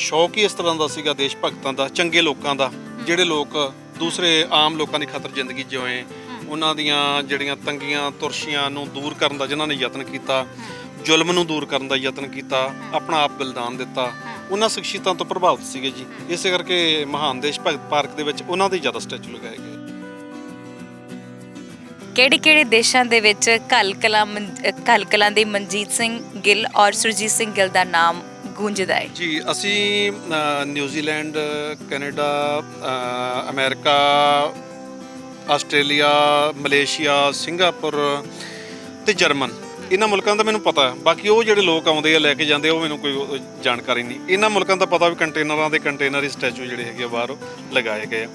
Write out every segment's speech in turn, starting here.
ਸ਼ੌਕ ਹੀ ਇਸ ਤਰ੍ਹਾਂ ਦਾ ਸੀਗਾ ਦੇਸ਼ ਭਗਤਾਂ ਦਾ, ਚੰਗੇ ਲੋਕਾਂ ਦਾ, ਜਿਹੜੇ ਲੋਕ ਦੂਸਰੇ ਆਮ ਲੋਕਾਂ ਦੀ ਖਾਤਰ ਜ਼ਿੰਦਗੀ ਜਿਉਏ, ਉਹਨਾਂ ਦੀਆਂ ਜਿਹੜੀਆਂ ਤੰਗੀਆਂ ਤੁਰਸ਼ੀਆਂ ਨੂੰ ਦੂਰ ਕਰਨ ਦਾ ਜਿਨ੍ਹਾਂ ਨੇ ਯਤਨ ਕੀਤਾ, ਜ਼ੁਲਮ ਨੂੰ ਦੂਰ ਕਰਨ ਦਾ ਯਤਨ ਕੀਤਾ, ਆਪਣਾ ਆਪ ਬਲਿਦਾਨ ਦਿੱਤਾ, ਉਹਨਾਂ ਸ਼ਖਸੀਅਤਾਂ ਤੋਂ ਪ੍ਰਭਾਵਿਤ ਸੀਗੇ ਜੀ। ਇਸੇ ਕਰਕੇ ਮਹਾਨ ਦੇਸ਼ ਭਗਤ ਪਾਰਕ ਦੇ ਵਿੱਚ ਉਹਨਾਂ ਦੇ ਜ਼ਿਆਦਾ ਸਟੈਚੂ ਲਗਾਏ ਗਏ। ਕਿਹੜੇ ਦੇਸ਼ਾਂ ਦੇ ਵਿੱਚ ਘੱਲ ਕਲਾਂ ਦੇ ਮਨਜੀਤ ਸਿੰਘ ਗਿੱਲ ਔਰ ਸੁਰਜੀਤ ਸਿੰਘ ਗਿੱਲ ਦਾ ਨਾਮ ਗੂੰਜਦਾ ਹੈ ਜੀ? ਅਸੀਂ New Zealand, Canada, America, Australia, Malaysia, Singapore ਤੇ ਜਰਮਨ, ਇਹਨਾਂ ਮੁਲਕਾਂ ਦਾ ਮੈਨੂੰ ਪਤਾ। ਬਾਕੀ ਉਹ ਜਿਹੜੇ ਲੋਕ ਆਉਂਦੇ ਆ ਲੈ ਕੇ ਜਾਂਦੇ ਉਹ ਮੈਨੂੰ ਕੋਈ ਜਾਣਕਾਰੀ ਨਹੀਂ। ਇਹਨਾਂ ਮੁਲਕਾਂ ਦਾ ਪਤਾ ਵੀ ਕੰਟੇਨਰਾਂ ਦੇ ਕੰਟੇਨਰ ਸਟੈਚੂ ਜਿਹੜੇ ਹੈਗੇ ਆ ਬਾਹਰ ਲਗਾਏ ਗਏ ਆ।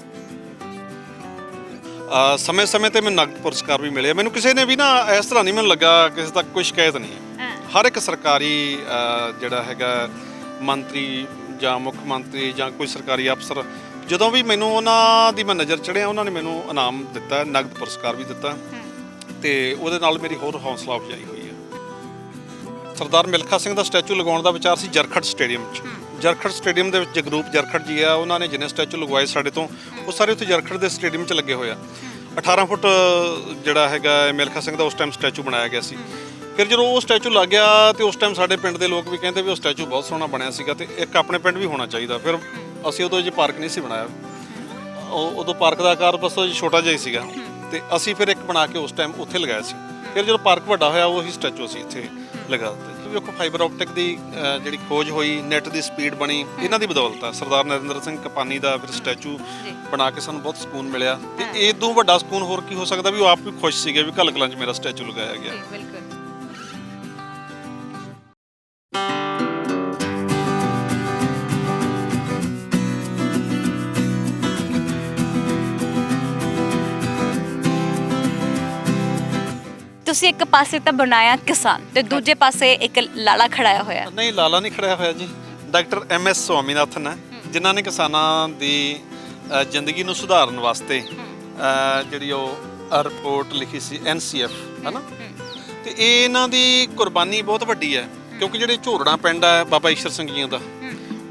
ਸਮੇਂ-ਸਮੇਂ ਤੇ ਮੈਨੂੰ ਨਗਦ ਪੁਰਸਕਾਰ ਵੀ ਮਿਲੇ। ਮੈਨੂੰ ਕਿਸੇ ਨੇ ਵੀ ਨਾ ਇਸ ਤਰ੍ਹਾਂ ਨਹੀਂ ਮੈਨੂੰ ਲੱਗਾ ਕਿਸੇ ਤੱਕ ਕੋਈ ਸ਼ਿਕਾਇਤ ਨਹੀਂ ਹੈ। ਹਰ ਇੱਕ ਸਰਕਾਰੀ ਜਿਹੜਾ ਹੈਗਾ ਮੰਤਰੀ ਜਾਂ ਮੁੱਖ ਮੰਤਰੀ ਜਾਂ ਕੋਈ ਸਰਕਾਰੀ ਅਫਸਰ, ਜਦੋਂ ਵੀ ਮੈਨੂੰ ਉਹਨਾਂ ਦੀ ਮੈਂ ਨਜ਼ਰ ਚੜ੍ਹਿਆ, ਉਹਨਾਂ ਨੇ ਮੈਨੂੰ ਇਨਾਮ ਦਿੱਤਾ, ਨਗਦ ਪੁਰਸਕਾਰ ਵੀ ਦਿੱਤਾ, ਤੇ ਉਹਦੇ ਨਾਲ ਮੇਰੀ ਹੋਰ ਹੌਸਲਾ ਅਫਜ਼ਾਈ ਹੋਈ ਹੈ। ਸਰਦਾਰ ਮਿਲਖਾ ਸਿੰਘ ਦਾ ਸਟੈਚੂ ਲਗਾਉਣ ਦਾ ਵਿਚਾਰ ਸੀ ਜਰਖੜ ਸਟੇਡੀਅਮ 'ਚ। ਜਰਖੜ ਸਟੇਡੀਅਮ ਦੇ ਵਿੱਚ ਜਗਰੂਪ ਜਰਖੜ ਜੀ ਆ, ਉਹਨਾਂ ਨੇ ਜਿੰਨੇ ਸਟੈਚੂ ਲਗਵਾਏ ਸਾਡੇ ਤੋਂ, ਉਹ ਸਾਰੇ ਉੱਥੇ ਜਰਖੜ ਦੇ ਸਟੇਡੀਅਮ 'ਚ ਲੱਗੇ ਹੋਏ ਆ। 18 ਫੁੱਟ ਜਿਹੜਾ ਹੈਗਾ ਮਿਲਖਾ ਸਿੰਘ ਦਾ ਉਸ ਟਾਈਮ ਸਟੈਚੂ ਬਣਾਇਆ ਗਿਆ ਸੀ। ਫਿਰ ਜਦੋਂ ਉਹ ਸਟੈਚੂ ਲੱਗ ਗਿਆ ਤੇ ਉਸ ਟਾਈਮ ਸਾਡੇ ਪਿੰਡ ਦੇ ਲੋਕ ਵੀ ਕਹਿੰਦੇ ਵੀ ਉਹ ਸਟੈਚੂ ਬਹੁਤ ਸੋਹਣਾ ਬਣਿਆ ਸੀਗਾ ਤੇ ਇੱਕ ਆਪਣੇ ਪਿੰਡ ਵੀ ਹੋਣਾ ਚਾਹੀਦਾ। ਫਿਰ ਅਸੀਂ ਉਦੋਂ ਜੇ ਪਾਰਕ ਨਹੀਂ ਸੀ ਬਣਾਇਆ, ਉਦੋਂ ਪਾਰਕ ਦਾ ਆਕਾਰ ਬਸ ਛੋਟਾ ਜਿਹਾ ਹੀ ਸੀਗਾ, ਤੇ ਅਸੀਂ ਫਿਰ ਇੱਕ ਬਣਾ ਕੇ ਉਸ ਟਾਈਮ ਉੱਥੇ ਲਗਾਇਆ ਸੀ। ਫਿਰ ਜਦੋਂ ਪਾਰਕ ਵੱਡਾ ਹੋਇਆ ਉਹੀ ਸਟੈਚੂ ਅਸੀਂ ਇੱਥੇ ਲਗਾ ਦਿੱਤੇ। ਵੇਖੋ ਫਾਈਬਰ ਆਪਟਿਕ ਦੀ ਜਿਹੜੀ ਖੋਜ ਹੋਈ, ਨੈੱਟ ਦੀ ਸਪੀਡ ਬਣੀ, ਇਹਨਾਂ ਦੀ ਬਦੌਲਤ ਆ। ਸਰਦਾਰ ਨਰਿੰਦਰ ਸਿੰਘ ਕਪਾਨੀ ਦਾ ਫਿਰ ਸਟੈਚੂ ਬਣਾ ਕੇ ਸਾਨੂੰ ਬਹੁਤ ਸਕੂਨ ਮਿਲਿਆ, ਤੇ ਇਹ ਤੋਂ ਵੱਡਾ ਸਕੂਨ ਹੋਰ ਕੀ ਹੋ ਸਕਦਾ ਵੀ ਉਹ ਆਪ ਵੀ ਖੁਸ਼ ਸੀਗੇ ਵੀ ਘੱਲ ਕਲਾਂ 'ਚ ਮੇਰਾ ਸਟੈਚੂ ਲਗਾਇਆ ਗਿਆ। ਤੁਸੀਂ ਇੱਕ ਪਾਸੇ ਤਾਂ ਬਣਾਇਆ ਕਿਸਾਨ ਤੇ ਦੂਜੇ ਪਾਸੇ ਇੱਕ ਲਾਲਾ ਖੜਾਇਆ ਹੋਇਆ। ਨਹੀਂ, ਲਾਲਾ ਨਹੀਂ ਖੜਾਇਆ ਹੋਇਆ ਜੀ। ਡਾਕਟਰ MS ਸਵਾਮੀਨਾਥਨ ਹੈ, ਜਿਨ੍ਹਾਂ ਨੇ ਕਿਸਾਨਾਂ ਦੀ ਜ਼ਿੰਦਗੀ ਨੂੰ ਸੁਧਾਰਨ ਵਾਸਤੇ ਜਿਹੜੀ ਉਹ ਰਿਪੋਰਟ ਲਿਖੀ ਸੀ NCF, ਹੈ ਨਾ। ਤੇ ਇਹ ਇਹਨਾਂ ਦੀ ਕੁਰਬਾਨੀ ਬਹੁਤ ਵੱਡੀ ਹੈ, ਕਿਉਂਕਿ ਜਿਹੜੇ ਝੋਰੜਾ ਪਿੰਡ ਹੈ ਬਾਬਾ ਈਸ਼ਰ ਸਿੰਘ ਜੀ ਦਾ,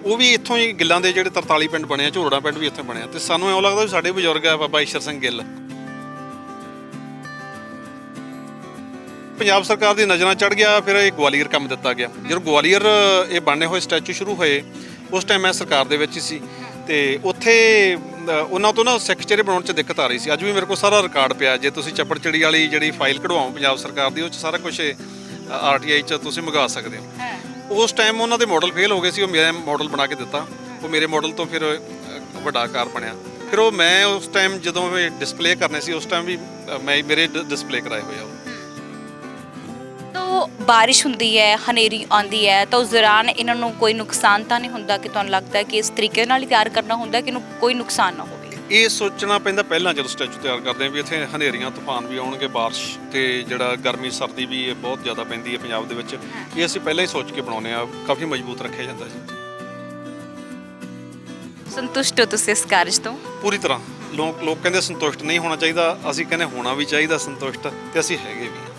ਉਹ ਵੀ ਇੱਥੋਂ ਹੀ ਗਿੱਲਾਂ ਦੇ ਜਿਹੜੇ 43 ਪਿੰਡ ਬਣੇ ਆ, ਝੋਰੜਾ ਪਿੰਡ ਵੀ ਇੱਥੇ ਬਣਿਆ। ਤੇ ਸਾਨੂੰ ਇਉਂ ਲੱਗਦਾ ਵੀ ਸਾਡੇ ਬਜ਼ੁਰਗ ਹੈ ਬਾਬਾ ਈਸ਼ਰ ਸਿੰਘ ਗਿੱਲ। ਪੰਜਾਬ ਸਰਕਾਰ ਦੀ ਨਜ਼ਰਾਂ ਚੜ੍ਹ ਗਿਆ, ਫਿਰ ਇਹ ਗਵਾਲੀਅਰ ਕੰਮ ਦਿੱਤਾ ਗਿਆ। ਜਦੋਂ ਗਵਾਲੀਅਰ ਇਹ ਬਣਨੇ ਹੋਏ ਸਟੈਚੂ ਸ਼ੁਰੂ ਹੋਏ, ਉਸ ਟਾਈਮ ਮੈਂ ਸਰਕਾਰ ਦੇ ਵਿੱਚ ਹੀ ਸੀ, ਤੇ ਉੱਥੇ ਉਹਨਾਂ ਤੋਂ ਨਾ ਸਿੱਖ ਚਿਹਰੇ ਬਣਾਉਣ 'ਚ ਦਿੱਕਤ ਆ ਰਹੀ ਸੀ। ਅੱਜ ਵੀ ਮੇਰੇ ਕੋਲ ਸਾਰਾ ਰਿਕਾਰਡ ਪਿਆ, ਜੇ ਤੁਸੀਂ ਚੱਪੜਚਿੜੀ ਵਾਲੀ ਜਿਹੜੀ ਫਾਈਲ ਕਢਵਾਓ ਪੰਜਾਬ ਸਰਕਾਰ ਦੀ, ਉਹ 'ਚ ਸਾਰਾ ਕੁਝ RTI 'ਚ ਤੁਸੀਂ ਮੰਗਾ ਸਕਦੇ ਹੋ। ਉਸ ਟਾਈਮ ਉਹਨਾਂ ਦੇ ਮਾਡਲ ਫੇਲ ਹੋ ਗਏ ਸੀ, ਉਹ ਮੇਰਾ ਮਾਡਲ ਬਣਾ ਕੇ ਦਿੱਤਾ। ਉਹ ਮੇਰੇ ਮਾਡਲ ਤੋਂ ਫਿਰ ਵੱਡਾ ਆਕਾਰ ਬਣਿਆ। ਫਿਰ ਉਹ ਮੈਂ ਉਸ ਟਾਈਮ ਜਦੋਂ ਇਹ ਡਿਸਪਲੇ ਕਰਨੇ ਸੀ, ਉਸ ਟਾਈਮ ਵੀ ਮੈਂ ਮੇਰੇ ਡਿਸਪਲੇ ਕਰਾਏ ਹੋਏ ਆ। ਬਾਰਿਸ਼ ਹੁੰਦੀ ਹੈ, ਹਨੇਰੀ ਆਉਂਦੀ ਹੈ, ਤਾਂ ਉਸ ਦੌਰਾਨ ਇਹਨਾਂ ਨੂੰ ਕੋਈ ਨੁਕਸਾਨ ਤਾਂ ਨਹੀਂ ਹੁੰਦਾ ਕਿ ਤੁਹਾਨੂੰ ਲੱਗਦਾ ਹੈ ਕਿ ਇਸ ਤਰੀਕੇ ਨਾਲ ਹੀ ਤਿਆਰ ਕਰਨਾ ਹੁੰਦਾ ਕਿ ਇਹਨੂੰ ਕੋਈ ਨੁਕਸਾਨ ਨਾ ਹੋਵੇ? ਇਹ ਸੋਚਣਾ ਪੈਂਦਾ ਪਹਿਲਾਂ ਜਦੋਂ ਸਟੈਚੂ ਤਿਆਰ ਕਰਦੇ ਆ ਵੀ ਇੱਥੇ ਹਨੇਰੀਆਂ ਤੂਫਾਨ ਵੀ ਆਉਣਗੇ, ਬਾਰਿਸ਼ ਤੇ ਜਿਹੜਾ ਗਰਮੀ ਸਰਦੀ ਵੀ ਬਹੁਤ ਜ਼ਿਆਦਾ ਪੈਂਦੀ ਹੈ ਪੰਜਾਬ ਦੇ ਵਿੱਚ। ਇਹ ਅਸੀਂ ਪਹਿਲਾਂ ਹੀ ਸੋਚ ਕੇ ਬਣਾਉਂਦੇ ਆ, ਕਾਫੀ ਮਜ਼ਬੂਤ ਰੱਖਿਆ ਜਾਂਦਾ ਜੀ। ਸੰਤੁਸ਼ਟ ਹੋ ਤੁਸੀਂ ਇਸ ਕਾਰਜ ਤੋਂ? ਪੂਰੀ ਤਰ੍ਹਾਂ। ਲੋਕ ਕਹਿੰਦੇ ਸੰਤੁਸ਼ਟ ਨਹੀਂ ਹੋਣਾ ਚਾਹੀਦਾ, ਅਸੀਂ ਕਹਿੰਦੇ ਹੋਣਾ ਵੀ ਚਾਹੀਦਾ ਸੰਤੁਸ਼ਟ, ਤੇ ਅਸੀਂ ਹੈਗੇ ਵੀ।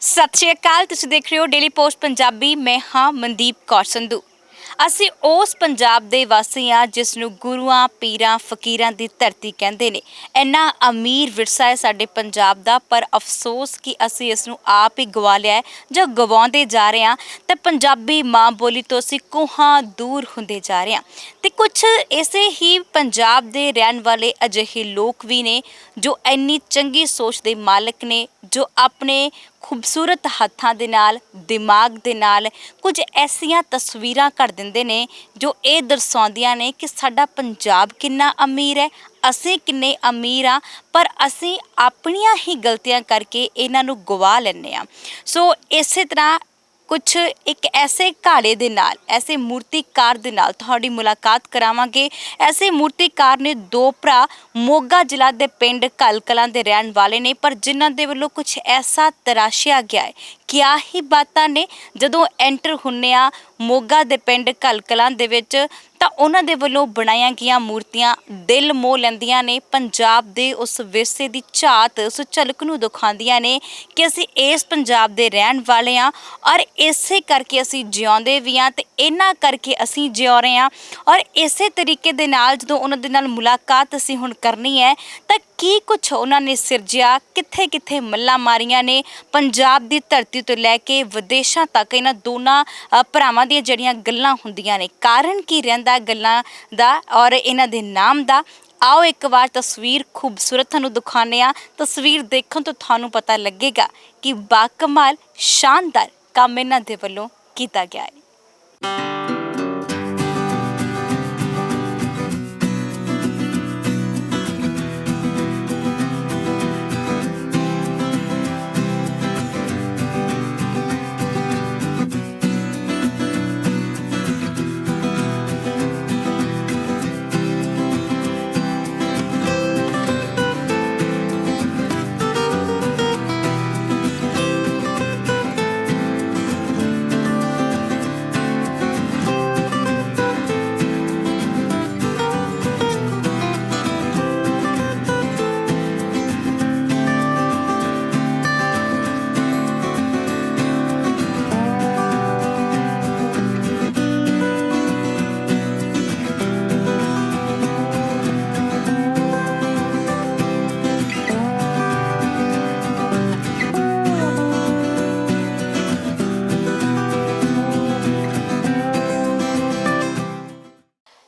ਸਤਿ ਸ਼੍ਰੀ ਅਕਾਲ, ਤੁਸੀਂ ਦੇਖ ਰਹੇ ਹੋ ਡੇਲੀ ਪੋਸਟ ਪੰਜਾਬੀ। ਮੈਂ ਹਾਂ ਮਨਦੀਪ ਕੌਰ ਸੰਧੂ। ਅਸੀਂ ਉਸ ਪੰਜਾਬ ਦੇ ਵਾਸੀ ਹਾਂ ਜਿਸ ਨੂੰ ਗੁਰੂਆਂ, ਪੀਰਾਂ, ਫਕੀਰਾਂ ਦੀ ਧਰਤੀ ਕਹਿੰਦੇ ਨੇ। ਇੰਨਾ ਅਮੀਰ ਵਿਰਸਾ ਹੈ ਸਾਡੇ ਪੰਜਾਬ ਦਾ, ਪਰ ਅਫਸੋਸ ਕਿ ਅਸੀਂ ਇਸ ਨੂੰ ਆਪ ਹੀ ਗਵਾ ਲਿਆ ਹੈ ਜਾਂ ਗਵਾਉਂਦੇ ਜਾ ਰਹੇ ਹਾਂ, ਤੇ ਪੰਜਾਬੀ ਮਾਂ ਬੋਲੀ ਤੋਂ ਅਸੀਂ ਕੋਹਾਂ ਦੂਰ ਹੁੰਦੇ ਜਾ ਰਹੇ ਹਾਂ। ਤੇ ਕੁਝ ਇਸੇ ਹੀ ਪੰਜਾਬ ਦੇ ਰਹਿਣ ਵਾਲੇ ਅਜਿਹੇ ਲੋਕ ਵੀ ਨੇ ਜੋ ਇੰਨੀ ਚੰਗੀ ਸੋਚ ਦੇ ਮਾਲਕ ਨੇ, ਜੋ ਆਪਣੇ ਖੂਬਸੂਰਤ ਹੱਥਾਂ ਦੇ ਨਾਲ, ਦਿਮਾਗ ਦੇ ਨਾਲ ਕੁਝ ਐਸੀਆਂ ਤਸਵੀਰਾਂ ਕੱਢ ਦਿੰਦੇ ਨੇ ਜੋ ਇਹ ਦਰਸਾਉਂਦੀਆਂ ਨੇ ਕਿ ਸਾਡਾ ਪੰਜਾਬ ਕਿੰਨਾ ਅਮੀਰ ਹੈ, ਅਸੀਂ ਕਿੰਨੇ ਅਮੀਰ ਹਾਂ, ਪਰ ਅਸੀਂ ਆਪਣੀਆਂ ਹੀ ਗਲਤੀਆਂ ਕਰਕੇ ਇਹਨਾਂ ਨੂੰ ਗਵਾ ਲੈਂਦੇ ਹਾਂ। ਸੋ ਇਸੇ ਤਰ੍ਹਾਂ ਕੁਝ ਇੱਕ ਐਸੇ ਘਾੜੇ ਦੇ ਨਾਲ, ਐਸੇ ਮੂਰਤੀਕਾਰ ਦੇ ਨਾਲ ਤੁਹਾਡੀ ਮੁਲਾਕਾਤ ਕਰਾਵਾਂਗੇ। ਐਸੇ ਮੂਰਤੀਕਾਰ ਨੇ ਦੋ ਭਰਾ, ਮੋਗਾ ਜ਼ਿਲ੍ਹਾ ਦੇ ਪਿੰਡ ਘੱਲ ਕਲਾਂ ਦੇ ਰਹਿਣ ਵਾਲੇ ਨੇ, ਪਰ ਜਿਨ੍ਹਾਂ ਦੇ ਵੱਲੋਂ ਕੁਝ ਐਸਾ ਤਰਾਸ਼ਿਆ ਗਿਆ ਹੈ ਕਿਆ ਹੀ ਬਾਤਾਂ ਨੇ। ਜਦੋਂ ਐਂਟਰ ਹੁੰਨੇ ਆ ਮੋਗਾ ਦੇ ਪਿੰਡ ਕਲਕਲਾਂ ਦੇ ਵਿੱਚ ਤਾਂ ਉਹਨਾਂ ਦੇ ਵੱਲੋਂ ਬਣਾਈਆਂ ਗਈਆਂ ਮੂਰਤੀਆਂ ਦਿਲ ਮੋਹ ਲੈਂਦੀਆਂ ਨੇ। ਪੰਜਾਬ ਦੇ ਉਸ ਵਿਰਸੇ ਦੀ ਝਾਤ, ਉਸ ਝਲਕ ਨੂੰ ਦਿਖਾਉਂਦੀਆਂ ਨੇ ਕਿ ਅਸੀਂ ਇਸ ਪੰਜਾਬ ਦੇ ਰਹਿਣ ਵਾਲੇ ਹਾਂ ਔਰ ਇਸੇ ਕਰਕੇ ਅਸੀਂ ਜਿਉਂਦੇ ਵੀ ਹਾਂ ਤੇ ਇਹਨਾਂ ਕਰਕੇ ਅਸੀਂ ਜਿਉ ਰਹੇ ਹਾਂ। ਔਰ ਇਸੇ ਤਰੀਕੇ ਦੇ ਨਾਲ ਜਦੋਂ ਉਹਨਾਂ ਦੇ ਨਾਲ ਮੁਲਾਕਾਤ ਅਸੀਂ ਹੁਣ ਕਰਨੀ ਹੈ ਤਾਂ ਕੀ ਕੁਛ ਉਹਨਾਂ ਨੇ ਸਿਰਜਿਆ, ਕਿੱਥੇ ਕਿੱਥੇ ਮੱਲਾਂ ਮਾਰੀਆਂ ਨੇ, ਪੰਜਾਬ ਦੀ ਧਰਤੀ ਤੋਂ ਲੈ ਕੇ ਵਿਦੇਸ਼ਾਂ ਤੱਕ ਇਹਨਾਂ ਦੋਨਾਂ ਭਰਾਵਾਂ ਦੀਆਂ ਜਿਹੜੀਆਂ ਗੱਲਾਂ ਹੁੰਦੀਆਂ ਨੇ, ਕਾਰਨ ਕੀ ਰਹਿੰਦਾ ਗੱਲਾਂ ਦਾ ਔਰ ਇਹਨਾਂ ਦੇ ਨਾਮ ਦਾ। ਆਓ ਇੱਕ ਵਾਰ ਤਸਵੀਰ ਖੂਬਸੂਰਤ ਤੁਹਾਨੂੰ ਦਿਖਾਉਂਦੇ ਹਾਂ। ਤਸਵੀਰ ਦੇਖਣ ਤੋਂ ਤੁਹਾਨੂੰ ਪਤਾ ਲੱਗੇਗਾ ਕਿ ਬਾਕਮਾਲ ਸ਼ਾਨਦਾਰ ਕੰਮ ਇਹਨਾਂ ਦੇ ਵੱਲੋਂ ਕੀਤਾ ਗਿਆ ਹੈ।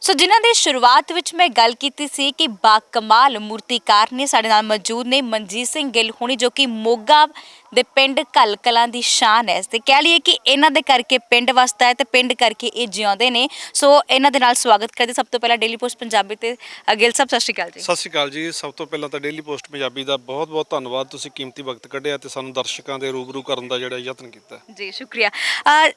ਸੋ ਜਿਨ੍ਹਾਂ ਦੀ ਸ਼ੁਰੂਆਤ ਵਿੱਚ ਮੈਂ ਗੱਲ ਕੀਤੀ ਸੀ ਕਿ ਬਾਕਮਾਲ ਮੂਰਤੀਕਾਰ ਨੇ, ਸਾਡੇ ਨਾਲ ਮੌਜੂਦ ਨੇ ਮਨਜੀਤ ਸਿੰਘ ਗਿੱਲ ਹੁਣੀ, ਜੋ ਕਿ ਮੋਗਾ ਦੇ ਪਿੰਡ ਕਲਕਲਾਂ ਦੀ ਸ਼ਾਨ ਹੈ ਤੇ ਕਹਿ ਲਈਏ ਕਿ ਇਹਨਾਂ ਦੇ ਕਰਕੇ ਪਿੰਡ ਵਸਦਾ ਹੈ ਤੇ ਪਿੰਡ ਕਰਕੇ ਇਹ ਜਿਉਂਦੇ ਨੇ। ਸੋ ਇਹਨਾਂ ਦੇ ਨਾਲ ਸਵਾਗਤ ਕਰਦੇ ਸਭ ਤੋਂ ਪਹਿਲਾਂ ਡੇਲੀ ਪੋਸਟ ਪੰਜਾਬੀ ਤੇ ਗਿੱਲ ਸਾਹਿਬ, ਸਤਿ ਸ਼੍ਰੀ ਅਕਾਲ ਜੀ। ਸਤਿ ਸ਼੍ਰੀ ਅਕਾਲ ਜੀ। ਸਭ ਤੋਂ ਪਹਿਲਾਂ ਤਾਂ ਡੇਲੀ ਪੋਸਟ ਪੰਜਾਬੀ ਦਾ ਬਹੁਤ ਬਹੁਤ ਧੰਨਵਾਦ, ਤੁਸੀਂ ਕੀਮਤੀ ਵਕਤ ਕੱਢਿਆ ਤੇ ਸਾਨੂੰ ਦਰਸ਼ਕਾਂ ਦੇ ਰੂਬਰੂ ਕਰਨ ਦਾ ਜਿਹੜਾ ਯਤਨ ਕੀਤਾ। ਜੀ ਸ਼ੁਕਰੀਆ।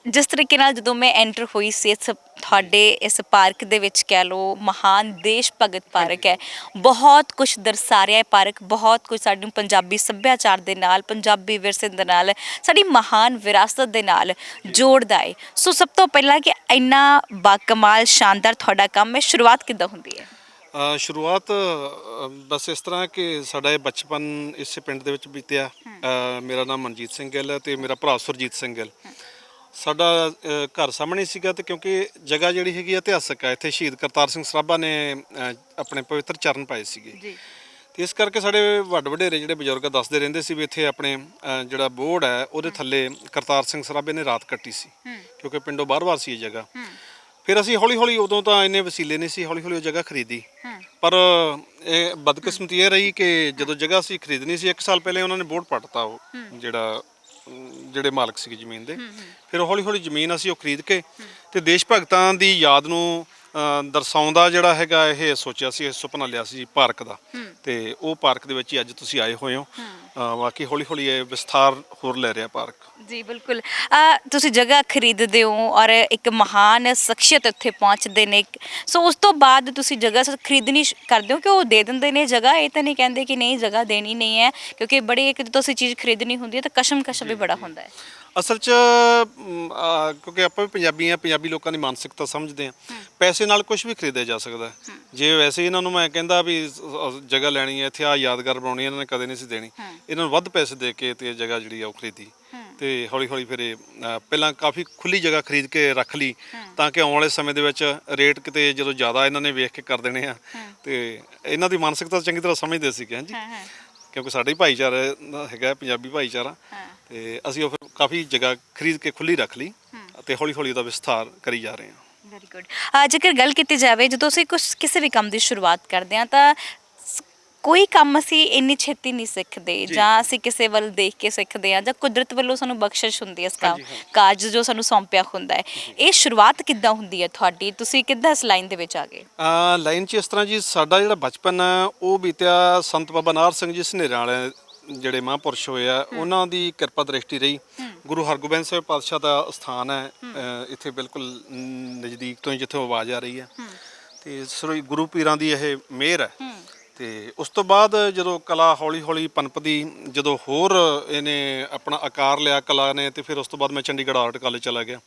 ਜਿਸ ਤਰੀਕੇ ਨਾਲ ਜਦੋਂ ਮੈਂ ਐਂਟਰ ਹੋਈ ਸੀ ਤੁਹਾਡੇ ਇਸ ਪਾਰਕ ਦੇ ਵਿੱਚ, ਕਹਿ ਲਓ ਮਹਾਨ ਦੇਸ਼ ਭਗਤ ਪਾਰਕ ਹੈ, ਬਹੁਤ ਕੁਝ ਦਰਸਾ ਰਿਹਾ ਹੈ ਪਾਰਕ, ਬਹੁਤ ਕੁਝ ਸਾਨੂੰ ਪੰਜਾਬੀ ਸੱਭਿਆਚਾਰ ਦੇ ਨਾਲ, ਪੰਜਾਬੀ ਵਿਰਸੇ ਦੇ ਨਾਲ, ਸਾਡੀ ਮਹਾਨ ਵਿਰਾਸਤ ਦੇ ਨਾਲ ਜੋੜਦਾ ਹੈ। ਸੋ ਸਭ ਤੋਂ ਪਹਿਲਾਂ ਕਿ ਇੰਨਾ ਬਾਕਮਾਲ ਸ਼ਾਨਦਾਰ ਤੁਹਾਡਾ ਕੰਮ ਹੈ, ਸ਼ੁਰੂਆਤ ਕਿੱਦਾਂ ਹੁੰਦੀ ਹੈ? ਸ਼ੁਰੂਆਤ ਬਸ ਇਸ ਤਰ੍ਹਾਂ ਕਿ ਸਾਡਾ ਇਹ ਬਚਪਨ ਇਸੇ ਪਿੰਡ ਦੇ ਵਿੱਚ ਬੀਤਿਆ। ਮੇਰਾ ਨਾਮ ਮਨਜੀਤ ਸਿੰਘ ਗਿੱਲ ਹੈ ਤੇ ਮੇਰਾ ਭਰਾ ਸੁਰਜੀਤ ਸਿੰਘ ਗਿੱਲ। ਸਾਡਾ ਘਰ ਸਾਹਮਣੇ ਸੀਗਾ ਤੇ ਕਿਉਂਕਿ ਜਗ੍ਹਾ ਜਿਹੜੀ ਹੈਗੀ ਇਤਿਹਾਸਕ ਹੈ, ਇੱਥੇ ਸ਼ਹੀਦ ਕਰਤਾਰ ਸਿੰਘ ਸਰਾਭਾ ਨੇ ਆਪਣੇ ਪਵਿੱਤਰ ਚਰਨ ਪਾਏ ਸੀਗੇ ਤੇ ਇਸ ਕਰਕੇ ਸਾਡੇ ਵੱਡ ਵਡੇਰੇ ਜਿਹੜੇ ਬਜ਼ੁਰਗ ਦੱਸਦੇ ਰਹਿੰਦੇ ਸੀ ਵੀ ਇੱਥੇ ਆਪਣੇ ਜਿਹੜਾ ਬੋਰਡ ਹੈ ਉਹਦੇ ਥੱਲੇ ਕਰਤਾਰ ਸਿੰਘ ਸਰਾਭੇ ਨੇ ਰਾਤ ਕੱਟੀ ਸੀ, ਕਿਉਂਕਿ ਪਿੰਡੋਂ ਬਾਹਰ-ਬਾਹਰ ਸੀ ਇਹ ਜਗ੍ਹਾ। ਫਿਰ ਅਸੀਂ ਹੌਲੀ-ਹੌਲੀ, ਉਦੋਂ ਤਾਂ ਇੰਨੇ ਵਸੀਲੇ ਨਹੀਂ ਸੀ, ਹੌਲੀ-ਹੌਲੀ ਉਹ ਜਗ੍ਹਾ ਖਰੀਦੀ। ਪਰ ਇਹ ਬਦਕਿਸਮਤੀ ਇਹ ਰਹੀ ਕਿ ਜਦੋਂ ਜਗ੍ਹਾ ਅਸੀਂ ਖਰੀਦਣੀ ਸੀ 1 ਸਾਲ ਪਹਿਲੇ ਉਹਨਾਂ ਨੇ ਬੋਰਡ ਪੱਟਤਾ, ਉਹ ਜਿਹੜੇ ਮਾਲਕ ਸੀਗੇ ਜ਼ਮੀਨ ਦੇ। ਫਿਰ ਹੌਲੀ-ਹੌਲੀ ਜ਼ਮੀਨ ਅਸੀਂ ਉਹ ਖਰੀਦ ਕੇ ਤੇ ਦੇਸ਼ ਭਗਤਾਂ ਦੀ ਯਾਦ ਨੂੰ ਦਰਸਾਉਂਦਾ ਜਿਹੜਾ ਹੈਗਾ ਇਹ ਸੋਚਿਆ ਸੀ, ਇਹ ਸੁਪਨਾ ਲਿਆ ਸੀ ਪਾਰਕ ਦਾ ਤੇ ਉਹ ਪਾਰਕ ਦੇ ਵਿੱਚ ਹੀ ਅੱਜ ਤੁਸੀਂ ਆਏ ਹੋਏ ਹੋ। ਬਾਕੀ ਹੌਲੀ-ਹੌਲੀ ਇਹ ਵਿਸਥਾਰ ਹੋਰ ਲੈ ਰਿਹਾ ਪਾਰਕ। ਜੀ ਬਿਲਕੁਲ। ਤੁਸੀਂ ਜਗ੍ਹਾ ਖਰੀਦਦੇ ਹੋ ਔਰ ਇੱਕ ਮਹਾਨ ਸ਼ਖਸੀਅਤ ਉੱਥੇ ਪਹੁੰਚਦੇ ਨੇ, ਸੋ ਉਸ ਤੋਂ ਬਾਅਦ ਤੁਸੀਂ ਜਗ੍ਹਾ ਖਰੀਦਣੀ ਕਰਦੇ ਹੋ ਕਿ ਉਹ ਦੇ ਦਿੰਦੇ ਨੇ ਜਗ੍ਹਾ? ਇਹ ਤਾਂ ਨਹੀਂ ਕਹਿੰਦੇ ਕਿ ਨਹੀਂ ਜਗ੍ਹਾ ਦੇਣੀ ਨਹੀਂ ਹੈ, ਕਿਉਂਕਿ ਬੜੀ ਇੱਕ ਜਦੋਂ ਅਸੀਂ ਚੀਜ਼ ਖਰੀਦਣੀ ਹੁੰਦੀ ਹੈ ਤਾਂ ਕਸ਼ਮਕਸ਼ ਵੀ ਬੜਾ ਹੁੰਦਾ ਹੈ। ਅਸਲ 'ਚ ਕਿਉਂਕਿ ਆਪਾਂ ਵੀ ਪੰਜਾਬੀ ਆ, ਪੰਜਾਬੀ ਲੋਕਾਂ ਦੀ ਮਾਨਸਿਕਤਾ ਸਮਝਦੇ ਹਾਂ। ਪੈਸੇ ਨਾਲ ਕੁਝ ਵੀ ਖਰੀਦਿਆ ਜਾ ਸਕਦਾ। ਜੇ ਵੈਸੇ ਇਹਨਾਂ ਨੂੰ ਮੈਂ ਕਹਿੰਦਾ ਵੀ ਜਗ੍ਹਾ ਲੈਣੀ ਹੈ, ਇੱਥੇ ਆ ਯਾਦਗਾਰ ਬਣਾਉਣੀ, ਇਹਨਾਂ ਨੇ ਕਦੇ ਨਹੀਂ ਸੀ ਦੇਣੀ। ਇਹਨਾਂ ਨੂੰ ਵੱਧ ਪੈਸੇ ਦੇ ਕੇ ਤੇ ਜਗ੍ਹਾ ਜਿਹੜੀ ਆ ਉਹ ਖਰੀਦੀ ਤੇ ਹੌਲੀ-ਹੌਲੀ ਫਿਰ ਪਹਿਲਾਂ ਕਾਫੀ ਖੁੱਲੀ ਜਗ੍ਹਾ ਖਰੀਦ ਕੇ ਰੱਖ ਲਈ ਤਾਂ ਕਿ ਆਉਣ ਵਾਲੇ ਸਮੇਂ ਦੇ ਵਿੱਚ ਰੇਟ ਕਿਤੇ ਜਦੋਂ ਜ਼ਿਆਦਾ ਇਹਨਾਂ ਨੇ ਵੇਖ ਕੇ ਕਰ ਦੇਣੇ ਆ। ਤੇ ਇਹਨਾਂ ਦੀ ਮਾਨਸਿਕਤਾ ਚੰਗੀ ਤਰ੍ਹਾਂ ਸਮਝਦੇ ਸੀਗੇ ਜੀ, ਕਿਉਂਕਿ ਸਾਡੇ ਹੀ ਭਾਈਚਾਰਾ ਹੈਗਾ, ਪੰਜਾਬੀ ਭਾਈਚਾਰਾ, ਤੇ ਅਸੀਂ ਉਹ ਫਿਰ ਕਾਫੀ ਜਗ੍ਹਾ ਖਰੀਦ ਕੇ ਖੁੱਲੀ ਰੱਖ ਲਈ ਤੇ ਹੌਲੀ-ਹੌਲੀ ਉਹਦਾ ਵਿਸਥਾਰ ਕਰੀ ਜਾ ਰਹੇ ਹਾਂ। Very good. ਜੇਕਰ ਗੱਲ ਕੀਤੀ ਜਾਵੇ, ਜਦੋਂ ਅਸੀਂ ਕਿਸੇ ਵੀ ਕੰਮ ਦੀ ਸ਼ੁਰੂਆਤ ਕਰਦੇ ਹਾਂ ਤਾਂ ਕੋਈ ਕੰਮ ਅਸੀਂ ਇੰਨੀ ਛੇਤੀ ਨਹੀਂ ਸਿੱਖਦੇ, ਜਾਂ ਅਸੀਂ ਕਿਸੇ ਵੱਲ ਦੇਖ ਕੇ ਸਿੱਖਦੇ ਹਾਂ, ਜਾਂ ਕੁਦਰਤ ਵੱਲੋਂ ਸਾਨੂੰ ਬਖਸ਼ਿਸ਼ ਹੁੰਦੀ ਹੈ ਇਸ ਕਾਰਜ ਜੋ ਸਾਨੂੰ ਸੌਂਪਿਆ ਹੁੰਦਾ ਹੈ। ਇਹ ਸ਼ੁਰੂਆਤ ਕਿੱਦਾਂ ਹੁੰਦੀ ਹੈ ਤੁਹਾਡੀ? ਤੁਸੀਂ ਕਿੱਦਾਂ ਇਸ ਲਾਈਨ ਦੇ ਵਿੱਚ ਆ ਗਏ? ਲਾਈਨ 'ਚ ਇਸ ਤਰ੍ਹਾਂ ਜੀ, ਸਾਡਾ ਜਿਹੜਾ ਬਚਪਨ ਆ ਉਹ ਬੀਤਿਆ ਸੰਤ ਬਾਬਾ ਨਾਹਰ ਸਿੰਘ ਜੀ ਸਨੇਰਾਂ ਵਾਲੇ ਜਿਹੜੇ ਮਹਾਂਪੁਰਸ਼ ਹੋਏ ਆ, ਉਹਨਾਂ ਦੀ ਕਿਰਪਾ ਦ੍ਰਿਸ਼ਟੀ ਰਹੀ। ਗੁਰੂ ਹਰਗੋਬਿੰਦ ਸਾਹਿਬ ਪਾਤਸ਼ਾਹ ਦਾ ਸਥਾਨ ਹੈ ਇੱਥੇ ਬਿਲਕੁਲ ਨਜ਼ਦੀਕ ਤੋਂ ਹੀ, ਜਿੱਥੇ ਆਵਾਜ਼ ਆ ਰਹੀ ਹੈ, ਤੇ ਸ੍ਰੀ ਗੁਰੂ ਪੀਰਾਂ ਦੀ ਇਹ ਮਿਹਰ ਹੈ ਤੇ ਉਸ ਤੋਂ ਬਾਅਦ ਜਦੋਂ ਕਲਾ ਹੌਲੀ ਹੌਲੀ ਪਨਪਦੀ, ਜਦੋਂ ਹੋਰ ਇਹਨੇ ਆਪਣਾ ਆਕਾਰ ਲਿਆ ਕਲਾ ਨੇ, ਤੇ ਫਿਰ ਉਸ ਤੋਂ ਬਾਅਦ ਮੈਂ ਚੰਡੀਗੜ੍ਹ ਆਰਟ ਕਾਲਜ ਚਲਾ ਗਿਆ,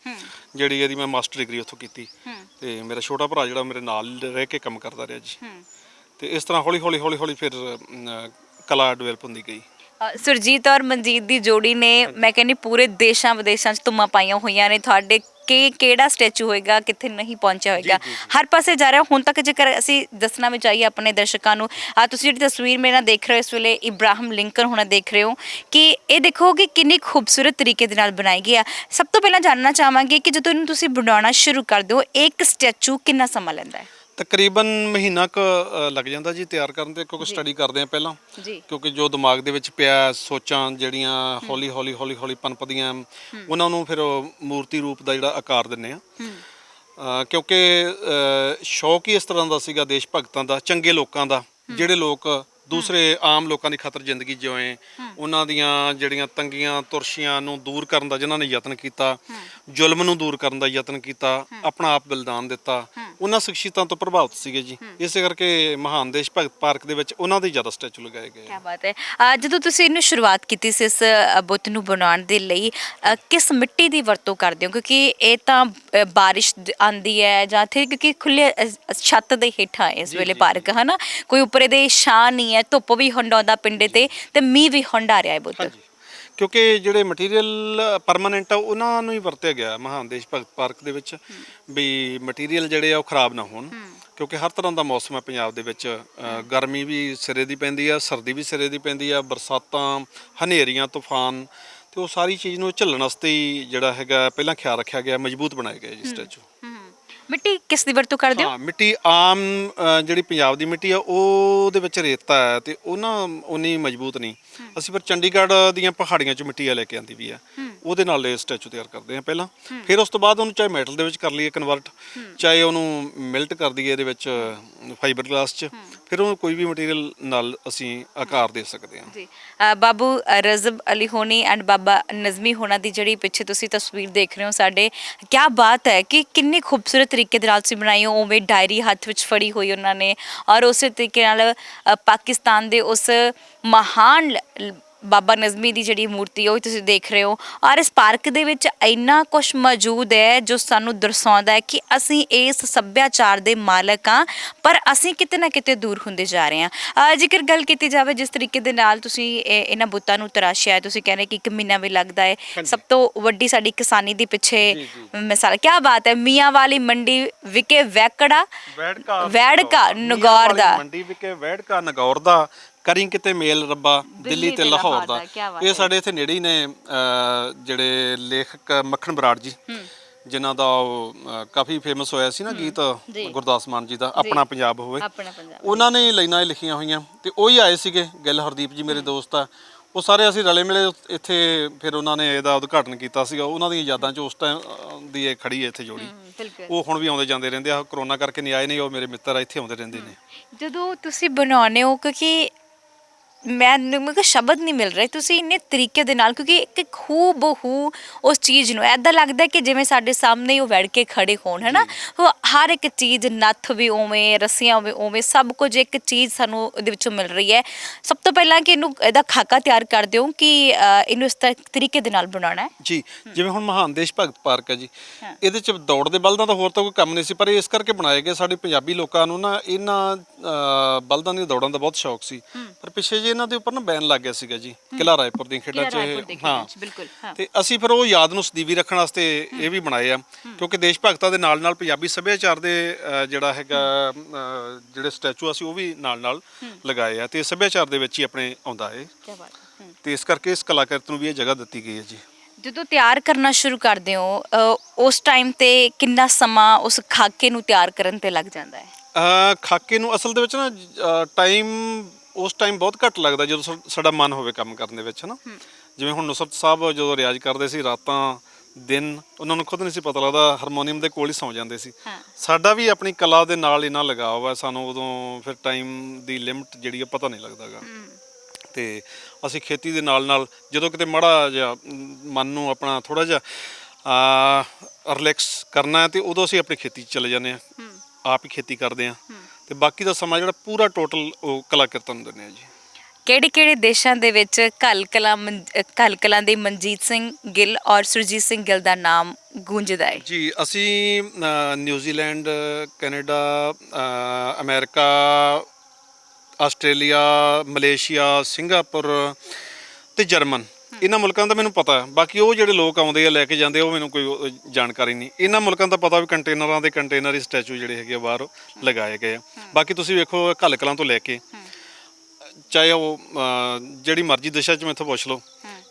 ਜਿਹੜੀ ਇਹਦੀ ਮੈਂ ਮਾਸਟਰ ਡਿਗਰੀ ਉੱਥੋਂ ਕੀਤੀ। ਤੇ ਮੇਰਾ ਛੋਟਾ ਭਰਾ ਜਿਹੜਾ ਮੇਰੇ ਨਾਲ ਰਹਿ ਕੇ ਕੰਮ ਕਰਦਾ ਰਿਹਾ ਜੀ। ਤੇ ਇਸ ਤਰ੍ਹਾਂ ਹੌਲੀ ਹੌਲੀ ਫਿਰ ਕਲਾ ਡਿਵੈਲਪ ਹੁੰਦੀ ਗਈ। ਸੁਰਜੀਤ ਔਰ ਮਨਜੀਤ ਦੀ ਜੋੜੀ ਨੇ ਮੈਂ ਕਹਿੰਦੀ ਪੂਰੇ ਦੇਸ਼ਾਂ ਵਿਦੇਸ਼ਾਂ 'ਚ ਧੁੰਮਾਂ ਪਾਈਆਂ ਹੋਈਆਂ ਨੇ। ਤੁਹਾਡੇ ਕਿਹੜਾ ਸਟੈਚੂ ਹੋਏਗਾ ਕਿੱਥੇ ਨਹੀਂ ਪਹੁੰਚਿਆ ਹੋਏਗਾ, ਹਰ ਪਾਸੇ ਜਾ ਰਿਹਾ। ਹੁਣ ਤੱਕ ਜੇਕਰ ਅਸੀਂ ਦੱਸਣਾ ਵੀ ਚਾਹੀਏ ਆਪਣੇ ਦਰਸ਼ਕਾਂ ਨੂੰ, ਤੁਸੀਂ ਜਿਹੜੀ ਤਸਵੀਰ ਮੇਰੇ ਨਾਲ ਦੇਖ ਰਹੇ ਹੋ ਇਸ ਵੇਲੇ ਇਬਰਾਹਿਮ ਲਿੰਕਨ ਹੋਣਾ ਦੇਖ ਰਹੇ ਹੋ, ਕਿ ਇਹ ਦੇਖੋ ਕਿ ਕਿੰਨੀ ਖੂਬਸੂਰਤ ਤਰੀਕੇ ਦੇ ਨਾਲ ਬਣਾਈ ਗਈ ਆ। ਸਭ ਤੋਂ ਪਹਿਲਾਂ ਜਾਣਨਾ ਚਾਹਾਂਗੇ ਕਿ ਜਦੋਂ ਇਹਨੂੰ ਤੁਸੀਂ ਬਣਾਉਣਾ ਸ਼ੁਰੂ ਕਰਦੇ ਹੋ, ਇੱਕ ਸਟੈਚੂ ਕਿੰਨਾ ਸਮਾਂ ਲੈਂਦਾ ਹੈ? ਤਕਰੀਬਨ ਮਹੀਨਾ ਕੁ ਲੱਗ ਜਾਂਦਾ ਜੀ ਤਿਆਰ ਕਰਨ ਤੇ, ਕਿਉਂਕਿ ਸਟੱਡੀ ਕਰਦੇ ਆ ਪਹਿਲਾਂ, ਕਿਉਂਕਿ ਜੋ ਦਿਮਾਗ ਦੇ ਵਿੱਚ ਪਿਆ ਸੋਚਾਂ ਜਿਹੜੀਆਂ ਹੌਲੀ ਹੌਲੀ ਪਨਪਦੀਆਂ, ਉਹਨਾਂ ਨੂੰ ਫਿਰ ਮੂਰਤੀ ਰੂਪ ਦਾ ਜਿਹੜਾ ਆਕਾਰ ਦਿੰਨੇ ਆ। ਕਿਉਂਕਿ ਸ਼ੌਕ ਹੀ ਇਸ ਤਰ੍ਹਾਂ ਦਾ ਸੀਗਾ ਦੇਸ਼ ਭਗਤਾਂ ਦਾ, ਚੰਗੇ ਲੋਕਾਂ ਦਾ, ਜਿਹੜੇ ਲੋਕ ਦੂਸਰੇ ਆਮ ਲੋਕਾਂ ਦੀ ਖਾਤਰ ਜ਼ਿੰਦਗੀ ਜਿਉਏ, ਉਹਨਾਂ ਦੀਆਂ ਜਿਹੜੀਆਂ ਤੰਗੀਆਂ ਤੁਰਸ਼ੀਆਂ ਨੂੰ ਦੂਰ ਕਰਨ ਦਾ ਜਿਨ੍ਹਾਂ ਨੇ ਯਤਨ ਕੀਤਾ, ਜ਼ੁਲਮ ਨੂੰ ਦੂਰ ਕਰਨ ਦਾ ਯਤਨ ਕੀਤਾ, ਆਪਣਾ ਆਪ ਬਲਿਦਾਨ ਦਿੱਤਾ, ਉਹਨਾਂ ਸ਼ਖਸੀਅਤਾਂ ਤੋਂ ਪ੍ਰਭਾਵਿਤ ਸੀਗੇ ਜੀ। ਇਸੇ ਕਰਕੇ ਮਹਾਨ ਦੇਸ਼ ਭਗਤ ਪਾਰਕ ਦੇ ਵਿੱਚ ਉਹਨਾਂ ਦੇ ਜ਼ਿਆਦਾ ਸਟੈਚੂ ਲਗਾਏ ਗਏ। ਕੀ ਬਾਤ ਹੈ। ਜਦੋਂ ਤੁਸੀਂ ਇਹਨੂੰ ਸ਼ੁਰੂਆਤ ਕੀਤੀ ਸੀ ਇਸ ਬੁੱਤ ਨੂੰ ਬਣਾਉਣ ਦੇ ਲਈ, ਕਿਸ ਮਿੱਟੀ ਦੀ ਵਰਤੋਂ ਕਰਦੇ ਹੋ? ਕਿਉਂਕਿ ਇਹ ਤਾਂ ਬਾਰਿਸ਼ ਆਉਂਦੀ ਹੈ ਜਾਂ ਇੱਥੇ ਕਿਉਂਕਿ ਖੁੱਲੇ ਛੱਤ ਦੇ ਹੇਠਾਂ ਇਸ ਵੇਲੇ ਪਾਰਕ ਹੈ ਨਾ, ਕੋਈ ਉੱਪਰ ਇਹਦੇ ਛਾਂ ਨਹੀਂ ਹੈ, ਧੁੱਪ ਵੀ ਹੰਡਾਉਂਦਾ ਪਿੰਡੇ ਤੇ ਮੀਂਹ ਵੀ ਹੰਡਾ ਰਿਹਾ ਹੈ ਬੁੱਤ। ਕਿਉਂਕਿ ਜਿਹੜੇ ਮਟੀਰੀਅਲ ਪਰਮਾਨੈਂਟ ਆ ਉਹਨਾਂ ਨੂੰ ਹੀ ਵਰਤਿਆ ਗਿਆ ਮਹਾਨ ਦੇਸ਼ ਭਗਤ ਪਾਰਕ ਦੇ ਵਿੱਚ, ਵੀ ਮਟੀਰੀਅਲ ਜਿਹੜੇ ਆ ਉਹ ਖਰਾਬ ਨਾ ਹੋਣ। ਕਿਉਂਕਿ ਹਰ ਤਰ੍ਹਾਂ ਦਾ ਮੌਸਮ ਹੈ ਪੰਜਾਬ ਦੇ ਵਿੱਚ, ਗਰਮੀ ਵੀ ਸਿਰੇ ਦੀ ਪੈਂਦੀ ਆ, ਸਰਦੀ ਵੀ ਸਿਰੇ ਦੀ ਪੈਂਦੀ ਆ, ਬਰਸਾਤਾਂ, ਹਨੇਰੀਆਂ, ਤੂਫਾਨ, ਤੇ ਉਹ ਸਾਰੀ ਚੀਜ਼ ਨੂੰ ਝੱਲਣ ਵਾਸਤੇ ਹੀ ਜਿਹੜਾ ਹੈਗਾ ਪਹਿਲਾਂ ਖਿਆਲ ਰੱਖਿਆ ਗਿਆ, ਮਜ਼ਬੂਤ ਬਣਾਏ ਗਏ ਜੀ ਸਟੈਚੂ। ਮਿੱਟੀ ਕਿਸ ਦੀ ਵਰਤੋਂ ਕਰਦੇ ਹੋ? ਹਾਂ, ਮਿੱਟੀ ਆਮ ਜਿਹੜੀ ਪੰਜਾਬ ਦੀ ਮਿੱਟੀ ਆ ਉਹਦੇ ਵਿੱਚ ਰੇਤਾ ਹੈ ਤੇ ਉਹ ਨਾ ਉਨੀ ਮਜ਼ਬੂਤ ਨਹੀਂ। ਅਸੀਂ ਫਿਰ ਚੰਡੀਗੜ੍ਹ ਦੀਆਂ ਪਹਾੜੀਆਂ 'ਚ ਮਿੱਟੀ ਲੈ ਕੇ ਆਂਦੀ ਵੀ ਆ, ਉਹਦੇ ਨਾਲ ਇਹ ਸਟੈਚੂ ਤਿਆਰ ਕਰਦੇ ਆ ਪਹਿਲਾਂ। ਫਿਰ ਉਸ ਤੋਂ ਬਾਅਦ ਉਹਨੂੰ ਚਾਹੇ ਮੈਟਲ ਦੇ ਵਿੱਚ ਕਰ ਲਈਏ ਕਨਵਰਟ, ਚਾਹੇ ਉਹਨੂੰ ਮਿਲਟ ਕਰ ਦਈਏ ਇਹਦੇ ਵਿੱਚ ਫਾਈਬਰ ਗਲਾਸ 'ਚ, ਫਿਰ ਉਹਨੂੰ ਕੋਈ ਵੀ ਮਟੀਰੀਅਲ ਨਾਲ ਅਸੀਂ ਆਕਾਰ ਦੇ ਸਕਦੇ ਹਾਂ ਜੀ। ਬਾਬੂ ਰਜ਼ਬ ਅਲੀ ਹੋਣੀ ਐਂਡ ਬਾਬਾ ਨਜ਼ਮੀ ਹੋਣਾ ਦੀ ਜਿਹੜੀ ਪਿੱਛੇ ਤੁਸੀਂ ਤਸਵੀਰ ਦੇਖ ਰਹੇ ਹੋ ਸਾਡੇ, ਕੀ ਬਾਤ ਹੈ ਕਿ ਕਿੰਨੀ ਖੂਬਸੂਰਤ ਤਰੀਕੇ ਦੇ ਨਾਲ ਤੁਸੀਂ ਬਣਾਈ ਹੋ। ਉਵੇਂ ਡਾਇਰੀ ਹੱਥ ਵਿੱਚ ਫੜੀ ਹੋਈ ਉਹਨਾਂ ਨੇ, ਔਰ ਉਸੇ ਤਰੀਕੇ ਨਾਲ ਪਾਕਿਸਤਾਨ ਦੇ ਉਸ ਮਹਾਨ ਬਾਬਾ ਨਜ਼ਮੀ ਦੀ ਜਿਹੜੀ ਮੂਰਤੀ ਉਹ ਤੁਸੀਂ ਦੇਖ ਰਹੇ ਹੋ। ਔਰ ਇਸ ਪਾਰਕ ਦੇ ਵਿੱਚ ਇੰਨਾ ਕੁਛ ਮੌਜੂਦ ਹੈ ਜੋ ਸਾਨੂੰ ਦਰਸਾਉਂਦਾ ਹੈ ਕਿ ਅਸੀਂ ਇਸ ਸੱਭਿਆਚਾਰ ਦੇ ਮਾਲਕ ਹਾਂ, ਪਰ ਅਸੀਂ ਕਿਤੇ ਨਾ ਕਿਤੇ ਦੂਰ ਹੁੰਦੇ ਜਾ ਰਹੇ ਹਾਂ। ਜੇਕਰ ਗੱਲ ਕੀਤੀ ਜਾਵੇ ਜਿਸ ਤਰੀਕੇ ਦੇ ਨਾਲ ਤੁਸੀਂ ਇਹਨਾਂ ਬੁੱਤਾਂ ਨੂੰ ਤਰਾਸ਼ਿਆ ਹੈ, ਤੁਸੀਂ ਕਹਿੰਦੇ ਕਿ 1 ਮਹੀਨਾ ਵੀ ਲੱਗਦਾ ਹੈ। ਸਭ ਤੋਂ ਵੱਡੀ ਸਾਡੀ ਕਿਸਾਨੀ ਦੀ ਪਿੱਛੇ ਮਿਸਾਲ, ਕੀ ਬਾਤ ਹੈ। ਮੀਆਂ ਵਾਲੀ ਮੰਡੀ ਵਿਕੇ ਵੈੜਕਾ ਨਗੌਰ ਦਾ, ਮੰਡੀ ਵਿਕੇ ਵੈੜਕਾ ਨਗੌਰ ਦਾ, ਕਰੀ ਕਿਤੇ ਮੇਲ ਰੱਬਾ ਦਿੱਲੀ ਤੇ ਲਾਹੌਰ ਦਾ। ਇਹ ਸਾਡੇ ਇੱਥੇ ਨੇੜੇ ਹੀ ਨੇ ਜਿਹੜੇ ਲੇਖਕ ਮੱਖਣ ਬਰਾੜ ਜੀ, ਜਿਨ੍ਹਾਂ ਦਾ ਕਾਫੀ ਫੇਮਸ ਹੋਇਆ ਸੀ ਨਾ ਗੀਤ ਗੁਰਦਾਸ ਮਾਨ ਜੀ ਦਾ, ਆਪਣਾ ਪੰਜਾਬ ਹੋਵੇ, ਉਹਨਾਂ ਨੇ ਲਾਈਨਾਂ ਲਿਖੀਆਂ ਹੋਈਆਂ। ਤੇ ਉਹੀ ਆਏ ਸੀਗੇ, ਗਿੱਲ ਹਰਦੀਪ ਜੀ ਮੇਰੇ ਦੋਸਤ ਆ, ਉਹ ਸਾਰੇ ਅਸੀਂ ਰਲੇ ਮਿਲੇ ਇੱਥੇ। ਫਿਰ ਉਹਨਾਂ ਨੇ ਇਹਦਾ ਉਦਘਾਟਨ ਕੀਤਾ ਸੀਗਾ, ਉਹਨਾਂ ਦੀਆਂ ਯਾਦਾਂ 'ਚ ਉਸ ਟਾਈਮ ਦੀ ਇਹ ਖੜੀ ਹੈ ਇੱਥੇ ਜੋੜੀ। ਉਹ ਹੁਣ ਵੀ ਆਉਂਦੇ ਜਾਂਦੇ ਰਹਿੰਦੇ ਆ, ਕਰੋਨਾ ਕਰਕੇ ਨਹੀਂ ਆਏ, ਨਹੀਂ ਉਹ ਮੇਰੇ ਮਿੱਤਰ ਆ, ਇੱਥੇ ਆਉਂਦੇ ਰਹਿੰਦੇ ਨੇ। ਜਦੋਂ ਤੁਸੀਂ ਬਣਾਉਂਦੇ ਹੋ, ਕਿਉਂਕਿ ਮੈਨੂੰ ਸ਼ਬਦ ਨਹੀਂ ਮਿਲ ਰਹੇ, ਤੁਸੀਂ ਇੰਨੇ ਤਰੀਕੇ ਦੇ ਨਾਲ, ਕਿਉਂਕਿ ਇੱਕ ਹੂ ਬਹੂ ਉਸ ਚੀਜ਼ ਨੂੰ ਇੱਦਾਂ ਲੱਗਦਾ ਕਿ ਜਿਵੇਂ ਸਾਡੇ ਸਾਹਮਣੇ ਹੀ ਉਹ ਵੜ ਕੇ ਖੜੇ ਹੋਣ, ਹੈ ਨਾ। ਹਰ ਇੱਕ ਚੀਜ਼, ਨੱਥ ਵੀ ਉਵੇਂ, ਰੱਸੀਆਂ ਵੀ ਉਵੇਂ, ਸਭ ਕੁਝ ਇੱਕ ਚੀਜ਼ ਸਾਨੂੰ ਇਹਦੇ ਵਿੱਚੋਂ ਮਿਲ ਰਹੀ ਹੈ। ਸਭ ਤੋਂ ਪਹਿਲਾਂ ਕਿ ਇਹਦਾ ਖਾਕਾ ਤਿਆਰ ਕਰ ਦਿਓ ਕਿ ਇਹਨੂੰ ਇਸ ਤਰੀਕੇ ਦੇ ਨਾਲ ਬਣਾਉਣਾ ਹੈ ਜੀ। ਜਿਵੇਂ ਹੁਣ ਮਹਾਨ ਦੇਸ਼ ਭਗਤ ਪਾਰਕ ਹੈ ਜੀ, ਇਹਦੇ 'ਚ ਦੌੜ ਦੇ ਬਲਦਾਂ ਦਾ ਹੋਰ ਤਾਂ ਕੋਈ ਕੰਮ ਨਹੀਂ ਸੀ, ਪਰ ਇਸ ਕਰਕੇ ਬਣਾਏ ਗਏ ਸਾਡੇ ਪੰਜਾਬੀ ਲੋਕਾਂ ਨੂੰ ਨਾ ਇਹਨਾਂ ਬਲਦਾਂ ਦੀਆਂ ਦੌੜਾਂ ਦਾ ਬਹੁਤ ਸ਼ੌਕ ਸੀ। ਪਰ ਪਿੱਛੇ ਇਹਨਾਂ ਦੇ ਉੱਪਰ ਨਾ ਬੈਨ ਲੱਗ ਗਿਆ ਸੀਗਾ ਜੀ, ਕਿਲ੍ਹਾ ਰਾਏਪੁਰ ਦੀਆਂ ਖੇਡਾਂ 'ਚ। ਹਾਂ, ਤੇ ਅਸੀਂ ਫਿਰ ਉਹ ਯਾਦ ਨੂੰ ਸਦੀਵੀ ਰੱਖਣ ਵਾਸਤੇ ਇਹ ਵੀ ਬਣਾਏ ਆ, ਕਿਉਂਕਿ ਦੇਸ਼ ਭਗਤਾਂ ਦੇ ਨਾਲ ਨਾਲ ਪੰਜਾਬੀ ਸੱਭਿਆਚਾਰ ਦੇ ਜਿਹੜਾ ਹੈਗਾ ਜਿਹੜੇ ਸਟੈਚੂ ਅਸੀਂ ਉਹ ਵੀ ਨਾਲ ਲਗਾਏ ਆ, ਤੇ ਸੱਭਿਆਚਾਰ ਦੇ ਵਿੱਚ ਹੀ ਆਪਣੇ ਆਉਂਦਾ ਹੈ। ਤੇ ਇਸ ਕਰਕੇ ਇਸ ਕਲਾਕਾਰਤ ਨੂੰ ਵੀ ਇਹ ਜਗ੍ਹਾ ਦਿੱਤੀ ਗਈ ਹੈ ਜੀ। ਜਦੋਂ ਤਿਆਰ ਕਰਨਾ ਸ਼ੁਰੂ ਕਰਦੇ ਹੋ ਉਸ ਟਾਈਮ ਤੇ ਕਿੰਨਾ ਸਮਾਂ ਉਸ ਖਾਕੇ ਨੂੰ ਤਿਆਰ ਕਰਨ ਤੇ ਲੱਗ ਜਾਂਦਾ ਹੈ? ਖਾਕੇ ਨੂੰ ਅਸਲ ਦੇ ਵਿੱਚ ਨਾ ਉਸ ਟਾਈਮ ਬਹੁਤ ਘੱਟ ਲੱਗਦਾ ਜਦੋਂ ਸਾਡਾ ਮਨ ਹੋਵੇ ਕੰਮ ਕਰਨ ਦੇ ਵਿੱਚ, ਹੈ ਨਾ। ਜਿਵੇਂ ਹੁਣ ਨੁਸਰਤ ਸਾਹਿਬ ਜਦੋਂ ਰਿਆਜ਼ ਕਰਦੇ ਸੀ, ਰਾਤਾਂ ਦਿਨ ਉਹਨਾਂ ਨੂੰ ਖੁਦ ਨਹੀਂ ਸੀ ਪਤਾ ਲੱਗਦਾ, ਹਾਰਮੋਨੀਅਮ ਦੇ ਕੋਲ ਹੀ ਸੌਂ ਜਾਂਦੇ ਸੀ। ਸਾਡਾ ਵੀ ਆਪਣੀ ਕਲਾ ਦੇ ਨਾਲ ਇੰਨਾ ਲਗਾਵ ਹੈ, ਸਾਨੂੰ ਉਦੋਂ ਫਿਰ ਟਾਈਮ ਦੀ ਲਿਮਟ ਜਿਹੜੀ ਆ ਪਤਾ ਨਹੀਂ ਲੱਗਦਾ ਗਾ। ਤੇ ਅਸੀਂ ਖੇਤੀ ਦੇ ਨਾਲ ਜਦੋਂ ਕਿਤੇ ਮਾੜਾ ਜਿਹਾ ਮਨ ਨੂੰ ਆਪਣਾ ਥੋੜਾ ਜਿਹਾ ਰਿਲੈਕਸ ਕਰਨਾ ਹੈ, ਤੇ ਉਦੋਂ ਅਸੀਂ ਆਪਣੀ ਖੇਤੀ 'ਚ ਚਲੇ ਜਾਂਦੇ ਹਾਂ, ਆਪ ਹੀ ਖੇਤੀ ਕਰਦੇ ਹਾਂ। ਤੇ ਬਾਕੀ ਦਾ ਸਮਾਂ ਜਿਹੜਾ ਪੂਰਾ ਟੋਟਲ ਉਹ ਕਲਾ ਕੀਰਤਨ ਨੂੰ ਦਿੰਦੇ ਆ ਜੀ। ਕਿਹੜੇ ਦੇਸ਼ਾਂ ਦੇ ਵਿੱਚ ਘੱਲ ਕਲਾਂ ਦੇ ਮਨਜੀਤ ਸਿੰਘ ਗਿੱਲ ਔਰ ਸੁਰਜੀਤ ਸਿੰਘ ਗਿੱਲ ਦਾ ਨਾਮ ਗੂੰਜਦਾ ਹੈ? ਜੀ ਅਸੀਂ New Zealand, Canada, America, Australia, Malaysia, Singapore ਤੇ ਜਰਮਨ, ਇਹਨਾਂ ਮੁਲਕਾਂ ਦਾ ਮੈਨੂੰ ਪਤਾ ਹੈ। ਬਾਕੀ ਉਹ ਜਿਹੜੇ ਲੋਕ ਆਉਂਦੇ ਆ ਲੈ ਕੇ ਜਾਂਦੇ ਆ ਉਹ ਮੈਨੂੰ ਕੋਈ ਜਾਣਕਾਰੀ ਨਹੀਂ। ਇਹਨਾਂ ਮੁਲਕਾਂ ਦਾ ਪਤਾ ਵੀ ਕੰਟੇਨਰਾਂ ਦੇ ਕੰਟੇਨਰ ਹੀ ਸਟੈਚੂ ਜਿਹੜੇ ਹੈਗੇ ਆ ਬਾਹਰ ਲਗਾਏ ਗਏ ਆ। ਬਾਕੀ ਤੁਸੀਂ ਵੇਖੋ ਘੱਲ ਕਲਾਂ ਤੋਂ ਲੈ ਕੇ ਚਾਹੇ ਉਹ ਜਿਹੜੀ ਮਰਜ਼ੀ ਦਿਸ਼ਾ 'ਚ ਮੈਥੋਂ ਪੁੱਛ ਲਓ,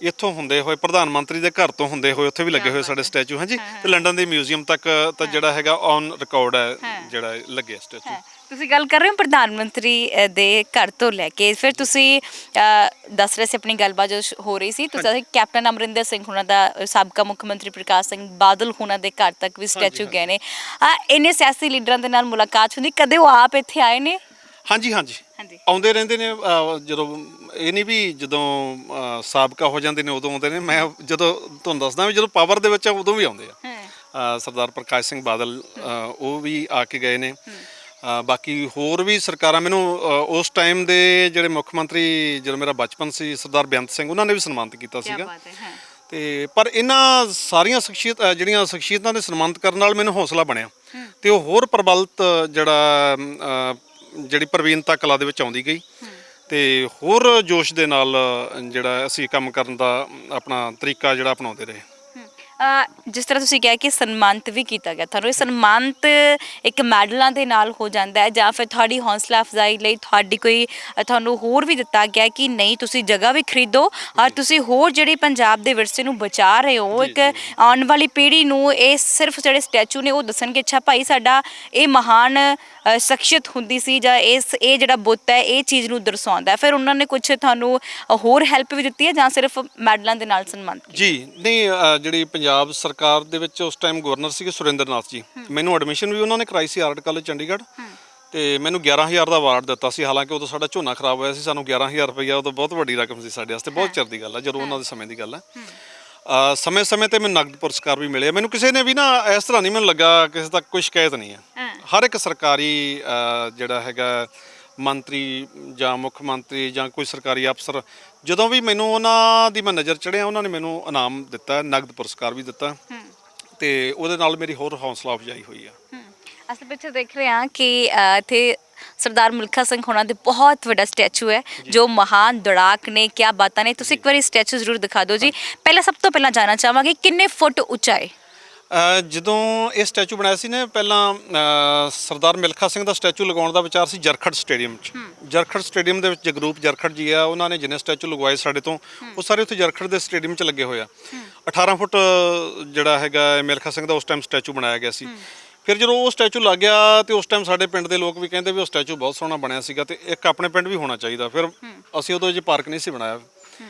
ਇੱਥੋਂ ਹੁੰਦੇ ਹੋਏ ਪ੍ਰਧਾਨ ਮੰਤਰੀ ਦੇ ਘਰ ਤੋਂ ਹੁੰਦੇ ਹੋਏ ਉੱਥੇ ਵੀ ਲੱਗੇ ਹੋਏ ਸਾਡੇ ਸਟੈਚੂ। ਹਾਂਜੀ, ਤੇ ਲੰਡਨ ਦੇ ਮਿਊਜ਼ੀਅਮ ਤੱਕ ਤਾਂ ਜਿਹੜਾ ਹੈਗਾ ਔਨ ਰਿਕਾਰਡ ਹੈ ਜਿਹੜਾ ਲੱਗਿਆ ਸਟੈਚੂ। ਤੁਸੀਂ ਗੱਲ ਕਰ ਰਹੇ ਹੋ ਪ੍ਰਧਾਨ ਮੰਤਰੀ ਦੇ ਘਰ ਤੋਂ ਲੈ ਕੇ, ਫਿਰ ਤੁਸੀਂ ਦੱਸ ਰਹੇ ਸੀ ਆਪਣੀ ਗੱਲਬਾਤ ਜੋ ਹੋ ਰਹੀ ਸੀ, ਤੁਸੀਂ ਕੈਪਟਨ ਅਮਰਿੰਦਰ ਸਿੰਘ ਹੁਣਾਂ ਦਾ, ਸਾਬਕਾ ਮੁੱਖ ਮੰਤਰੀ ਪ੍ਰਕਾਸ਼ ਸਿੰਘ ਬਾਦਲ ਹੁਣਾਂ ਦੇ ਘਰ ਤੱਕ ਵੀ ਸਟੈਚੂ ਗਏ ਨੇ। ਇੰਨੇ ਸਿਆਸੀ ਲੀਡਰਾਂ ਦੇ ਨਾਲ ਮੁਲਾਕਾਤ ਹੁੰਦੀ, ਕਦੇ ਉਹ ਆਪ ਇੱਥੇ ਆਏ ਨੇ? ਹਾਂਜੀ ਆਉਂਦੇ ਰਹਿੰਦੇ ਨੇ। ਜਦੋਂ ਇਹ ਨਹੀਂ ਵੀ ਜਦੋਂ ਸਾਬਕਾ ਹੋ ਜਾਂਦੇ ਨੇ ਉਦੋਂ ਆਉਂਦੇ ਨੇ। ਮੈਂ ਜਦੋਂ ਤੁਹਾਨੂੰ ਦੱਸਦਾ ਵੀ ਜਦੋਂ ਪਾਵਰ ਦੇ ਵਿੱਚ ਆ ਉਦੋਂ ਵੀ ਆਉਂਦੇ ਆ। ਸਰਦਾਰ ਪ੍ਰਕਾਸ਼ ਸਿੰਘ ਬਾਦਲ ਉਹ ਵੀ ਆ ਕੇ ਗਏ ਨੇ। ਬਾਕੀ ਹੋਰ ਵੀ ਸਰਕਾਰਾਂ, ਮੈਨੂੰ ਉਸ ਟਾਈਮ ਦੇ ਜਿਹੜੇ ਮੁੱਖ ਮੰਤਰੀ ਜਦੋਂ ਮੇਰਾ ਬਚਪਨ ਸੀ ਸਰਦਾਰ ਬੇਅੰਤ ਸਿੰਘ, ਉਹਨਾਂ ਨੇ ਵੀ ਸਨਮਾਨਿਤ ਕੀਤਾ ਸੀਗਾ। ਤੇ ਪਰ ਇਹਨਾਂ ਸਾਰੀਆਂ ਜਿਹੜੀਆਂ ਸ਼ਖਸੀਅਤਾਂ ਦੇ ਸਨਮਾਨਿਤ ਕਰਨ ਨਾਲ ਮੈਨੂੰ ਹੌਸਲਾ ਬਣਿਆ ਤੇ ਉਹ ਹੋਰ ਪ੍ਰਬਲਤ ਜਿਹੜੀ ਪ੍ਰਵੀਨਤਾ ਕਲਾ ਦੇ ਵਿੱਚ ਆਉਂਦੀ ਗਈ ਤੇ ਹੋਰ ਜੋਸ਼ ਦੇ ਨਾਲ ਜਿਹੜਾ ਅਸੀਂ ਕੰਮ ਕਰਨ ਦਾ ਆਪਣਾ ਤਰੀਕਾ ਜਿਹੜਾ ਅਪਣਾਉਂਦੇ ਰਹੇ। ਜਿਸ ਤਰ੍ਹਾਂ ਤੁਸੀਂ ਕਿਹਾ ਕਿ ਸਨਮਾਨਿਤ ਵੀ ਕੀਤਾ ਗਿਆ, ਤੁਹਾਨੂੰ ਇਹ ਸਨਮਾਨਿਤ ਇੱਕ ਮੈਡਲਾਂ ਦੇ ਨਾਲ ਹੋ ਜਾਂਦਾ ਹੈ ਜਾਂ ਫਿਰ ਤੁਹਾਡੀ ਹੌਸਲਾ ਅਫਜ਼ਾਈ ਲਈ ਤੁਹਾਨੂੰ ਹੋਰ ਵੀ ਦਿੱਤਾ ਗਿਆ ਕਿ ਨਹੀਂ ਤੁਸੀਂ ਜਗ੍ਹਾ ਵੀ ਖਰੀਦੋ ਔਰ ਤੁਸੀਂ ਹੋਰ ਜਿਹੜੀ ਪੰਜਾਬ ਦੇ ਵਿਰਸੇ ਨੂੰ ਬਚਾ ਰਹੇ ਹੋ, ਇੱਕ ਆਉਣ ਵਾਲੀ ਪੀੜ੍ਹੀ ਨੂੰ ਇਹ ਸਿਰਫ ਜਿਹੜੇ ਸਟੈਚੂ ਨੇ ਉਹ ਦੱਸਣਗੇ ਅੱਛਾ ਭਾਈ ਸਾਡਾ ਇਹ ਮਹਾਨ ਸ਼ਖਸੀਅਤ ਹੁੰਦੀ ਸੀ ਜਾਂ ਇਹ ਜਿਹੜਾ ਬੁੱਤ ਹੈ ਇਹ ਚੀਜ਼ ਨੂੰ ਦਰਸਾਉਂਦਾ। ਫਿਰ ਉਹਨਾਂ ਨੇ ਕੁਝ ਤੁਹਾਨੂੰ ਹੋਰ ਹੈਲਪ ਵੀ ਦਿੱਤੀ ਹੈ ਜਾਂ ਸਿਰਫ ਮੈਡਲਾਂ ਦੇ ਨਾਲ ਸਨਮਾਨਿਤ? ਜੀ ਨਹੀਂ, ਜਿਹੜੀ ਪੰਜਾਬ ਸਰਕਾਰ ਦੇ ਵਿੱਚ ਉਸ ਟਾਈਮ ਗਵਰਨਰ ਸੀਗੇ ਸੁਰਿੰਦਰ ਨਾਥ ਜੀ, ਮੈਨੂੰ ਐਡਮਿਸ਼ਨ ਵੀ ਉਹਨਾਂ ਨੇ ਕਰਾਈ ਸੀ ਆਰਟ ਕਾਲਜ ਚੰਡੀਗੜ੍ਹ ਤੇ ਮੈਨੂੰ 11,000 ਦਾ ਅਵਾਰਡ ਦਿੱਤਾ ਸੀ। ਹਾਲਾਂਕਿ ਉਦੋਂ ਸਾਡਾ ਝੋਨਾ ਖਰਾਬ ਹੋਇਆ ਸੀ, ਸਾਨੂੰ 11,000 ਰੁਪਈਆ ਉਦੋਂ ਬਹੁਤ ਵੱਡੀ ਰਕਮ ਸੀ ਸਾਡੇ ਵਾਸਤੇ, ਬਹੁਤ ਚਿਰ ਦੀ ਗੱਲ ਹੈ ਜਦੋਂ ਉਹਨਾਂ ਦੇ ਸਮੇਂ ਦੀ ਗੱਲ ਹੈ। ਸਮੇਂ ਤੇ ਮੈਨੂੰ ਨਗਦ ਪੁਰਸਕਾਰ ਵੀ ਮਿਲੇ। ਮੈਨੂੰ ਕਿਸੇ ਨੇ ਵੀ ਨਾ ਇਸ ਤਰ੍ਹਾਂ ਨਹੀਂ ਮੈਨੂੰ ਲੱਗਾ ਕਿਸੇ ਤੱਕ ਕੋਈ ਸ਼ਿਕਾਇਤ ਨਹੀਂ ਹੈ। ਹਰ ਇੱਕ ਸਰਕਾਰੀ ਜਿਹੜਾ ਹੈਗਾ ਮੰਤਰੀ ਜਾਂ ਮੁੱਖ ਮੰਤਰੀ ਜਾਂ ਕੋਈ ਸਰਕਾਰੀ ਅਫਸਰ, ਜਦੋਂ ਵੀ ਮੈਨੂੰ ਉਹਨਾਂ ਦੀ ਮੈਂ ਨਜ਼ਰ ਚੜ੍ਹਿਆ ਉਹਨਾਂ ਨੇ ਮੈਨੂੰ ਇਨਾਮ ਦਿੱਤਾ, ਨਗਦ ਪੁਰਸਕਾਰ ਵੀ ਦਿੱਤਾ ਤੇ ਉਹਦੇ ਨਾਲ ਮੇਰੀ ਹੋਰ ਹੌਸਲਾ ਅਫਜ਼ਾਈ ਹੋਈ ਆ। ਅਸੀਂ ਪਿੱਛੇ ਦੇਖ ਰਹੇ ਹਾਂ ਕਿ ਇੱਥੇ ਸਰਦਾਰ ਮਿਲਖਾ ਸਿੰਘ ਹੋਣਾ ਦੇ ਬਹੁਤ ਵੱਡਾ ਸਟੈਚੂ ਹੈ ਜੋ ਮਹਾਨ ਦੌੜਾਕ ਨੇ। ਕਿਆ ਬਾਤਾਂ ਨੇ, ਤੁਸੀਂ ਇੱਕ ਵਾਰੀ ਸਟੈਚੂ ਜ਼ਰੂਰ ਦਿਖਾ ਦਿਓ ਜੀ। ਸਭ ਤੋਂ ਪਹਿਲਾਂ ਜਾਣਨਾ ਚਾਹਾਂਗੇ ਕਿੰਨੇ ਫੁੱਟ ਉੱਚਾ ਹੈ? ਜਦੋਂ ਇਹ ਸਟੈਚੂ ਬਣਾਇਆ ਸੀ ਨਾ, ਪਹਿਲਾਂ ਸਰਦਾਰ ਮਿਲਖਾ ਸਿੰਘ ਦਾ ਸਟੈਚੂ ਲਗਾਉਣ ਦਾ ਵਿਚਾਰ ਸੀ ਜਰਖੜ ਸਟੇਡੀਅਮ 'ਚ। ਜਰਖੜ ਸਟੇਡੀਅਮ ਦੇ ਵਿੱਚ ਜਗਰੂਪ ਜਰਖੜ ਜੀ ਆ, ਉਹਨਾਂ ਨੇ ਜਿੰਨੇ ਸਟੈਚੂ ਲਗਵਾਏ ਸਾਡੇ ਤੋਂ ਉਹ ਸਾਰੇ ਉੱਥੇ ਜਰਖੜ ਦੇ ਸਟੇਡੀਅਮ 'ਚ ਲੱਗੇ ਹੋਏ ਆ। 18 ਫੁੱਟ ਜਿਹੜਾ ਹੈਗਾ ਮਿਲਖਾ ਸਿੰਘ ਦਾ ਉਸ ਟਾਈਮ ਸਟੈਚੂ ਬਣਾਇਆ ਗਿਆ ਸੀ। ਫਿਰ ਜਦੋਂ ਉਹ ਸਟੈਚੂ ਲੱਗ ਗਿਆ ਤੇ ਉਸ ਟਾਈਮ ਸਾਡੇ ਪਿੰਡ ਦੇ ਲੋਕ ਵੀ ਕਹਿੰਦੇ ਵੀ ਉਹ ਸਟੈਚੂ ਬਹੁਤ ਸੋਹਣਾ ਬਣਿਆ ਸੀਗਾ ਤੇ ਇੱਕ ਆਪਣੇ ਪਿੰਡ ਵੀ ਹੋਣਾ ਚਾਹੀਦਾ। ਫਿਰ ਅਸੀਂ ਉਦੋਂ ਜੇ ਪਾਰਕ ਨਹੀਂ ਸੀ ਬਣਾਇਆ,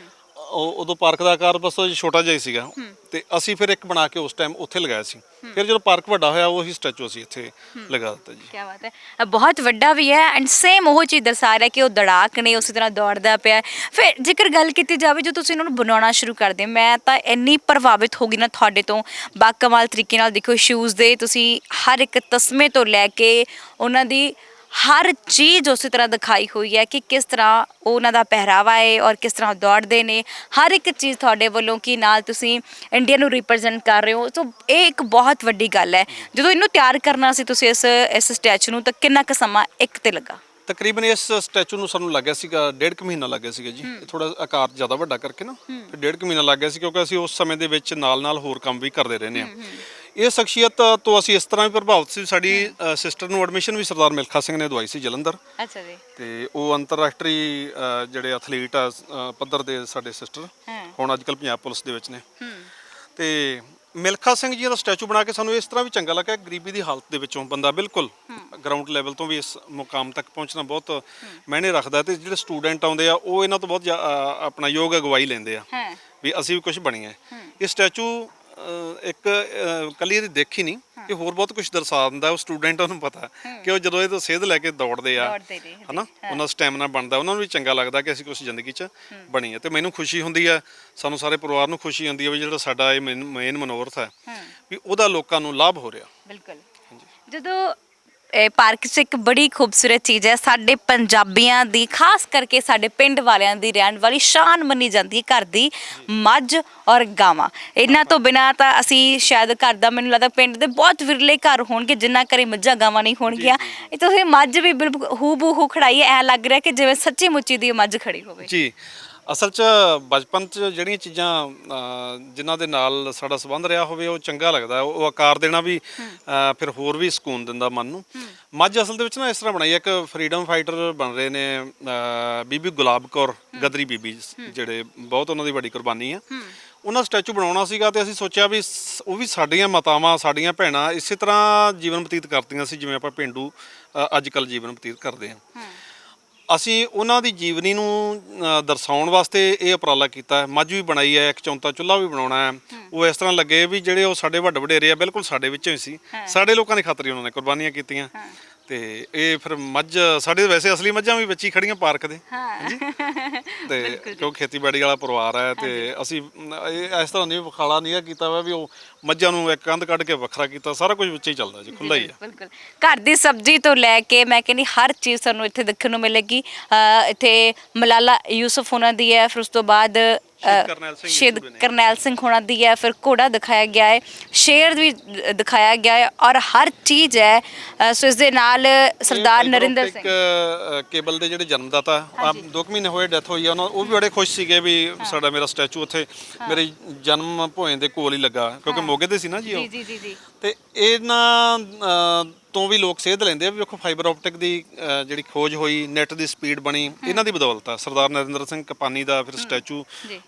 ਉਦੋਂ ਪਾਰਕ ਦਾ ਆਕਾਰ ਬਸ ਛੋਟਾ ਜਿਹਾ ਹੀ ਸੀਗਾ ਤੇ ਅਸੀਂ ਫਿਰ ਇੱਕ ਬਣਾ ਕੇ ਉਸ ਟਾਈਮ ਉੱਥੇ ਲਗਾਇਆ ਸੀ। ਫਿਰ ਜਦੋਂ ਪਾਰਕ ਵੱਡਾ ਹੋਇਆ ਉਹੀ ਸਟੈਚੂ ਅਸੀਂ ਇੱਥੇ ਲਗਾ ਦਿੱਤਾ ਜੀ। ਕੀ ਬਾਤ ਹੈ, ਬਹੁਤ ਵੱਡਾ ਵੀ ਹੈ ਐਂਡ ਸੇਮ ਉਹ ਚੀਜ਼ ਦਰਸਾ ਰਿਹਾ ਕਿ ਉਹ ਦੜਾਕ ਨੇ ਉਸੇ ਤਰ੍ਹਾਂ ਦੌੜਦਾ ਪਿਆ। ਫਿਰ ਜੇਕਰ ਗੱਲ ਕੀਤੀ ਜਾਵੇ ਜੋ ਤੁਸੀਂ ਇਹਨਾਂ ਨੂੰ ਬਣਾਉਣਾ ਸ਼ੁਰੂ ਕਰਦੇ, ਮੈਂ ਤਾਂ ਇੰਨੀ ਪ੍ਰਭਾਵਿਤ ਹੋ ਗਈ ਨਾ ਤੁਹਾਡੇ ਤੋਂ, ਬਾਕਮਾਲ ਤਰੀਕੇ ਨਾਲ ਦੇਖੋ ਸ਼ੂਜ਼ ਦੇ ਤੁਸੀਂ ਹਰ ਇੱਕ ਤਸਮੇ ਤੋਂ ਲੈ ਕੇ ਉਹਨਾਂ ਦੀ ਹਰ ਚੀਜ਼ ਉਸੇ ਤਰ੍ਹਾਂ ਦਿਖਾਈ ਹੋਈ ਹੈ ਕਿ ਕਿਸ ਤਰ੍ਹਾਂ ਉਹਨਾਂ ਦਾ ਪਹਿਰਾਵਾ ਹੈ ਔਰ ਕਿਸ ਤਰ੍ਹਾਂ ਦੌੜਦੇ ਨੇ। ਹਰ ਇੱਕ ਚੀਜ਼ ਤੁਹਾਡੇ ਵੱਲੋਂ ਕਿ ਨਾਲ ਤੁਸੀਂ ਇੰਡੀਆ ਨੂੰ ਰਿਪਰੈਜ਼ੈਂਟ ਕਰ ਰਹੇ ਹੋ, ਸੋ ਇਹ ਇੱਕ ਬਹੁਤ ਵੱਡੀ ਗੱਲ ਹੈ। ਜਦੋਂ ਇਹਨੂੰ ਤਿਆਰ ਕਰਨਾ ਸੀ ਤੁਸੀਂ ਇਸ ਸਟੈਚੂ ਨੂੰ, ਤਾਂ ਕਿੰਨਾ ਕੁ ਸਮਾਂ ਇੱਕ ਤੇ ਲੱਗਾ? ਤਕਰੀਬਨ ਇਸ ਸਟੈਚੂ ਨੂੰ ਸਾਨੂੰ ਲੱਗਿਆ ਸੀਗਾ 1.5 ਮਹੀਨਾ ਲੱਗਿਆ ਸੀਗਾ ਜੀ। ਥੋੜਾ ਆਕਾਰ ਜ਼ਿਆਦਾ ਵੱਡਾ ਕਰਕੇ ਨਾ ਫਿਰ 1.5 ਮਹੀਨਾ ਲੱਗ ਗਿਆ ਸੀ, ਕਿਉਂਕਿ ਅਸੀਂ ਉਸ ਸਮੇਂ ਦੇ ਵਿੱਚ ਨਾਲ ਹੋਰ ਕੰਮ ਵੀ ਕਰਦੇ ਰਹਿੰਦੇ ਹਾਂ। ਇਹ ਸ਼ਖਸੀਅਤ ਤੋਂ ਅਸੀਂ ਇਸ ਤਰ੍ਹਾਂ ਵੀ ਪ੍ਰਭਾਵਿਤ ਸੀ, ਸਾਡੀ ਸਿਸਟਰ ਨੂੰ ਐਡਮਿਸ਼ਨ ਵੀ ਸਰਦਾਰ ਮਿਲਖਾ ਸਿੰਘ ਨੇ ਦਵਾਈ ਸੀ ਜਲੰਧਰ। ਅੱਛਾ ਜੀ। ਤੇ ਉਹ ਅੰਤਰਰਾਸ਼ਟਰੀ ਜਿਹੜੇ ਐਥਲੀਟ ਆ ਪੱਧਰ ਦੇ ਸਾਡੇ ਸਿਸਟਰ, ਹੁਣ ਅੱਜ ਕੱਲ੍ਹ ਪੰਜਾਬ ਪੁਲਿਸ ਦੇ ਵਿੱਚ ਨੇ। ਤੇ ਮਿਲਖਾ ਸਿੰਘ ਜੀ ਦਾ ਸਟੈਚੂ ਬਣਾ ਕੇ ਸਾਨੂੰ ਇਸ ਤਰ੍ਹਾਂ ਵੀ ਚੰਗਾ ਲੱਗਾ, ਗਰੀਬੀ ਦੀ ਹਾਲਤ ਦੇ ਵਿੱਚੋਂ ਬੰਦਾ ਬਿਲਕੁਲ ਗਰਾਊਂਡ ਲੈਵਲ ਤੋਂ ਵੀ ਇਸ ਮੁਕਾਮ ਤੱਕ ਪਹੁੰਚਣਾ ਬਹੁਤ ਮਾਇਨੇ ਰੱਖਦਾ ਤੇ ਜਿਹੜੇ ਸਟੂਡੈਂਟ ਆਉਂਦੇ ਆ ਉਹ ਇਹਨਾਂ ਤੋਂ ਬਹੁਤ ਆਪਣਾ ਯੋਗ ਅਗਵਾਈ ਲੈਂਦੇ ਆ ਵੀ ਅਸੀਂ ਵੀ ਕੁਝ ਬਣੀਏ। ਇਹ ਸਟੈਚੂ ਇੱਕ ਕੱਲੀ ਇਹਦੀ ਦੇਖੀ ਨਹੀਂ, ਇਹ ਹੋਰ ਬਹੁਤ ਕੁਝ ਦਰਸਾ ਦਿੰਦਾ। ਉਹ ਸਟੂਡੈਂਟਾਂ ਨੂੰ ਪਤਾ ਕਿ ਉਹ ਜਦੋਂ ਇਹ ਤੋਂ ਸੇਧ ਲੈ ਕੇ ਦੌੜਦੇ ਆ ਹਨਾ, ਉਹਨਾਂ ਦਾ ਸਟੈਮਿਨਾ ਬਣਦਾ, ਉਹਨਾਂ ਨੂੰ ਵੀ ਚੰਗਾ ਲੱਗਦਾ ਕਿ ਅਸੀਂ ਕੁਝ ਜ਼ਿੰਦਗੀ 'ਚ ਬਣੀਏ। ਤੇ ਮੈਨੂੰ ਖੁਸ਼ੀ ਹੁੰਦੀ ਆ, ਸਾਨੂੰ ਸਾਰੇ ਪਰਿਵਾਰ ਨੂੰ ਖੁਸ਼ੀ ਹੁੰਦੀ ਆ ਵੀ ਜਿਹੜਾ ਸਾਡਾ ਇਹ ਮੇਨ ਮਨੋਰਥ ਹੈ ਵੀ ਉਹਦਾ ਲੋਕਾਂ ਨੂੰ ਲਾਭ ਹੋ ਰਿਹਾ। ਬਿਲਕੁਲ। ਜਦੋਂ ਇਹ ਪਾਰਕ 'ਚ ਇੱਕ ਬੜੀ ਖੂਬਸੂਰਤ ਚੀਜ਼ ਹੈ, ਸਾਡੇ ਪੰਜਾਬੀਆਂ ਦੀ, ਖਾਸ ਕਰਕੇ ਸਾਡੇ ਪਿੰਡ ਵਾਲਿਆਂ ਦੀ ਰਹਿਣ ਵਾਲੀ ਸ਼ਾਨ ਮੰਨੀ ਜਾਂਦੀ ਹੈ ਘਰ ਦੀ ਮੱਝ ਔਰ ਗਾਵਾਂ। ਇਹਨਾਂ ਤੋਂ ਬਿਨਾਂ ਤਾਂ ਅਸੀਂ ਸ਼ਾਇਦ ਘਰ ਦਾ, ਮੈਨੂੰ ਲੱਗਦਾ ਪਿੰਡ ਦੇ ਬਹੁਤ ਵਿਰਲੇ ਘਰ ਹੋਣਗੇ ਜਿਨ੍ਹਾਂ ਘਰੇ ਮੱਝਾਂ ਗਾਵਾਂ ਨਹੀਂ ਹੋਣਗੀਆਂ। ਇਹ ਤੁਸੀਂ ਮੱਝ ਵੀ ਬਿਲਕੁਲ ਹੂ ਬੂ ਹੂ ਖੜਾਈ ਐ ਲੱਗ ਰਿਹਾ ਕਿ ਜਿਵੇਂ ਸੱਚੀ ਮੁੱਚੀ ਦੀ ਮੱਝ ਖੜੀ ਹੋਵੇ ਜੀ। ਅਸਲ 'ਚ ਬਚਪਨ 'ਚ ਜਿਹੜੀਆਂ ਚੀਜ਼ਾਂ ਜਿਨ੍ਹਾਂ ਦੇ ਨਾਲ ਸਾਡਾ ਸੰਬੰਧ ਰਿਹਾ ਹੋਵੇ ਉਹ ਚੰਗਾ ਲੱਗਦਾ। ਉਹ ਆਕਾਰ ਦੇਣਾ ਵੀ ਫਿਰ ਹੋਰ ਵੀ ਸਕੂਨ ਦਿੰਦਾ ਮਨ ਨੂੰ। ਮੱਝ ਅਸਲ ਦੇ ਵਿੱਚ ਨਾ ਇਸ ਤਰ੍ਹਾਂ ਬਣਾਈ, ਇੱਕ ਫਰੀडम ਫਾਈਟਰ ਬਣ ਰਹੇ ਨੇ ਬੀਬੀ ਗੁਲਾਬ ਕੌਰ ਗਦਰੀ ਬੀਬੀ, ਜਿਹੜੇ ਬਹੁਤ ਉਹਨਾਂ ਦੀ ਵੱਡੀ ਕੁਰਬਾਨੀ ਆ। ਉਹਨਾਂ ਸਟੈਚੂ ਬਣਾਉਣਾ ਸੀਗਾ ਤੇ ਅਸੀਂ ਸੋਚਿਆ ਵੀ ਉਹ ਵੀ ਸਾਡੀਆਂ ਮਾਤਾਵਾਂ, ਸਾਡੀਆਂ ਭੈਣਾਂ ਇਸੇ ਤਰ੍ਹਾਂ ਜੀਵਨ ਬਤੀਤ ਕਰਦੀਆਂ ਸੀ ਜਿਵੇਂ ਆਪਾਂ ਪੇਂਡੂ ਅੱਜ ਕੱਲ੍ਹ ਜੀਵਨ ਬਤੀਤ ਕਰਦੇ ਹਾਂ। ਅਸੀਂ ਉਹਨਾਂ ਦੀ ਜੀਵਨੀ ਨੂੰ ਦਰਸਾਉਣ ਵਾਸਤੇ ਇਹ ਉਪਰਾਲਾ ਕੀਤਾ ਹੈ। ਮੱਝ ਵੀ ਬਣਾਈ ਹੈ, ਇੱਕ ਚੌਂਤਾ ਚੁੱਲ੍ਹਾ ਵੀ ਬਣਾਉਣਾ ਹੈ। ਉਹ ਇਸ ਤਰ੍ਹਾਂ ਲੱਗੇ ਵੀ ਜਿਹੜੇ ਉਹ ਸਾਡੇ ਵੱਡੇ ਵਡੇਰੇ ਆ ਬਿਲਕੁਲ ਸਾਡੇ ਵਿੱਚੋਂ ਹੀ ਸੀ, ਸਾਡੇ ਲੋਕਾਂ ਦੀ ਖਾਤਰ ਹੀ ਉਹਨਾਂ ਨੇ ਕੁਰਬਾਨੀਆਂ ਕੀਤੀਆਂ। ਤੇ ਇਹ ਫਿਰ ਮੱਝ ਸਾਡੇ ਵੈਸੇ ਅਸਲੀ ਮੱਝਾਂ ਵੀ ਵਿੱਚ ਹੀ ਖੜੀਆਂ ਪਾਰਕ ਦੇ ਜੀ। ਤੇ ਕਿਉਂਕਿ ਖੇਤੀਬਾੜੀ ਵਾਲਾ ਪਰਿਵਾਰ ਹੈ ਤੇ ਅਸੀਂ ਇਹ ਇਸ ਤਰ੍ਹਾਂ ਨਹੀਂ ਵਿਖਾਲਾ ਨਹੀਂ ਕੀਤਾ ਵਾ ਵੀ ਉਹ ਮੱਝਾਂ ਨੂੰ ਇੱਕ ਕੰਧ ਕੱਢ ਕੇ ਵੱਖਰਾ ਕੀਤਾ। ਸਾਰਾ ਕੁਝ ਵਿੱਚ ਹੀ ਚੱਲਦਾ ਜੀ, ਖੁੱਲ੍ਹਾ ਹੀ ਹੈ। ਬਿਲਕੁਲ ਘਰ ਦੀ ਸਬਜ਼ੀ ਤੋਂ ਲੈ ਕੇ ਮੈਂ ਕਹਿੰਦੀ ਹਰ ਚੀਜ਼ ਸਾਨੂੰ ਇੱਥੇ ਦੇਖਣ ਨੂੰ ਮਿਲੇਗੀ। ਇੱਥੇ ਮਲਾਲਾ ਯੂਸਫ ਹੋਣਾ ਦੀ ਹੈ, ਫਿਰ ਉਸ ਤੋਂ ਬਾਅਦ ਸ਼ਹੀਦ ਕਰਨੈਲ ਸਿੰਘ ਹੋਣਾ ਦੀ ਹੈ, ਫਿਰ ਘੋੜਾ ਦਿਖਾਇਆ ਗਿਆ ਹੈ, ਸ਼ੇਰ ਵੀ ਦਿਖਾਇਆ ਗਿਆ ਹੈ ਔਰ ਹਰ ਚੀਜ਼ ਹੈ। ਸੋ ਇਸ ਦੇ ਨਾਲ ਸਰਦਾਰ ਨਰਿੰਦਰ ਸਿੰਘ ਕੇਬਲ ਦੇ ਜਿਹੜੇ ਜਨਮਦਾਤਾ, 2 ਮਹੀਨੇ ਹੋਏ ਡੈਥ ਹੋਈ ਆ ਉਹਨਾਂ, ਉਹ ਵੀ ਬੜੇ ਖੁਸ਼ ਸੀਗੇ ਵੀ ਸਾਡਾ ਮੇਰਾ ਸਟੈਚੂ ਉੱਥੇ ਮੇਰੇ ਜਨਮ ਭੋਏ ਦੇ ਕੋਲ ਹੀ ਲੱਗਾ, ਕਿਉਂਕਿ ਮੋਗੇ ਦੇ ਸੀ ਨਾ ਜੀ ਉਹ। ਤੇ ਇਹਨਾਂ ਤੋਂ ਵੀ ਲੋਕ ਸੇਧ ਲੈਂਦੇ ਆ ਵੀ ਵੇਖੋ ਫਾਈਬਰ ਆਪਟਿਕ ਦੀ ਜਿਹੜੀ ਖੋਜ ਹੋਈ, ਨੈਟ ਦੀ ਸਪੀਡ ਬਣੀ, ਇਹਨਾਂ ਦੀ ਬਦੌਲਤ ਆ। ਸਰਦਾਰ ਨਰਿੰਦਰ ਸਿੰਘ ਕਪਾਨੀ ਦਾ ਫਿਰ ਸਟੈਚੂ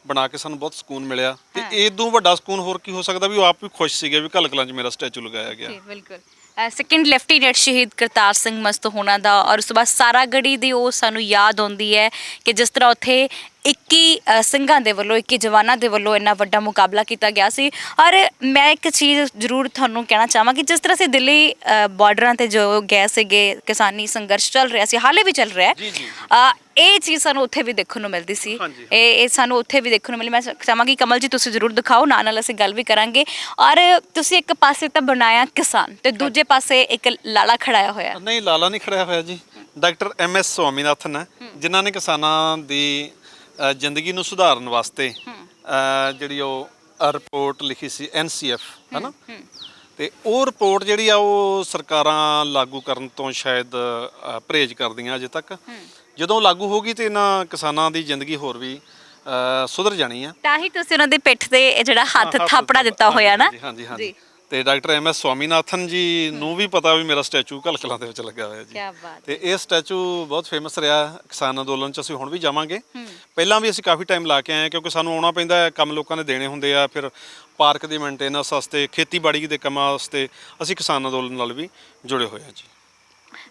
ਬਣਾ ਕੇ ਸਾਨੂੰ ਬਹੁਤ ਸਕੂਨ ਮਿਲਿਆ। ਤੇ ਇਦੋਂ ਵੱਡਾ ਸਕੂਨ ਹੋਰ ਕੀ ਹੋ ਸਕਦਾ ਵੀ ਉਹ ਆਪ ਵੀ ਖੁਸ਼ ਸੀਗੇ ਵੀ ਘੱਲ ਕਲਾਂ 'ਚ ਮੇਰਾ ਸਟੈਚੂ ਲਗਾਇਆ ਗਿਆ। ਬਿਲਕੁਲ। ਸੈਕਿੰਡ ਲੈਫਟੀਨੈਂਟ ਸ਼ਹੀਦ ਕਰਤਾਰ ਸਿੰਘ ਮਸਤ ਹੋਣਾ ਦਾ ਔਰ ਉਸ ਤੋਂ ਬਾਅਦ ਸਾਰਾਗੜੀ ਦੀ ਉਹ ਸਾਨੂੰ ਯਾਦ ਆਉਂਦੀ ਹੈ ਕਿ ਜਿਸ ਤਰ੍ਹਾਂ ਉੱਥੇ 21 ਸਿੰਘਾਂ ਦੇ ਵੱਲੋਂ, 21 ਜਵਾਨਾਂ ਦੇ ਵੱਲੋਂ ਇੰਨਾ ਵੱਡਾ ਮੁਕਾਬਲਾ ਕੀਤਾ ਗਿਆ ਸੀ। ਔਰ ਮੈਂ ਇੱਕ ਚੀਜ਼ ਜ਼ਰੂਰ ਤੁਹਾਨੂੰ ਕਹਿਣਾ ਚਾਹਾਂਗੀ, ਜਿਸ ਤਰ੍ਹਾਂ ਅਸੀਂ ਦਿੱਲੀ ਬਾਰਡਰਾਂ 'ਤੇ ਜੋ ਗਏ ਸੀਗੇ, ਕਿਸਾਨੀ ਸੰਘਰਸ਼ ਚੱਲ ਰਿਹਾ ਸੀ, ਹਾਲੇ ਵੀ ਚੱਲ ਰਿਹਾ ਹੈ, ਇਹ ਚੀਜ਼ ਸਾਨੂੰ ਉੱਥੇ ਵੀ ਦੇਖਣ ਨੂੰ ਮਿਲਦੀ ਸੀ। ਇਹ ਸਾਨੂੰ ਉੱਥੇ ਵੀ ਦੇਖਣ ਨੂੰ ਮਿਲੀ। ਮੈਂ ਚਾਹਾਂਗੀ ਕਮਲ ਜੀ ਤੁਸੀਂ ਜ਼ਰੂਰ ਦਿਖਾਓ, ਨਾਲ ਅਸੀਂ ਗੱਲ ਵੀ ਕਰਾਂਗੇ। ਔਰ ਤੁਸੀਂ ਇੱਕ ਪਾਸੇ ਤਾਂ ਬਣਾਇਆ ਕਿਸਾਨ ਤੇ ਦੂਜੇ ਪਾਸੇ ਇੱਕ ਲਾਲਾ ਖੜਾਇਆ ਹੋਇਆ। ਨਹੀਂ, ਲਾਲਾ ਨਹੀਂ ਖੜਿਆ ਹੋਇਆ ਜੀ, ਡਾਕਟਰ MS ਸਵਾਮੀਨਾਥਨ ਹੈ, ਜਿਨ੍ਹਾਂ ਨੇ ਕਿਸਾਨਾਂ ਦੀ ਜ਼ਿੰਦਗੀ ਨੂੰ ਸੁਧਾਰਨ ਵਾਸਤੇ ਜਿਹੜੀ ਉਹ ਰਿਪੋਰਟ ਲਿਖੀ ਸੀ NCF, ਹੈ ਨਾ। ਤੇ ਉਹ ਰਿਪੋਰਟ ਜਿਹੜੀ ਆ ਉਹ ਸਰਕਾਰਾਂ ਲਾਗੂ ਕਰਨ ਤੋਂ ਸ਼ਾਇਦ ਪਰਹੇਜ਼ ਕਰਦੀਆਂ ਅਜੇ ਤੱਕ। ਜਦੋਂ ਲਾਗੂ ਹੋਗੀ ਤੇ ਇਹਨਾਂ ਕਿਸਾਨਾਂ ਦੀ ਜ਼ਿੰਦਗੀ ਹੋਰ ਵੀ ਸੁਧਰ ਜਾਣੀ ਆ। ਤਾਂ ਹੀ ਤੁਸੀਂ ਉਹਨਾਂ ਦੇ ਪਿੱਠ ਤੇ ਜਿਹੜਾ ਹੱਥ ਥਾਪੜਾ ਦਿੱਤਾ ਹੋਇਆ ਨਾ। ਹਾਂਜੀ ਹਾਂਜੀ। ਤੇ ਡਾਕਟਰ MS ਸਵਾਮੀਨਾਥਨ ਜੀ ਨੂੰ ਵੀ ਪਤਾ ਵੀ ਮੇਰਾ ਸਟੈਚੂ ਘੱਲ ਕਲਾਂ ਦੇ ਵਿੱਚ ਲੱਗਾ ਹੋਇਆ ਜੀ। ਕਿਆ ਬਾਤ। ਤੇ ਇਹ ਸਟੈਚੂ ਬਹੁਤ ਫੇਮਸ ਰਿਹਾ ਕਿਸਾਨ ਅੰਦੋਲਨ 'ਚ। ਅਸੀਂ ਹੁਣ ਵੀ ਜਾਵਾਂਗੇ, ਪਹਿਲਾਂ ਵੀ ਅਸੀਂ ਕਾਫੀ ਟਾਈਮ ਲਾ ਕੇ ਆਏ ਹਾਂ, ਕਿਉਂਕਿ ਸਾਨੂੰ ਆਉਣਾ ਪੈਂਦਾ ਹੈ, ਕੰਮ ਲੋਕਾਂ ਨੇ ਦੇਣੇ ਹੁੰਦੇ ਆ। ਫਿਰ ਪਾਰਕ ਦੀ ਮੇਨਟੇਨੈਂਸ ਵਾਸਤੇ, ਖੇਤੀਬਾੜੀ ਦੇ ਕੰਮਾਂ ਵਾਸਤੇ ਅਸੀਂ ਕਿਸਾਨ ਅੰਦੋਲਨ ਨਾਲ ਵੀ ਜੁੜੇ ਹੋਏ ਹਾਂ ਜੀ।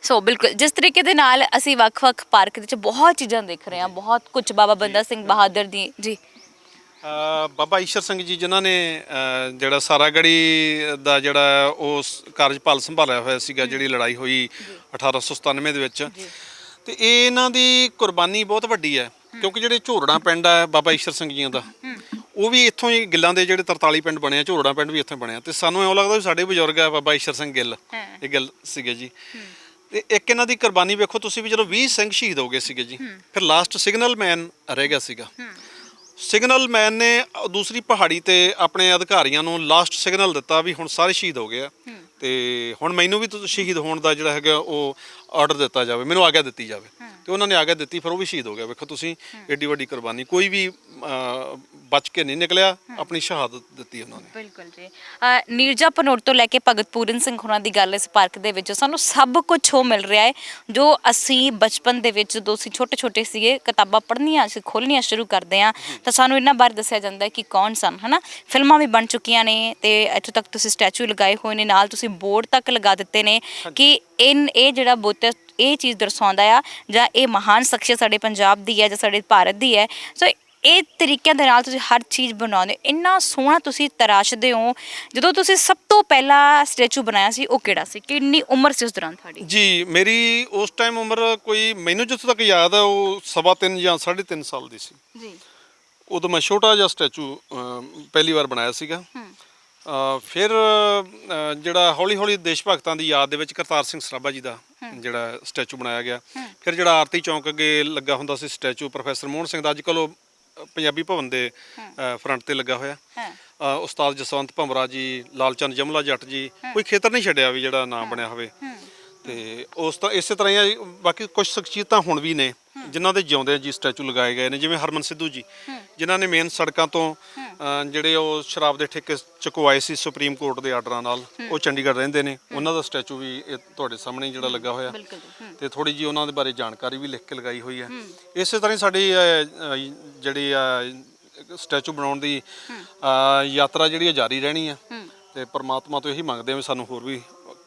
ਸੋ ਬਿਲਕੁਲ ਜਿਸ ਤਰੀਕੇ ਦੇ ਨਾਲ ਅਸੀਂ ਵੱਖ-ਵੱਖ ਪਾਰਕ ਵਿੱਚ ਬਹੁਤ ਚੀਜ਼ਾਂ ਦੇਖ ਰਹੇ ਹਾਂ, ਬਹੁਤ ਕੁਝ ਬਾਬਾ ਬੰਦਾ ਸਿੰਘ ਬਹਾਦਰ ਦੀ ਜੀ, ਬਾਬਾ ਈਸ਼ਰ ਸਿੰਘ ਜੀ ਜਿਨ੍ਹਾਂ ਨੇ ਜਿਹੜਾ ਸਾਰਾਗੜੀ ਦਾ ਜਿਹੜਾ ਉਹ ਕਾਰਜਭਾਰ ਸੰਭਾਲਿਆ ਹੋਇਆ ਸੀਗਾ, ਜਿਹੜੀ ਲੜਾਈ ਹੋਈ 1897 ਦੇ ਵਿੱਚ। ਤੇ ਇਹ ਇਹਨਾਂ ਦੀ ਕੁਰਬਾਨੀ ਬਹੁਤ ਵੱਡੀ ਹੈ, ਕਿਉਂਕਿ ਜਿਹੜੇ ਝੋਰੜਾ ਪਿੰਡ ਹੈ ਬਾਬਾ ਈਸ਼ਰ ਸਿੰਘ ਜੀਆਂ ਦਾ, ਉਹ ਵੀ ਇੱਥੋਂ ਹੀ, ਗਿੱਲਾਂ ਦੇ ਜਿਹੜੇ 43 ਪਿੰਡ ਬਣੇ ਆ, ਝੋਰੜਾ ਪਿੰਡ ਵੀ ਇੱਥੋਂ ਬਣਿਆ। ਤੇ ਸਾਨੂੰ ਇਉਂ ਲੱਗਦਾ ਵੀ ਸਾਡੇ ਬਜ਼ੁਰਗ ਆ ਬਾਬਾ ਈਸ਼ਰ ਸਿੰਘ ਗਿੱਲ, ਇਹ ਗਿੱਲ ਸੀਗੇ ਜੀ। ਤੇ ਇੱਕ ਇਹਨਾਂ ਦੀ ਕੁਰਬਾਨੀ ਵੇਖੋ ਤੁਸੀਂ ਵੀ, ਜਦੋਂ 20 ਸਿੰਘ ਸ਼ਹੀਦ ਹੋ ਗਏ ਸੀਗੇ ਜੀ, ਫਿਰ ਲਾਸਟ ਸਿਗਨਲ ਮੈਨ ਰਹਿ ਗਿਆ ਸੀਗਾ। ਸਿਗਨਲ ਮੈਨ ਨੇ ਦੂਸਰੀ ਪਹਾੜੀ ਤੇ ਆਪਣੇ ਅਧਿਕਾਰੀਆਂ ਨੂੰ ਲਾਸਟ ਸਿਗਨਲ ਦਿੱਤਾ ਵੀ ਹੁਣ ਸਾਰੇ ਸ਼ਹੀਦ ਹੋ ਗਏ ਆ ਤੇ ਹੁਣ ਮੈਨੂੰ ਵੀ ਸ਼ਹੀਦ ਹੋਣ ਦਾ ਜਿਹੜਾ ਹੈਗਾ ਉਹ ਆਰਡਰ ਦਿੱਤਾ ਜਾਵੇ, ਮੈਨੂੰ ਆਗਿਆ ਦਿੱਤੀ ਜਾਵੇ। ਤੇ ਉਹਨਾਂ ਨੇ ਆਗਿਆ ਦਿੱਤੀ, ਫਿਰ ਉਹ ਵੀ ਸ਼ਹੀਦ ਹੋ ਗਿਆ। ਵੇਖੋ ਤੁਸੀਂ ਏਡੀ ਵੱਡੀ ਕੁਰਬਾਨੀ, ਕੋਈ ਵੀ ਬਚ ਕੇ ਨਹੀਂ ਨਿਕਲਿਆ, ਆਪਣੀ ਸ਼ਹਾਦਤ ਦਿੱਤੀ ਉਹਨਾਂ ਨੇ। ਬਿਲਕੁਲ ਜੀ। ਨੀਰਜਾ ਪਨੋਟ ਤੋਂ ਲੈ ਕੇ ਭਗਤ ਪੂਰਨ ਸਿੰਘ ਹੋਣਾ ਦੀ ਗੱਲ ਇਸ ਪਾਰਕ ਦੇ ਵਿੱਚ ਸਾਨੂੰ ਸਭ ਕੁਝ ਉਹ ਮਿਲ ਰਿਹਾ ਹੈ ਜੋ ਅਸੀਂ ਬਚਪਨ ਦੇ ਵਿੱਚ, ਜਦੋਂ ਅਸੀਂ ਛੋਟੇ ਸੀਗੇ, ਕਿਤਾਬਾਂ ਪੜ੍ਹਨੀਆਂ, ਅਸੀਂ ਖੋਲ੍ਹਣੀਆਂ ਸ਼ੁਰੂ ਕਰਦੇ ਹਾਂ ਤਾਂ ਸਾਨੂੰ ਇਹਨਾਂ ਬਾਰੇ ਦੱਸਿਆ ਜਾਂਦਾ ਹੈ ਕਿ ਕੌਣ ਸਨ, ਹੈ ਨਾ। ਫਿਲਮਾਂ ਵੀ ਬਣ ਚੁੱਕੀਆਂ ਨੇ ਤੇ ਇੱਥੋਂ ਤੱਕ ਤੁਸੀਂ ਸਟੈਚੂ ਲਗਾਏ ਹੋਏ ਨੇ, ਨਾਲ ਤੁਸੀਂ ਬੋਰਡ ਤੱਕ ਲਗਾ ਦਿੱਤੇ ਨੇ ਕਿ ਇਹ ਜਿਹੜਾ ਬੁੱਤ ਇਹ ਚੀਜ਼ ਦਰਸਾਉਂਦਾ ਆ ਜਾਂ ਇਹ ਮਹਾਨ ਸ਼ਖਸੀਅਤ ਸਾਡੇ ਪੰਜਾਬ ਦੀ ਹੈ ਜਾਂ ਸਾਡੇ ਭਾਰਤ ਦੀ ਹੈ। ਸੋ ਇਹ ਤਰੀਕਿਆਂ ਦੇ ਨਾਲ ਤੁਸੀਂ ਹਰ ਚੀਜ਼ ਬਣਾਉਂਦੇ ਹੋ, ਇੰਨਾ ਸੋਹਣਾ ਤੁਸੀਂ ਤਰਾਸ਼ਦੇ ਹੋ। ਜਦੋਂ ਤੁਸੀਂ ਸਭ ਤੋਂ ਪਹਿਲਾ ਸਟੈਚੂ ਬਣਾਇਆ ਸੀ ਉਹ ਕਿਹੜਾ ਸੀ, ਕਿੰਨੀ ਉਮਰ ਸੀ ਉਸ ਦੌਰਾਨ ਤੁਹਾਡੀ? ਜੀ ਮੇਰੀ ਉਸ ਟਾਈਮ ਉਮਰ ਕੋਈ, ਮੈਨੂੰ ਜਿੱਥੋਂ ਤੱਕ ਯਾਦ ਹੈ ਉਹ 3.5 ਜਾਂ 3.5 ਸਾਲ ਦੀ ਸੀ ਜੀ। ਉਦੋਂ ਮੈਂ ਛੋਟਾ ਜਿਹਾ ਸਟੈਚੂ ਪਹਿਲੀ ਵਾਰ ਬਣਾਇਆ ਸੀਗਾ। ਫਿਰ ਜਿਹੜਾ ਹੌਲੀ ਹੌਲੀ ਦੇਸ਼ ਭਗਤਾਂ ਦੀ ਯਾਦ ਦੇ ਵਿੱਚ ਕਰਤਾਰ ਸਿੰਘ ਸਰਾਭਾ ਜੀ ਦਾ ਜਿਹੜਾ ਸਟੈਚੂ ਬਣਾਇਆ ਗਿਆ। ਫਿਰ ਜਿਹੜਾ ਆਰਤੀ ਚੌਂਕ ਅੱਗੇ ਲੱਗਾ ਹੁੰਦਾ ਸੀ ਸਟੈਚੂ ਪ੍ਰੋਫੈਸਰ ਮੋਹਨ ਸਿੰਘ ਦਾ, ਅੱਜ ਕੱਲ੍ਹ ਉਹ ਪੰਜਾਬੀ ਭਵਨ ਦੇ ਫਰੰਟ ਤੇ ਲੱਗਾ ਹੋਇਆ। ਉਸਤਾਦ ਜਸਵੰਤ ਭੰਵਰਾ ਜੀ, ਲਾਲਚੰਦ ਜਮਲਾ ਜੱਟ ਜੀ, ਕੋਈ ਖੇਤਰ ਨਹੀਂ ਛੱਡਿਆ ਵੀ ਜਿਹੜਾ ਨਾਮ ਬਣਿਆ ਹੋਵੇ। ਤੇ ਉਸ ਤਾਂ ਇਸੇ ਤਰ੍ਹਾਂ ਹੀ ਬਾਕੀ ਕੁਝ ਸ਼ਖਸੀਅਤਾਂ ਹੁਣ ਵੀ ਨੇ ਜਿਨ੍ਹਾਂ ਦੇ ਜਿਉਂਦੇ ਜੀ ਸਟੈਚੂ ਲਗਾਏ ਗਏ ਨੇ, ਜਿਵੇਂ ਹਰਮਨ ਸਿੱਧੂ ਜੀ, ਜਿਨ੍ਹਾਂ ਨੇ ਮੇਨ ਸੜਕਾਂ ਤੋਂ ਜਿਹੜੇ ਉਹ ਸ਼ਰਾਬ ਦੇ ਠੇਕੇ ਚੁਕਵਾਏ ਸੀ ਸੁਪਰੀਮ ਕੋਰਟ ਦੇ ਆਰਡਰਾਂ ਨਾਲ, ਉਹ ਚੰਡੀਗੜ੍ਹ ਰਹਿੰਦੇ ਨੇ। ਉਹਨਾਂ ਦਾ ਸਟੈਚੂ ਵੀ ਇਹ ਤੁਹਾਡੇ ਸਾਹਮਣੇ ਜਿਹੜਾ ਲੱਗਾ ਹੋਇਆ, ਤੇ ਥੋੜੀ ਜੀ ਉਹਨਾਂ ਦੇ ਬਾਰੇ ਜਾਣਕਾਰੀ ਵੀ ਲਿਖ ਕੇ ਲਗਾਈ ਹੋਈ ਹੈ। ਇਸੇ ਤਰ੍ਹਾਂ ਹੀ ਸਾਡੀ ਜਿਹੜੀ ਸਟੈਚੂ ਬਣਾਉਣ ਦੀ ਯਾਤਰਾ ਜਿਹੜੀ ਹੈ ਜਾਰੀ ਰਹਿਣੀ ਹੈ, ਤੇ ਪਰਮਾਤਮਾ ਤੋਂ ਇਹੀ ਮੰਗਦੇ ਹਾਂ ਵੀ ਸਾਨੂੰ ਹੋਰ ਵੀ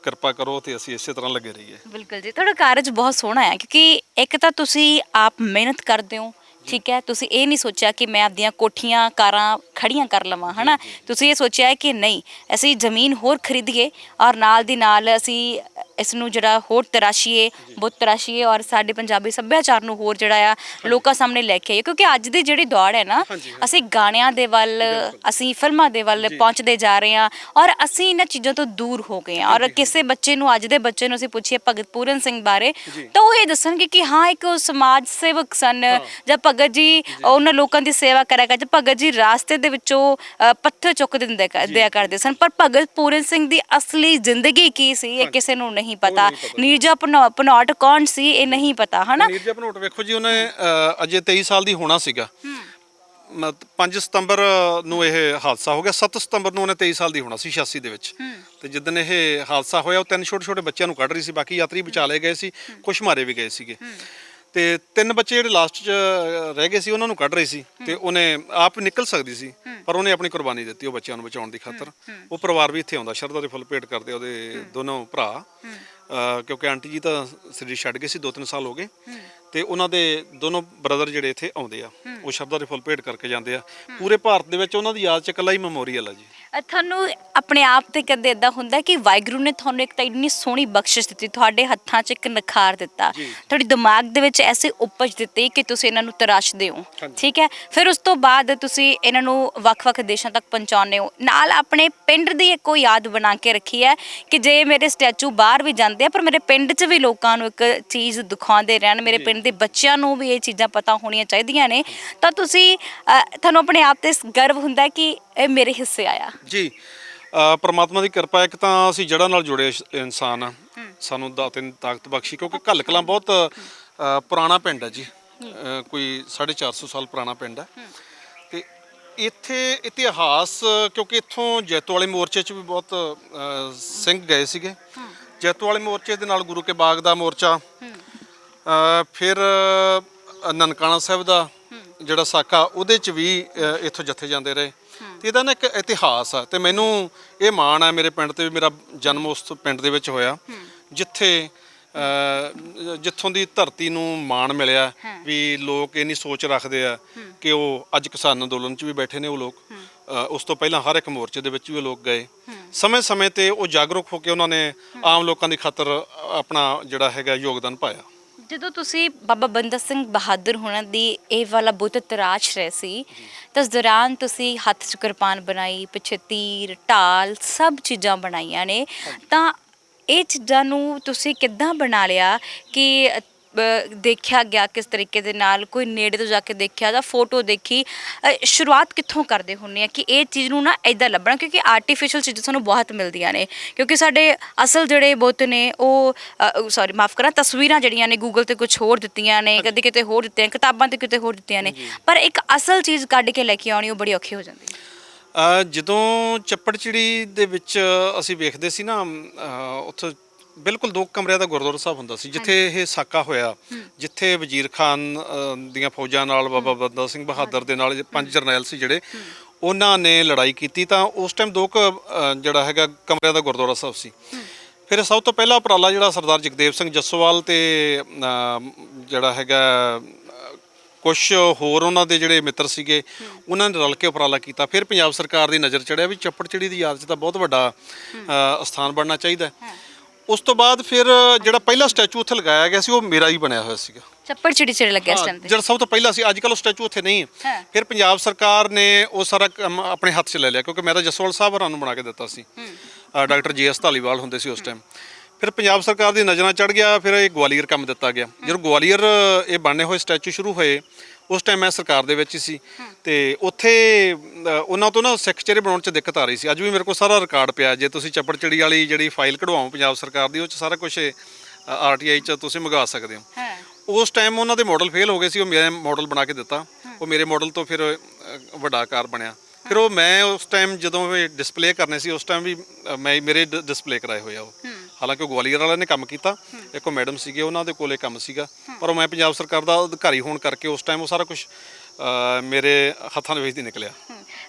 ਕਿਰਪਾ ਕਰੋ ਤੇ ਅਸੀਂ ਇਸੇ ਤਰ੍ਹਾਂ ਲੱਗੇ ਰਹੀਏ। ਬਿਲਕੁਲ ਜੀ, ਤੁਹਾਡਾ ਕਾਰਜ ਬਹੁਤ ਸੋਹਣਾ ਹੈ, ਕਿਉਂਕਿ ਇੱਕ ਤਾਂ ਤੁਸੀਂ ਆਪ ਮਿਹਨਤ ਕਰਦੇ ਹੋ, ਠੀਕ ਹੈ। ਤੁਸੀਂ ਇਹ ਨਹੀਂ ਸੋਚਿਆ ਕਿ ਮੈਂ ਆਪਦੀਆਂ ਕੋਠੀਆਂ ਕਾਰਾਂ ਖੜੀਆਂ ਕਰ ਲਵਾਂ, ਹਨਾ। ਤੁਸੀਂ ਇਹ ਸੋਚਿਆ ਹੈ ਕਿ ਨਹੀਂ, ਅਸੀਂ ਜ਼ਮੀਨ ਹੋਰ ਖਰੀਦੀਏ ਔਰ ਨਾਲ ਦੀ ਨਾਲ ਅਸੀਂ ਇਸ ਨੂੰ ਜਿਹੜਾ ਹੋਰ ਤਰਾਸ਼ੀਏ, ਬੁੱਤ ਤਰਾਸ਼ੀਏ ਔਰ ਸਾਡੇ ਪੰਜਾਬੀ ਸੱਭਿਆਚਾਰ ਨੂੰ ਹੋਰ ਜਿਹੜਾ ਆ ਲੋਕਾਂ ਸਾਹਮਣੇ ਲੈ ਕੇ ਆਈਏ। ਕਿਉਂਕਿ ਅੱਜ ਦੀ ਜਿਹੜੀ ਦੌੜ ਹੈ ਨਾ, ਅਸੀਂ ਗਾਣਿਆਂ ਦੇ ਵੱਲ, ਅਸੀਂ ਫਿਲਮਾਂ ਦੇ ਵੱਲ ਪਹੁੰਚਦੇ ਜਾ ਰਹੇ ਹਾਂ ਔਰ ਅਸੀਂ ਇਹਨਾਂ ਚੀਜ਼ਾਂ ਤੋਂ ਦੂਰ ਹੋ ਗਏ ਹਾਂ। ਔਰ ਕਿਸੇ ਬੱਚੇ ਨੂੰ, ਅੱਜ ਦੇ ਬੱਚੇ ਨੂੰ ਅਸੀਂ ਪੁੱਛੀਏ ਭਗਤ ਪੂਰਨ ਸਿੰਘ ਬਾਰੇ, ਤਾਂ ਉਹ ਇਹ ਦੱਸਣਗੇ ਕਿ ਹਾਂ ਇੱਕ ਸਮਾਜ ਸੇਵਕ ਸਨ, ਜਾਂ ਭਗਤ ਜੀ ਉਹਨਾਂ ਲੋਕਾਂ ਦੀ ਸੇਵਾ ਕਰਿਆ ਕਰਦੇ, ਭਗਤ ਜੀ ਰਾਸਤੇ ਦੇ ਵਿੱਚੋਂ ਪੱਥਰ ਚੁੱਕ ਦਿਆ ਕਰਦੇ ਸਨ। ਪਰ ਭਗਤ ਪੂਰਨ ਸਿੰਘ ਦੀ ਅਸਲੀ ਜ਼ਿੰਦਗੀ ਕੀ ਸੀ ਇਹ ਕਿਸੇ ਨੂੰ ਨਹੀਂ ਪਤਾ। ਨੀਰਜਾ ਭਨੋਟ ਕੌਣ ਸੀ ਇਹ ਨਹੀਂ ਪਤਾ, ਹਨਾ। ਨੀਰਜਾ ਭਨੋਟ ਵੇਖੋ ਜੀ, ਉਹਨੇ ਅਜੇ 23 ਸਾਲ ਦੀ ਹੋਣਾ ਸੀਗਾ। 5 ਸਤੰਬਰ ਨੂੰ ਇਹ ਹਾਦਸਾ ਹੋ ਗਿਆ, 7 ਸਤੰਬਰ ਨੂੰ ਉਹਨੇ 23 ਸਾਲ ਦੀ ਹੋਣਾ ਸੀ 86 ਦੇ ਵਿੱਚ। ਤੇ ਜਿੱਦਣ ਇਹ ਹਾਦਸਾ ਹੋਇਆ ਉਹ 3 ਛੋਟੇ ਛੋਟੇ ਬੱਚਿਆਂ ਨੂੰ ਕੱਢ ਰਹੀ ਸੀ, ਬਾਕੀ ਯਾਤਰੀ ਬਚਾ ਲਏ ਗਏ ਸੀ, ਕੁਛ ਮਾਰੇ ਵੀ ਗਏ ਸੀਗੇ। ਤੇ 3 ਬੱਚੇ ਜਿਹੜੇ ਲਾਸਟ 'ਚ ਰਹਿ ਗਏ ਸੀ ਉਹਨਾਂ ਨੂੰ ਕੱਢ ਰਹੀ ਸੀ, ਤੇ ਉਹਨੇ ਆਪ ਨਿਕਲ ਸਕਦੀ ਸੀ ਪਰ ਉਹਨੇ ਆਪਣੀ ਕੁਰਬਾਨੀ ਦਿੱਤੀ ਉਹ ਬੱਚਿਆਂ ਨੂੰ ਬਚਾਉਣ ਦੀ ਖਾਤਰ। ਉਹ ਪਰਿਵਾਰ ਵੀ ਇੱਥੇ ਆਉਂਦਾ, ਸ਼ਰਧਾ ਦੇ ਫੁੱਲ ਭੇਟ ਕਰਦੇ ਉਹਦੇ ਦੋਨੋਂ ਭਰਾ, ਕਿਉਂਕਿ ਆਂਟੀ ਜੀ ਤਾਂ ਸਰੀਰ ਛੱਡ ਗਏ ਸੀ, 2-3 ਸਾਲ ਹੋ ਗਏ, ਤੇ ਉਹਨਾਂ ਦੇ ਦੋਨੋਂ ਬ੍ਰਦਰ ਜਿਹੜੇ ਇੱਥੇ ਆਉਂਦੇ ਆ, ਉਹ ਸ਼ਰਧਾ ਦੇ ਫੁੱਲ ਭੇਟ ਕਰਕੇ ਜਾਂਦੇ ਆ। ਪੂਰੇ ਭਾਰਤ ਦੇ ਵਿੱਚ ਉਹਨਾਂ ਦੀ ਯਾਦ 'ਚ ਇਕੱਲਾ ਹੀ ਮੈਮੋਰੀਅਲ ਆ ਜੀ। ਤੁਹਾਨੂੰ ਆਪਣੇ ਆਪ ਤੇ ਕਦੇ ਇਦਾਂ ਹੁੰਦਾ ਕਿ ਵਾਹਿਗੁਰੂ ਨੇ ਤੁਹਾਨੂੰ ਇੱਕ ਤਾਂ ਇੰਨੀ ਸੋਹਣੀ ਬਖਸ਼ਿਸ਼ ਦਿੱਤੀ, ਤੁਹਾਡੇ ਹੱਥਾਂ 'ਚ ਇੱਕ ਨਿਖਾਰ ਦਿੱਤਾ, ਤੁਹਾਡੇ ਦਿਮਾਗ ਦੇ ਵਿੱਚ ਐਸੀ ਉਪਜ ਦਿੱਤੀ ਕਿ ਤੁਸੀਂ ਇਹਨਾਂ ਨੂੰ ਤਰਾਸ਼ਦੇ ਹੋ, ਠੀਕ ਹੈ। ਫਿਰ ਉਸ ਤੋਂ ਬਾਅਦ ਤੁਸੀਂ ਇਹਨਾਂ ਨੂੰ ਵੱਖ-ਵੱਖ ਦੇਸ਼ਾਂ ਤੱਕ ਪਹੁੰਚਾਉਂਦੇ ਹੋ, ਨਾਲ ਆਪਣੇ ਪਿੰਡ ਦੀ ਇੱਕ ਯਾਦ ਬਣਾ ਕੇ ਰੱਖੀ ਹੈ ਕਿ ਜੇ ਮੇਰੇ ਸਟੈਚੂ ਬਾਹਰ ਵੀ ਜਾਂਦੇ ਆ ਪਰ ਮੇਰੇ ਪਿੰਡ 'ਚ ਵੀ ਲੋਕਾਂ ਨੂੰ ਇੱਕ ਚੀਜ਼ ਦਿਖਾਉਂਦੇ ਰਹਿਣ, ਮੇਰੇ ਪਿੰਡ ਦੇ ਬੱਚਿਆਂ ਨੂੰ ਵੀ ਇਹ ਚੀਜ਼ਾਂ ਪਤਾ ਹੋਣੀਆਂ ਚਾਹੀਦੀਆਂ ਨੇ। ਤਾਂ ਤੁਸੀਂ ਤੁਹਾਨੂੰ ਆਪਣੇ ਆਪ ਤੇ ਗਰਵ ਹੁੰਦਾ ਕਿ ਇਹ ਮੇਰੇ ਹਿੱਸੇ ਆਇਆ ਜੀ। ਪਰਮਾਤਮਾ ਦੀ ਕਿਰਪਾ, ਇੱਕ ਤਾਂ ਅਸੀਂ ਜੜ੍ਹਾਂ ਨਾਲ ਜੁੜੇ ਇਨਸਾਨ ਆ, ਸਾਨੂੰ ਦਾਤੇ ਨੇ ਤਾਕਤ ਬਖਸ਼ੀ, ਕਿਉਂਕਿ ਘੱਲ ਕਲਾਂ ਬਹੁਤ ਪੁਰਾਣਾ ਪਿੰਡ ਹੈ ਜੀ, ਕੋਈ 450 ਸਾਲ ਪੁਰਾਣਾ ਪਿੰਡ ਹੈ। ਤੇ ਇੱਥੇ ਇਤਿਹਾਸ, ਕਿਉਂਕਿ ਇੱਥੋਂ ਜੈਤੋ ਵਾਲੇ ਮੋਰਚੇ 'ਚ ਵੀ ਬਹੁਤ ਸਿੰਘ ਗਏ ਸੀਗੇ। ਜੈਤੋ ਵਾਲੇ ਮੋਰਚੇ ਦੇ ਨਾਲ ਗੁਰੂ ਕੇ ਬਾਗ ਦਾ ਮੋਰਚਾ, ਫਿਰ ਨਨਕਾਣਾ ਸਾਹਿਬ ਦਾ ਜਿਹੜਾ ਸਾਕਾ, ਉਹਦੇ 'ਚ ਵੀ ਇੱਥੋਂ ਜੱਥੇ ਜਾਂਦੇ ਰਹੇ। ਤੇ ਇਹਦਾ ਨਾ ਇੱਕ ਇਤਿਹਾਸ ਆ, ਤੇ ਮੈਨੂੰ ਇਹ ਮਾਣ ਹੈ ਮੇਰੇ ਪਿੰਡ ਤੇ ਵੀ, ਮੇਰਾ ਜਨਮ ਉਸ ਪਿੰਡ ਦੇ ਵਿੱਚ ਹੋਇਆ ਜਿੱਥੋਂ ਦੀ ਧਰਤੀ ਨੂੰ ਮਾਣ ਮਿਲਿਆ ਵੀ ਲੋਕ ਇੰਨੀ ਸੋਚ ਰੱਖਦੇ ਆ ਕਿ ਉਹ ਅੱਜ ਕਿਸਾਨ ਅੰਦੋਲਨ 'ਚ ਵੀ ਬੈਠੇ ਨੇ ਉਹ ਲੋਕ। ਉਸ ਤੋਂ ਪਹਿਲਾਂ ਹਰ ਇੱਕ ਮੋਰਚੇ ਦੇ ਵਿੱਚ ਵੀ ਉਹ ਲੋਕ ਗਏ, ਸਮੇਂ-ਸਮੇਂ ਤੇ ਉਹ ਜਾਗਰੂਕ ਹੋ ਕੇ ਉਹਨਾਂ ਨੇ ਆਮ ਲੋਕਾਂ ਦੀ ਖਾਤਰ ਆਪਣਾ ਜਿਹੜਾ ਹੈਗਾ ਯੋਗਦਾਨ ਪਾਇਆ। ਜਦੋਂ ਤੁਸੀਂ ਬਾਬਾ ਬੰਦਾ ਸਿੰਘ ਬਹਾਦਰ ਹੋਣਾ ਦੀ ਇਹ ਵਾਲਾ ਬੁੱਤ ਤਰਾਸ਼ ਰਹੇ ਸੀ, ਤਾਂ ਉਸ ਦੌਰਾਨ ਤੁਸੀਂ ਹੱਥ 'ਚ ਕਿਰਪਾਨ ਬਣਾਈ, ਪਿੱਛੇ ਤੀਰ, ਢਾਲ, ਸਭ ਚੀਜ਼ਾਂ ਬਣਾਈਆਂ ਨੇ। ਤਾਂ ਇਹ ਚੀਜ਼ਾਂ ਨੂੰ ਤੁਸੀਂ ਕਿੱਦਾਂ ਬਣਾ ਲਿਆ ਕਿ ਦੇਖਿਆ ਗਿਆ ਕਿਸ ਤਰੀਕੇ ਦੇ ਨਾਲ, ਕੋਈ ਨੇੜੇ ਤੋਂ ਜਾ ਕੇ ਦੇਖਿਆ ਜਾਂ ਫੋਟੋ ਦੇਖੀ, ਸ਼ੁਰੂਆਤ ਕਿੱਥੋਂ ਕਰਦੇ ਹੁੰਦੇ ਆ ਕਿ ਇਹ ਚੀਜ਼ ਨੂੰ ਨਾ ਇੱਦਾਂ ਲੱਭਣਾ? ਕਿਉਂਕਿ ਆਰਟੀਫਿਸ਼ੀਅਲ ਚੀਜ਼ਾਂ ਸਾਨੂੰ ਬਹੁਤ ਮਿਲਦੀਆਂ ਨੇ, ਕਿਉਂਕਿ ਸਾਡੇ ਅਸਲ ਜਿਹੜੇ ਬੁੱਤ ਨੇ ਉਹ ਸੌਰੀ ਮਾਫ ਕਰਾਂ, ਤਸਵੀਰਾਂ ਜਿਹੜੀਆਂ ਨੇ ਗੂਗਲ ਤੇ ਕੁਝ ਹੋਰ ਦਿੱਤੀਆਂ ਨੇ, ਕਦੇ ਕਿਤੇ ਹੋਰ ਦਿੱਤੀਆਂ, ਕਿਤਾਬਾਂ ਤੇ ਕਿਤੇ ਹੋਰ ਦਿੱਤੀਆਂ ਨੇ, ਪਰ ਇੱਕ ਅਸਲ ਚੀਜ਼ ਕੱਢ ਕੇ ਲੈ ਕੇ ਆਉਣੀ ਉਹ ਬੜੀ ਔਖੀ ਹੋ ਜਾਂਦੀ ਹੈ। ਜਦੋਂ ਚੱਪੜਚਿੜੀ ਦੇ ਵਿੱਚ ਅਸੀਂ ਵੇਖਦੇ ਸੀ ਨਾ, ਉੱਥੇ ਬਿਲਕੁਲ 2 ਕਮਰਿਆਂ ਦਾ ਗੁਰਦੁਆਰਾ ਸਾਹਿਬ ਹੁੰਦਾ ਸੀ, ਜਿੱਥੇ ਇਹ ਸਾਕਾ ਹੋਇਆ, ਜਿੱਥੇ ਵਜ਼ੀਰ ਖਾਨ ਦੀਆਂ ਫੌਜਾਂ ਨਾਲ ਬਾਬਾ ਬੰਦਾ ਸਿੰਘ ਬਹਾਦਰ ਦੇ ਨਾਲ 5 ਜਰਨੈਲ ਸੀ ਜਿਹੜੇ, ਉਹਨਾਂ ਨੇ ਲੜਾਈ ਕੀਤੀ। ਤਾਂ ਉਸ ਟਾਈਮ 2 ਜਿਹੜਾ ਹੈਗਾ ਕਮਰਿਆਂ ਦਾ ਗੁਰਦੁਆਰਾ ਸਾਹਿਬ ਸੀ। ਫਿਰ ਸਭ ਤੋਂ ਪਹਿਲਾ ਉਪਰਾਲਾ ਜਿਹੜਾ ਸਰਦਾਰ ਜਗਦੇਵ ਸਿੰਘ ਜੱਸੋਵਾਲ ਤੇ ਜਿਹੜਾ ਹੈਗਾ ਕੁਛ ਹੋਰ ਉਹਨਾਂ ਦੇ ਜਿਹੜੇ ਮਿੱਤਰ ਸੀਗੇ, ਉਹਨਾਂ ਨੇ ਰਲ ਕੇ ਉਪਰਾਲਾ ਕੀਤਾ। ਫਿਰ ਪੰਜਾਬ ਸਰਕਾਰ ਦੀ ਨਜ਼ਰ ਚੜਿਆ ਵੀ ਚੱਪੜਚਿੜੀ ਦੀ ਯਾਦ 'ਚ ਤਾਂ ਬਹੁਤ ਵੱਡਾ ਸਥਾਨ ਬਣਨਾ ਚਾਹੀਦਾ। ਉਸ ਤੋਂ ਬਾਅਦ ਫਿਰ ਜਿਹੜਾ ਪਹਿਲਾ ਸਟੈਚੂ ਉੱਥੇ ਲਗਾਇਆ ਗਿਆ ਸੀ ਉਹ ਮੇਰਾ ਹੀ ਬਣਿਆ ਹੋਇਆ ਸੀਗਾ। ਚੱਪੜ ਚਿੜੀ ਲੱਗਿਆ ਇਸ ਟਾਈਮ ਤੇ। ਜਿਹੜਾ ਸਭ ਤੋਂ ਪਹਿਲਾਂ ਸੀ, ਅੱਜ ਕੱਲ੍ਹ ਉਹ ਸਟੈਚੂ ਉੱਥੇ ਨਹੀਂ ਹੈ। ਫਿਰ ਪੰਜਾਬ ਸਰਕਾਰ ਨੇ ਉਹ ਸਾਰਾ ਕੰਮ ਆਪਣੇ ਹੱਥ 'ਚ ਲੈ ਲਿਆ, ਕਿਉਂਕਿ ਮੈਂ ਤਾਂ ਜਸਵਾਲ ਸਾਹਿਬ ਹੋਰਾਂ ਨੂੰ ਬਣਾ ਕੇ ਦਿੱਤਾ ਸੀ। ਡਾਕਟਰ JS ਧਾਲੀਵਾਲ ਹੁੰਦੇ ਸੀ ਉਸ ਟਾਈਮ। ਫਿਰ ਪੰਜਾਬ ਸਰਕਾਰ ਦੀ ਨਜ਼ਰਾਂ ਚੜ੍ਹ ਗਿਆ, ਫਿਰ ਇਹ ਗਵਾਲੀਅਰ ਕੰਮ ਦਿੱਤਾ ਗਿਆ। ਜਦੋਂ ਗਵਾਲੀਅਰ ਇਹ ਬਣਨੇ ਹੋਏ ਸਟੈਚੂ ਸ਼ੁਰੂ ਹੋਏ, ਉਸ ਟਾਈਮ ਮੈਂ ਸਰਕਾਰ ਦੇ ਵਿੱਚ ਹੀ ਸੀ, ਤੇ ਉੱਥੇ ਉਹਨਾਂ ਤੋਂ ਨਾ ਸਿੱਖ ਚਿਹਰੇ ਬਣਾਉਣ 'ਚ ਦਿੱਕਤ ਆ ਰਹੀ ਸੀ। ਅੱਜ ਵੀ ਮੇਰੇ ਕੋਲ ਸਾਰਾ ਰਿਕਾਰਡ ਪਿਆ, ਜੇ ਤੁਸੀਂ ਚੱਪੜ ਚਿੜੀ ਵਾਲੀ ਜਿਹੜੀ ਫਾਈਲ ਕਢਵਾਓ ਪੰਜਾਬ ਸਰਕਾਰ ਦੀ, ਉਹ 'ਚ ਸਾਰਾ ਕੁਝ RTI 'ਚ ਤੁਸੀਂ ਮੰਗਾ ਸਕਦੇ ਹੋ। ਉਸ ਟਾਈਮ ਉਹਨਾਂ ਦੇ ਮਾਡਲ ਫੇਲ ਹੋ ਗਏ ਸੀ, ਉਹ ਮੇਰੇ ਮਾਡਲ ਬਣਾ ਕੇ ਦਿੱਤਾ। ਉਹ ਮੇਰੇ ਮਾਡਲ ਤੋਂ ਫਿਰ ਵੱਡਾ ਆਕਾਰ ਬਣਿਆ। ਫਿਰ ਉਹ ਮੈਂ ਉਸ ਟਾਈਮ ਜਦੋਂ ਇਹ ਡਿਸਪਲੇ ਕਰਨੇ ਸੀ, ਉਸ ਟਾਈਮ ਵੀ ਮੇਰੇ ਡਿਸਪਲੇ ਕਰਾਏ ਹੋਏ ਆ ਉਹ। ਹਾਲਾਂਕਿ ਉਹ ਗਵਾਲੀਅਰ ਵਾਲਿਆਂ ਨੇ ਕੰਮ ਕੀਤਾ, ਇੱਕ ਉਹ ਮੈਡਮ ਸੀਗੇ ਉਹਨਾਂ ਦੇ ਕੋਲੇ ਕੰਮ ਸੀਗਾ, ਪਰ ਉਹ ਮੈਂ ਪੰਜਾਬ ਸਰਕਾਰ ਦਾ ਅਧਿਕਾਰੀ ਹੋਣ ਕਰਕੇ ਉਸ ਟਾਈਮ ਉਹ ਸਾਰਾ ਕੁਝ ਮੇਰੇ ਹੱਥਾਂ ਦੇ ਵਿੱਚ ਦੀ ਨਿਕਲਿਆ।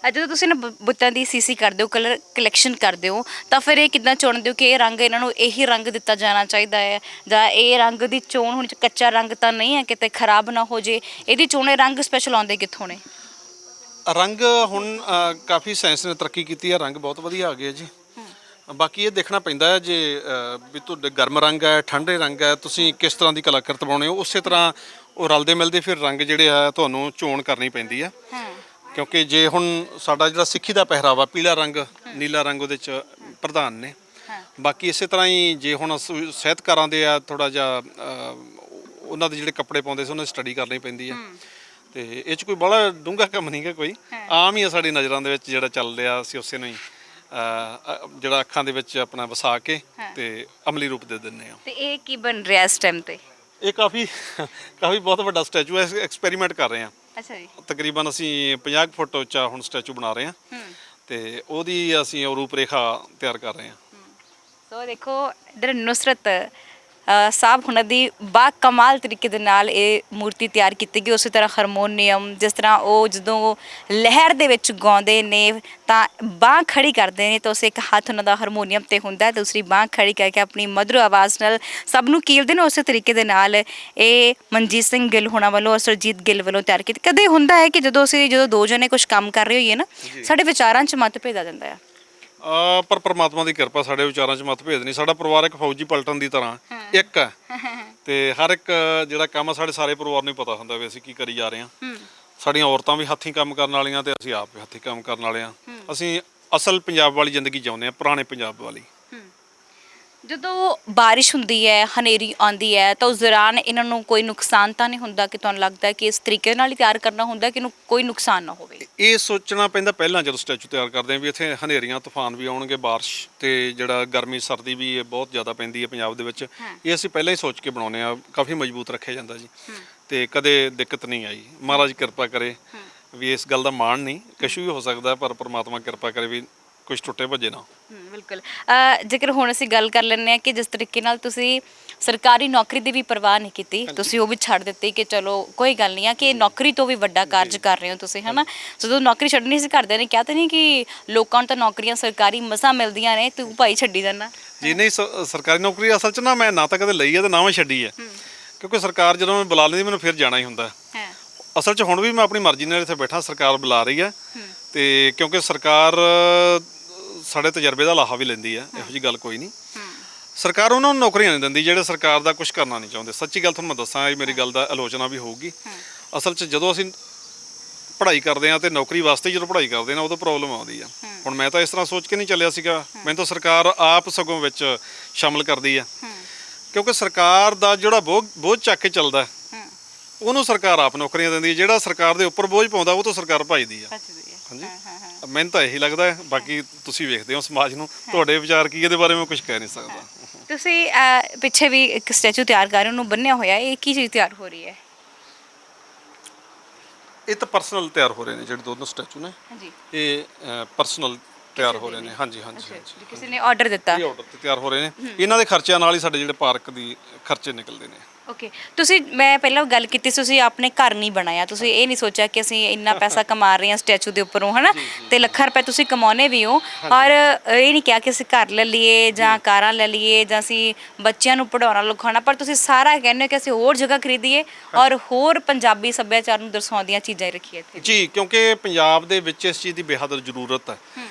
ਜਦੋਂ ਤੁਸੀਂ ਨਾ ਬੁੱਤਾਂ ਦੀ ਸੀਸੀ ਕਰਦੇ ਹੋ, ਕਲਰ ਕਲੈਕਸ਼ਨ ਕਰਦੇ ਹੋ, ਤਾਂ ਫਿਰ ਇਹ ਕਿੱਦਾਂ ਚੁਣਦੇ ਹੋ ਕਿ ਇਹ ਰੰਗ ਇਹਨਾਂ ਨੂੰ ਇਹੀ ਰੰਗ ਦਿੱਤਾ ਜਾਣਾ ਚਾਹੀਦਾ ਹੈ, ਜਾਂ ਇਹ ਰੰਗ ਦੀ ਚੋਣ ਹੁਣ ਕੱਚਾ ਰੰਗ ਤਾਂ ਨਹੀਂ ਹੈ ਕਿਤੇ ਖਰਾਬ ਨਾ ਹੋ ਜੇ, ਇਹਦੀ ਚੋਣੇ ਰੰਗ ਸਪੈਸ਼ਲ ਆਉਂਦੇ ਕਿੱਥੋਂ ਨੇ? ਰੰਗ ਹੁਣ ਕਾਫੀ ਸਾਇੰਸ ਨੇ ਤਰੱਕੀ ਕੀਤੀ ਹੈ, ਰੰਗ ਬਹੁਤ ਵਧੀਆ ਆ ਗਏ ਜੀ। ਬਾਕੀ ਇਹ ਦੇਖਣਾ ਪੈਂਦਾ ਹੈ ਜੇ ਵੀ ਤੁਹਾਡੇ ਗਰਮ ਰੰਗ ਹੈ, ਠੰਡੇ ਰੰਗ ਹੈ, ਤੁਸੀਂ ਕਿਸ ਤਰ੍ਹਾਂ ਦੀ ਕਲਾਕ੍ਰਿਤ ਬਣਾਉਣੇ ਹੋ, ਉਸੇ ਤਰ੍ਹਾਂ ਉਹ ਰਲਦੇ ਮਿਲਦੇ ਫਿਰ ਰੰਗ ਜਿਹੜੇ ਆ ਤੁਹਾਨੂੰ ਚੋਣ ਕਰਨੀ ਪੈਂਦੀ ਆ। ਕਿਉਂਕਿ ਜੇ ਹੁਣ ਸਾਡਾ ਜਿਹੜਾ ਸਿੱਖੀ ਦਾ ਪਹਿਰਾਵਾ ਪੀਲਾ ਰੰਗ, ਨੀਲਾ ਰੰਗ ਉਹਦੇ 'ਚ ਪ੍ਰਧਾਨ ਨੇ। ਬਾਕੀ ਇਸੇ ਤਰ੍ਹਾਂ ਹੀ ਜੇ ਹੁਣ ਸਾਹਿਤਕਾਰਾਂ ਦੇ ਆ, ਥੋੜਾ ਜਿਹਾ ਉਹਨਾਂ ਦੇ ਜਿਹੜੇ ਕੱਪੜੇ ਪਾਉਂਦੇ ਸੀ ਉਹਨਾਂ ਦੀ ਸਟੱਡੀ ਕਰਨੀ ਪੈਂਦੀ ਆ। ਤੇ ਇਹ 'ਚ ਕੋਈ ਬੜਾ ਡੂੰਘਾ ਕੰਮ ਨਹੀਂ ਗਾ, ਕੋਈ ਆਮ ਹੀ ਆ ਸਾਡੀ ਨਜ਼ਰਾਂ ਦੇ ਵਿੱਚ ਜਿਹੜਾ ਚੱਲ ਰਿਹਾ, ਅਸੀਂ ਉਸੇ ਨੂੰ ਹੀ ਜਿਹੜਾ ਅੱਖਾਂ ਦੇ ਵਿੱਚ ਆਪਣਾ ਵਸਾ ਕੇ ਤੇ ਅਮਲੀ ਰੂਪ ਦੇ ਦਿੰਦੇ ਆ। ਤੇ ਇਹ ਕੀ ਬਣ ਰਿਹਾ ਇਸ ਟਾਈਮ ਤੇ? ਇਹ ਕਾਫੀ ਬਹੁਤ ਵੱਡਾ ਸਟੈਚੂ ਹੈ, ਐਕਸਪੈਰੀਮੈਂਟ ਕਰ ਰਹੇ ਹਾਂ। ਅੱਛਾ ਜੀ। ਤਕਰੀਬਨ ਅਸੀਂ 50 ਫੁੱਟ ਉੱਚਾ ਹੁਣ ਸਟੈਚੂ ਬਣਾ ਰਹੇ ਹਾਂ, ਤੇ ਉਹਦੀ ਅਸੀਂ ਰੂਪ ਰੇਖਾ ਤਿਆਰ ਕਰ ਰਹੇ ਹਾਂ। ਸੋ ਦੇਖੋ ਇਧਰ ਨੁਸਰਤ ਸਾਹਿਬ ਹੁਣਾਂ ਦੀ ਬਾ ਕਮਾਲ ਤਰੀਕੇ ਦੇ ਨਾਲ ਇਹ ਮੂਰਤੀ ਤਿਆਰ ਕੀਤੀ ਗਈ। ਉਸੇ ਤਰ੍ਹਾਂ ਹਾਰਮੋਨੀਅਮ, ਜਿਸ ਤਰ੍ਹਾਂ ਉਹ ਜਦੋਂ ਲਹਿਰ ਦੇ ਵਿੱਚ ਗਾਉਂਦੇ ਨੇ ਤਾਂ ਬਾਂਹ ਖੜੀ ਕਰਦੇ ਨੇ, ਤਾਂ ਉਸੇ ਇੱਕ ਹੱਥ ਉਹਨਾਂ ਦਾ ਹਾਰਮੋਨੀਅਮ ਤੇ ਹੁੰਦਾ, ਦੂਸਰੀ ਬਾਂਹ ਖੜੀ ਕਰਕੇ ਆਪਣੀ ਮਧੁਰ ਆਵਾਜ਼ ਨਾਲ ਸਭ ਨੂੰ ਕੀਲਦੇ ਨੇ। ਉਸੇ ਤਰੀਕੇ ਦੇ ਨਾਲ ਇਹ ਮਨਜੀਤ ਸਿੰਘ ਗਿੱਲ ਹੋਣਾ ਵੱਲੋਂ ਔਰ ਸਰਜੀਤ ਗਿੱਲ ਵੱਲੋਂ ਤਿਆਰ ਕੀਤੀ। ਕਦੇ ਹੁੰਦਾ ਹੈ ਕਿ ਜਦੋਂ ਦੋ ਜਣੇ ਕੁਝ ਕੰਮ ਕਰ ਰਹੇ ਹੋਈਏ ਨਾ, ਸਾਡੇ ਵਿਚਾਰਾਂ 'ਚ ਮਤਭੇਦ ਆ ਜਾਂਦਾ ਹੈ, ਪਰ ਪਰਮਾਤਮਾ ਦੀ ਕਿਰਪਾ ਸਾਡੇ ਵਿਚਾਰਾਂ 'ਚ ਮਤਭੇਦ ਨਹੀਂ। ਸਾਡਾ ਪਰਿਵਾਰ ਇੱਕ ਫੌਜੀ ਪਲਟਨ ਦੀ ਤਰ੍ਹਾਂ ਇੱਕ ਹੈ, ਤੇ ਹਰ ਇੱਕ ਜਿਹੜਾ ਕੰਮ ਆ ਸਾਡੇ ਸਾਰੇ ਪਰਿਵਾਰ ਨੂੰ ਪਤਾ ਹੁੰਦਾ ਵੀ ਅਸੀਂ ਕੀ ਕਰੀ ਜਾ ਰਹੇ ਹਾਂ। ਸਾਡੀਆਂ ਔਰਤਾਂ ਵੀ ਹੱਥੀਂ ਕੰਮ ਕਰਨ ਵਾਲੀਆਂ, ਤੇ ਅਸੀਂ ਆਪ ਵੀ ਹੱਥੀਂ ਕੰਮ ਕਰਨ ਵਾਲੇ ਹਾਂ। ਅਸੀਂ ਅਸਲ ਪੰਜਾਬ ਵਾਲੀ ਜ਼ਿੰਦਗੀ ਜਿਉਂਦੇ ਹਾਂ, ਪੁਰਾਣੇ ਪੰਜਾਬ ਵਾਲੀ। ਜਦੋਂ ਬਾਰਿਸ਼ ਹੁੰਦੀ ਹੈ, ਹਨੇਰੀ ਆਉਂਦੀ ਹੈ, ਤਾਂ ਉਸ ਦੌਰਾਨ ਇਹਨਾਂ ਨੂੰ ਕੋਈ ਨੁਕਸਾਨ ਤਾਂ ਨਹੀਂ ਹੁੰਦਾ ਕਿ ਤੁਹਾਨੂੰ ਲੱਗਦਾ ਕਿ ਇਸ ਤਰੀਕੇ ਨਾਲ ਹੀ ਤਿਆਰ ਕਰਨਾ ਹੁੰਦਾ ਕਿ ਇਹਨੂੰ ਕੋਈ ਨੁਕਸਾਨ ਨਾ ਹੋਵੇ? ਇਹ ਸੋਚਣਾ ਪੈਂਦਾ ਪਹਿਲਾਂ ਜਦੋਂ ਸਟੈਚੂ ਤਿਆਰ ਕਰਦੇ ਹਾਂ ਵੀ ਇੱਥੇ ਹਨੇਰੀਆਂ ਤੂਫਾਨ ਵੀ ਆਉਣਗੇ, ਬਾਰਿਸ਼ ਤੇ ਜਿਹੜਾ ਗਰਮੀ ਸਰਦੀ ਵੀ ਬਹੁਤ ਜ਼ਿਆਦਾ ਪੈਂਦੀ ਹੈ ਪੰਜਾਬ ਦੇ ਵਿੱਚ। ਇਹ ਅਸੀਂ ਪਹਿਲਾਂ ਹੀ ਸੋਚ ਕੇ ਬਣਾਉਂਦੇ ਹਾਂ, ਕਾਫੀ ਮਜ਼ਬੂਤ ਰੱਖਿਆ ਜਾਂਦਾ ਜੀ, ਤੇ ਕਦੇ ਦਿੱਕਤ ਨਹੀਂ ਆਈ। ਮਹਾਰਾਜ ਕਿਰਪਾ ਕਰੇ ਵੀ ਇਸ ਗੱਲ ਦਾ ਮਾਣ ਨਹੀਂ, ਕੁਛ ਵੀ ਹੋ ਸਕਦਾ, ਪਰ ਪਰਮਾਤਮਾ ਕਿਰਪਾ ਕਰੇ ਵੀ ਕੁਝ ਟੁੱਟੇ ਭੱਜੇ ਨਾ। ਬਿਲਕੁਲ। ਜੇਕਰ ਹੁਣ ਅਸੀਂ ਗੱਲ ਕਰ ਲੈਂਦੇ ਹਾਂ ਕਿ ਜਿਸ ਤਰੀਕੇ ਨਾਲ ਤੁਸੀਂ ਸਰਕਾਰੀ ਨੌਕਰੀ ਦੀ ਵੀ ਪਰਵਾਹ ਨਹੀਂ ਕੀਤੀ, ਤੁਸੀਂ ਉਹ ਵੀ ਛੱਡ ਦਿੱਤੀ ਕਿ ਚਲੋ ਕੋਈ ਗੱਲ ਨਹੀਂ ਆ, ਕਿ ਨੌਕਰੀ ਤੋਂ ਵੀ ਵੱਡਾ ਕਾਰਜ ਕਰ ਰਹੇ ਹੋ ਤੁਸੀਂ, ਹੈ ਨਾ। ਜਦੋਂ ਨੌਕਰੀ ਛੱਡਣੀ ਸੀ, ਘਰਦਿਆਂ ਨੇ ਕਿਹਾ ਤਾਂ ਨਹੀਂ ਕਿ ਲੋਕਾਂ ਨੂੰ ਤਾਂ ਨੌਕਰੀਆਂ ਸਰਕਾਰੀ ਮਸਾਂ ਮਿਲਦੀਆਂ ਨੇ, ਤੂੰ ਭਾਈ ਛੱਡੀ ਜਾਣਾ? ਜੀ ਨਹੀਂ, ਸਰਕਾਰੀ ਨੌਕਰੀ ਅਸਲ 'ਚ ਨਾ ਮੈਂ ਨਾ ਤਾਂ ਕਦੇ ਲਈ ਹੈ ਤੇ ਨਾ ਮੈਂ ਛੱਡੀ ਹੈ, ਕਿਉਂਕਿ ਸਰਕਾਰ ਜਦੋਂ ਮੈਂ ਬੁਲਾ ਲੈਂਦੀ ਮੈਨੂੰ ਫਿਰ ਜਾਣਾ ਹੀ ਹੁੰਦਾ। ਅਸਲ 'ਚ ਹੁਣ ਵੀ ਮੈਂ ਆਪਣੀ ਮਰਜ਼ੀ ਨਾਲ ਇੱਥੇ ਬੈਠਾ, ਸਰਕਾਰ ਬੁਲਾ ਰਹੀ ਹੈ, ਤੇ ਕਿਉਂਕਿ ਸਰਕਾਰ ਸਾਡੇ ਤਜਰਬੇ ਦਾ ਲਾਹਾ ਵੀ ਲੈਂਦੀ ਹੈ, ਇਹੋ ਜਿਹੀ ਗੱਲ ਕੋਈ ਨਹੀਂ। ਸਰਕਾਰ ਉਹਨਾਂ ਨੂੰ ਨੌਕਰੀਆਂ ਨਹੀਂ ਦਿੰਦੀ ਜਿਹੜੇ ਸਰਕਾਰ ਦਾ ਕੁਝ ਕਰਨਾ ਨਹੀਂ ਚਾਹੁੰਦੇ। ਸੱਚੀ ਗੱਲ ਤੁਹਾਨੂੰ ਮੈਂ ਦੱਸਾਂ, ਇਹ ਮੇਰੀ ਗੱਲ ਦਾ ਆਲੋਚਨਾ ਵੀ ਹੋਊਗੀ। ਅਸਲ 'ਚ ਜਦੋਂ ਅਸੀਂ ਪੜ੍ਹਾਈ ਕਰਦੇ ਹਾਂ ਤੇ ਨੌਕਰੀ ਵਾਸਤੇ ਜਦੋਂ ਪੜ੍ਹਾਈ ਕਰਦੇ ਨਾ, ਉਦੋਂ ਪ੍ਰੋਬਲਮ ਆਉਂਦੀ ਆ। ਹੁਣ ਮੈਂ ਤਾਂ ਇਸ ਤਰ੍ਹਾਂ ਸੋਚ ਕੇ ਨਹੀਂ ਚੱਲਿਆ ਸੀਗਾ, ਮੈਨੂੰ ਤਾਂ ਸਰਕਾਰ ਆਪ ਸਗੋਂ ਵਿੱਚ ਸ਼ਾਮਲ ਕਰਦੀ ਆ, ਕਿਉਂਕਿ ਸਰਕਾਰ ਦਾ ਜਿਹੜਾ ਬੋਝ ਚੱਕ ਕੇ ਚੱਲਦਾ ਉਹਨੂੰ ਸਰਕਾਰ ਆਪ ਨੌਕਰੀਆਂ ਦਿੰਦੀ ਹੈ, ਜਿਹੜਾ ਸਰਕਾਰ ਦੇ ਉੱਪਰ ਬੋਝ ਪਾਉਂਦਾ ਉਹ ਤੋਂ ਸਰਕਾਰ ਭਜਦੀ ਆ। ਹਾਂਜੀ, ਮੈਨੂੰ ਤਾਂ ਇਹੀ ਲੱਗਦਾ ਹੈ। ਬਾਕੀ ਤੁਸੀਂ ਵੇਖਦੇ ਹੋ ਸਮਾਜ ਨੂੰ, ਤੁਹਾਡੇ ਵਿਚਾਰ ਕੀ ਇਹਦੇ ਬਾਰੇ ਮੈਂ ਕੁਝ ਕਹਿ ਨਹੀਂ ਸਕਦਾ। ਤੁਸੀਂ ਪਿੱਛੇ ਵੀ ਇੱਕ ਸਟੈਚੂ ਤਿਆਰ ਕਰ ਰਹੇ ਹੋ, ਉਹਨੂੰ ਬੰਨਿਆ ਹੋਇਆ, ਇਹ ਕੀ ਚੀਜ਼ ਤਿਆਰ ਹੋ ਰਹੀ ਹੈ? ਇਹ ਤਾਂ ਪਰਸਨਲ ਤਿਆਰ ਹੋ ਰਹੇ ਨੇ, ਜਿਹੜੇ ਦੋਨੋਂ ਸਟੈਚੂ ਨੇ ਇਹ ਪਰਸਨਲ ਤਿਆਰ ਹੋ ਰਹੇ ਨੇ। ਹਾਂਜੀ, ਕਿਸੇ ਨੇ ਆਰਡਰ ਦਿੱਤਾ? ਇਹ ਆਰਡਰ ਤੇ ਤਿਆਰ ਹੋ ਰਹੇ ਨੇ। ਇਹਨਾਂ ਦੇ ਖਰਚਿਆਂ ਨਾਲ ਹੀ ਸਾਡੇ ਜਿਹੜੇ ਪਾਰਕ ਦੀ ਖਰਚੇ ਨਿਕਲਦੇ ਨੇ। ਓਕੇ, ਮੈਂ ਪਹਿਲਾਂ ਗੱਲ ਕੀਤੀ, ਤੁਸੀਂ ਆਪਣੇ ਘਰ ਨਹੀਂ ਬਣਾਇਆ, ਤੁਸੀਂ ਇਹ ਨਹੀਂ ਸੋਚਿਆ ਕਿ ਅਸੀਂ ਇੰਨਾ ਪੈਸਾ ਕਮਾ ਰਹੇ ਹਾਂ ਸਟੈਚੂ ਦੇ ਉੱਪਰੋਂ, ਹੈ ਨਾ, ਤੇ ਲੱਖਾਂ ਰੁਪਏ ਤੁਸੀਂ ਕਮਾਉਣੇ ਵੀ ਹੋ, ਔਰ ਇਹ ਨਹੀਂ ਕਿਹਾ ਕਿ ਅਸੀਂ ਘਰ ਲੈ ਲਈਏ ਜਾਂ ਕਾਰਾਂ ਲੈ ਲਈਏ ਜਾਂ ਅਸੀਂ ਬੱਚਿਆਂ ਨੂੰ ਪੜ੍ਹਾਉਣਾ ਲਿਖਾਉਣਾ, ਪਰ ਤੁਸੀਂ ਸਾਰਾ ਕਹਿੰਦੇ ਹੋ ਕਿ ਅਸੀਂ ਹੋਰ ਜਗ੍ਹਾ ਖਰੀਦੀਏ ਔਰ ਹੋਰ ਪੰਜਾਬੀ ਸੱਭਿਆਚਾਰ ਨੂੰ ਦਰਸਾਉਂਦੀਆਂ ਚੀਜ਼ਾਂ ਰੱਖੀਏ ਇੱਥੇ। ਜੀ, ਕਿਉਂਕਿ ਪੰਜਾਬ ਦੇ ਵਿੱਚ ਇਸ ਚੀਜ਼ ਦੀ ਬੇਹੱਦ ਜ਼ਰੂਰਤ ਹੈ।